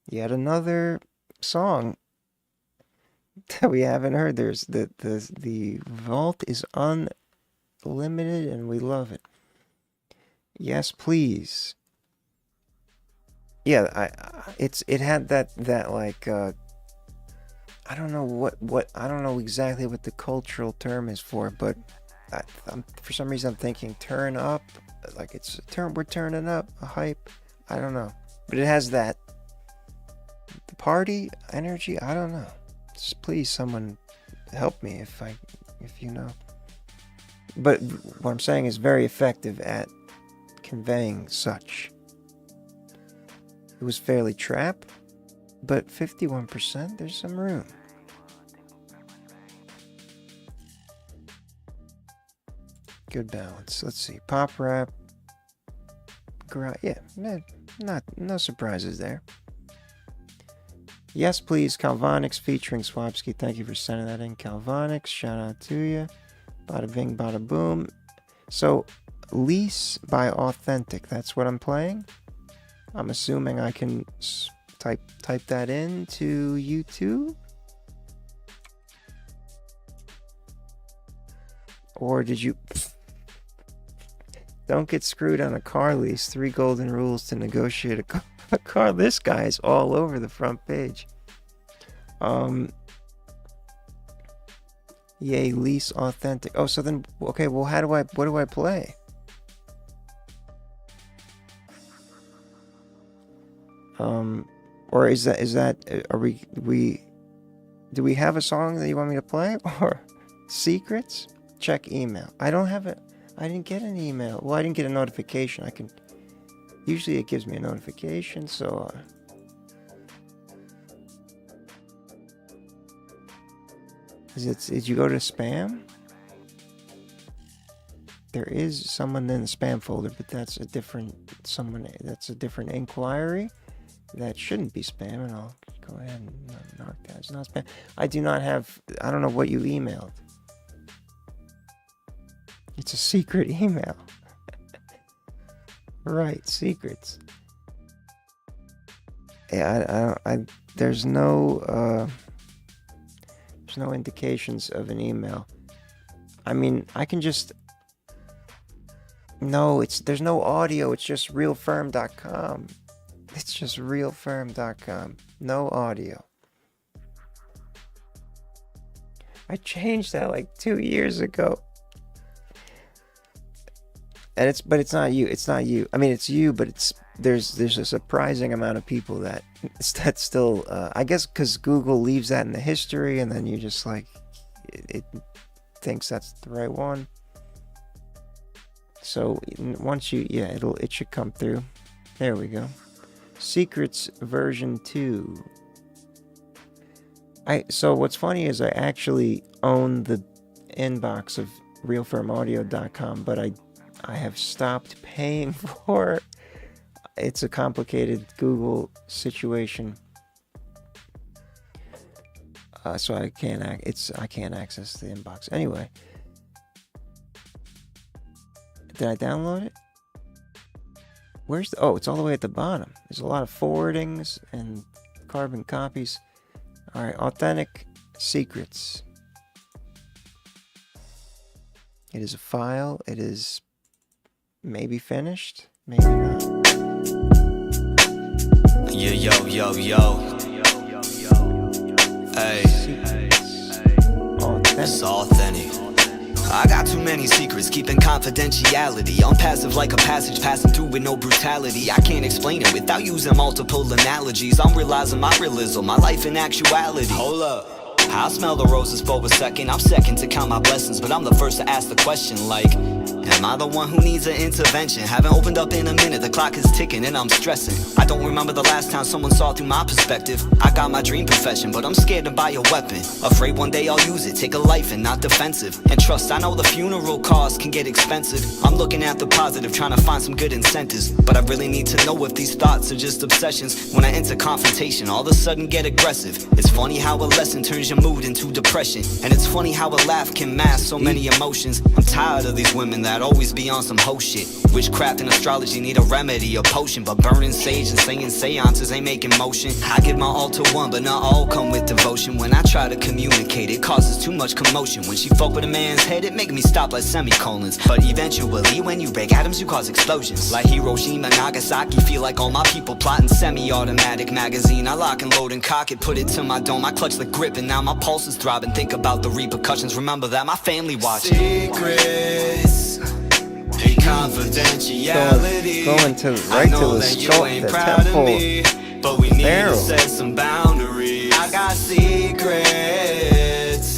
Yet another song that we haven't heard. There's the vault is unlimited and we love it. Yes, please. Yeah, it had that like I don't know what I don't know exactly what the cultural term is for, but I'm for some reason I'm thinking turn up, like it's we're turning up, a hype. I don't know, but it has that the party energy. I don't know. Just please, someone help me if you know. But what I'm saying is very effective at conveying such. It was fairly trap, but 51%, there's some room. Good balance. Let's see. Pop rap. Yeah, no surprises there. Yes, please. Calvonics featuring Swabski. Thank you for sending that in, Calvonics. Shout out to you. Bada bing, bada boom. So, Lease by Authentic. That's what I'm playing. I'm assuming I can type that into YouTube. Or did you... Don't get screwed on a car lease. 3 golden rules to negotiate a car. This guy's all over the front page. Yay, lease Authentic. Oh, so then, okay, well, what do I play? Or is that, are do we have a song that you want me to play? Or secrets? Check email. I didn't get an email. Well, I didn't get a notification. Usually it gives me a notification, so... Did you go to spam? There is someone in the spam folder, but that's a different that's a different inquiry. That shouldn't be spam, and I'll go ahead and mark that as not spam. I do not have, I don't know what you emailed. It's a secret email. Right, secrets. Yeah, there's no indications of an email. I mean, I can just, no, there's no audio, it's just realferm.com. It's just realferm.com. No audio. I changed that like 2 years ago. And but it's not you. It's not you. I mean, it's you, but there's a surprising amount of people that's still, I guess because Google leaves that in the history, and then you just like, it thinks that's the right one. So once it should come through. There we go. Secrets version 2. So what's funny is I actually own the inbox of realfirmaudio.com, but I have stopped paying for it. It's a complicated Google situation, so I can't access the inbox. Anyway, did I download it? It's all the way at the bottom. There's a lot of forwardings and carbon copies. All right, authentic secrets. It is a file. It is maybe finished, maybe not. Yo. Hey. It's authentic. I got too many secrets, keeping confidentiality. I'm passive like a passage passing through with no brutality. I can't explain it without using multiple analogies. I'm realizing my realism, my life in actuality. Hold up. I smell the roses for a second. I'm second to count my blessings, but I'm the first to ask the question like, am I the one who needs an intervention? Haven't opened up in a minute, the clock is ticking and I'm stressing. I don't remember the last time someone saw through my perspective. I got my dream profession, but I'm scared to buy a weapon. Afraid one day I'll use it, take a life and not defensive. And trust, I know the funeral costs can get expensive. I'm looking at the positive, trying to find some good incentives. But I really need to know if these thoughts are just obsessions. When I enter confrontation, all of a sudden get aggressive. It's funny how a lesson turns your mood into depression. And it's funny how a laugh can mask so many emotions. I'm tired of these women that always be on some hoe shit. Witchcraft and astrology need a remedy, a potion, but burning sage and saying seances ain't making motion. I give my all to one, but not all come with devotion. When I try to communicate, it causes too much commotion. When she fuck with a man's head, it make me stop like semicolons. But eventually, when you break atoms, you cause explosions. Like Hiroshima, Nagasaki, feel like all my people plotting. Semi-automatic magazine, I lock and load and cock it, put it to my dome. I clutch the grip and now my pulse is throbbing. Think about the repercussions, remember that my family watching. Secrets and confidentiality. Going to right to the temple. But we need to set some boundaries. I got secrets,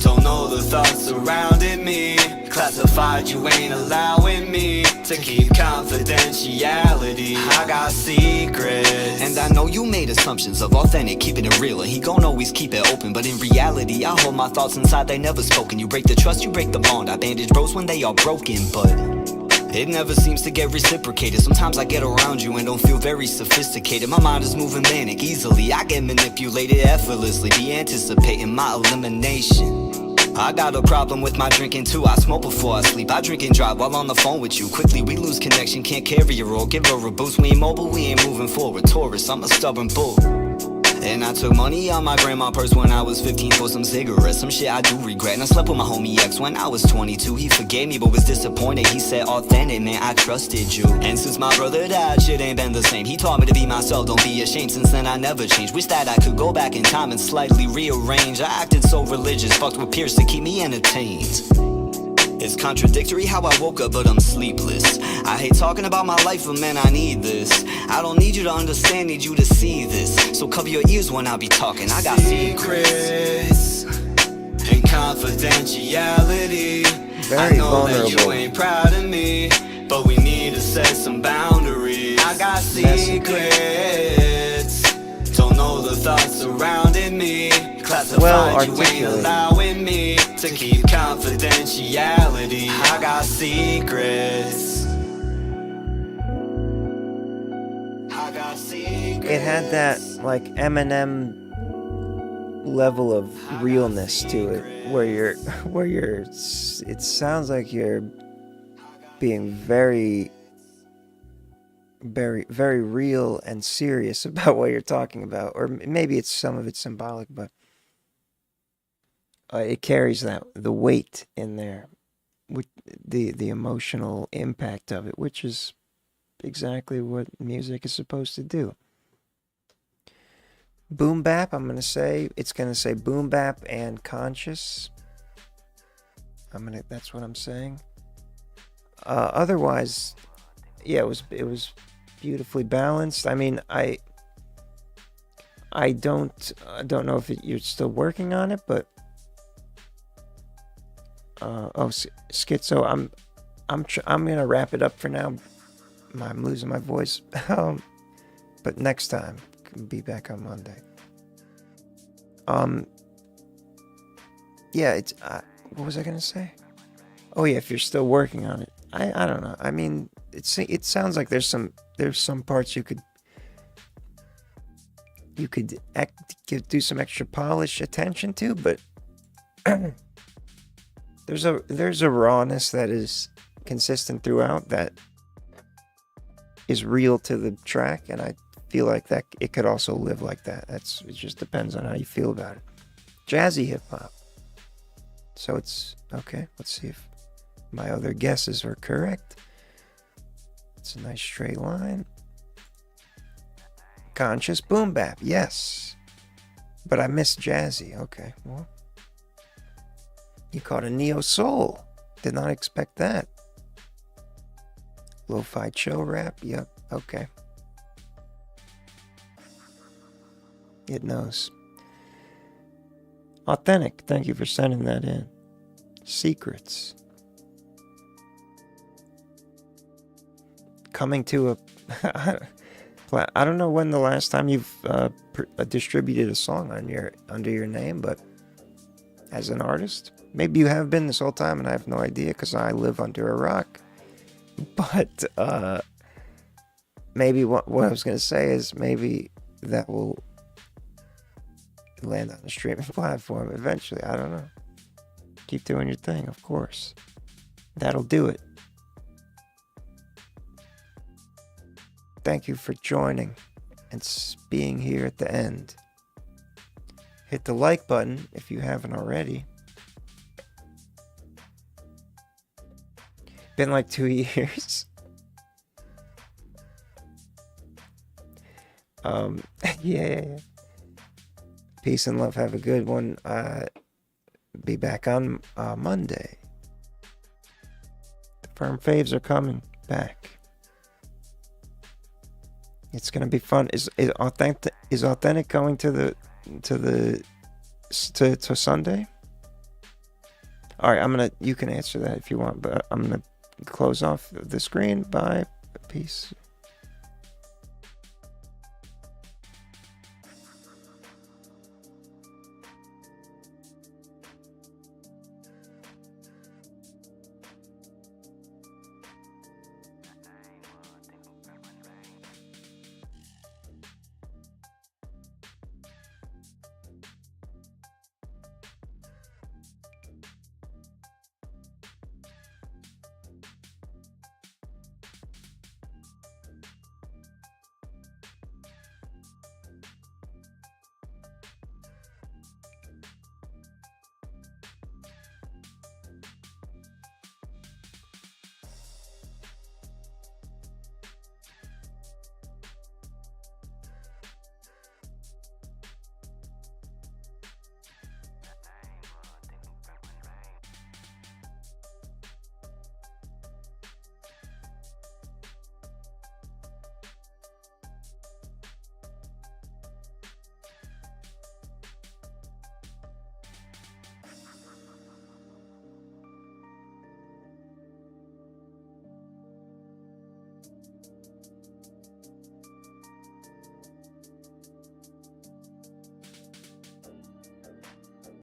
don't know the thoughts surrounding me. Classified, you ain't allowing me to keep confidentiality. I got secrets, and I know you made assumptions of authentic, keeping it real, and he gon' always keep it open. But in reality, I hold my thoughts inside, they never spoken. You break the trust, you break the bond. I bandage bros when they are broken, but it never seems to get reciprocated. Sometimes I get around you and don't feel very sophisticated. My mind is moving manic easily. I get manipulated effortlessly, be anticipating my elimination. I got a problem with my drinking too. I smoke before I sleep, I drink and drive while on the phone with you. Quickly we lose connection, can't carry her or give her a boost. We ain't mobile, we ain't moving forward. Taurus, I'm a stubborn bull. And I took money out my grandma purse when I was 15 for some cigarettes. Some shit I do regret. And I slept with my homie ex when I was 22. He forgave me but was disappointed. He said authentic, man, I trusted you. And since my brother died, shit ain't been the same. He taught me to be myself, don't be ashamed. Since then I never changed. Wish that I could go back in time and slightly rearrange. I acted so religious, fucked with peers to keep me entertained. It's contradictory how I woke up, but I'm sleepless. I hate talking about my life, but man, I need this. I don't need you to understand, need you to see this. So cover your ears when I be talking. I got secrets and confidentiality. I know that you ain't proud of me, but we need to set some boundaries. I got secrets, don't know the thoughts surrounding me. Classified, you ain't allowing me to keep confidentiality. I got secrets. I got secrets. It had that like Eminem level of realness to it, where you're. It sounds like you're being very, very, very real and serious about what you're talking about, or maybe it's some of it's symbolic, but it carries the weight in there, with the emotional impact of it, which is exactly what music is supposed to do. Boom bap, it's gonna say boom bap and conscious. That's what I'm saying. Otherwise, yeah, it was beautifully balanced. I mean, I don't know if you're still working on it, but Schizo, I'm gonna wrap it up for now. I'm losing my voice, but next time, be back on Monday. Yeah, it's what was I gonna say? Oh yeah, if you're still working on it, I don't know. I mean, it sounds like there's some parts you could do some extra polish attention to, but there's a rawness that is consistent throughout that is real to the track, and I feel like that it could also live like that. It just depends on how you feel about it. Jazzy hip hop. So it's okay. Let's see if my other guesses are correct. It's a nice straight line. Conscious boom bap, yes. But I missed jazzy. Okay, well, you caught a neo soul. Did not expect that. Lo-fi chill rap. Yep. Okay. It knows. Authentic. Thank you for sending that in. Secrets. Coming to a... I don't know when the last time you've distributed a song under your name, but as an artist, maybe you have been this whole time and I have no idea because I live under a rock. But maybe what I was going to say is maybe that will land on a streaming platform eventually. I don't know. Keep doing your thing, of course. That'll do it. Thank you for joining and being here at the end. Hit the like button if you haven't already. Been like 2 years. Yeah. Peace and love. Have a good one. Be back on Monday. The FERM faves are coming back. It's gonna be fun. Is authentic going to Sunday? All right, you can answer that if you want, but I'm gonna close off the screen. Bye. Peace.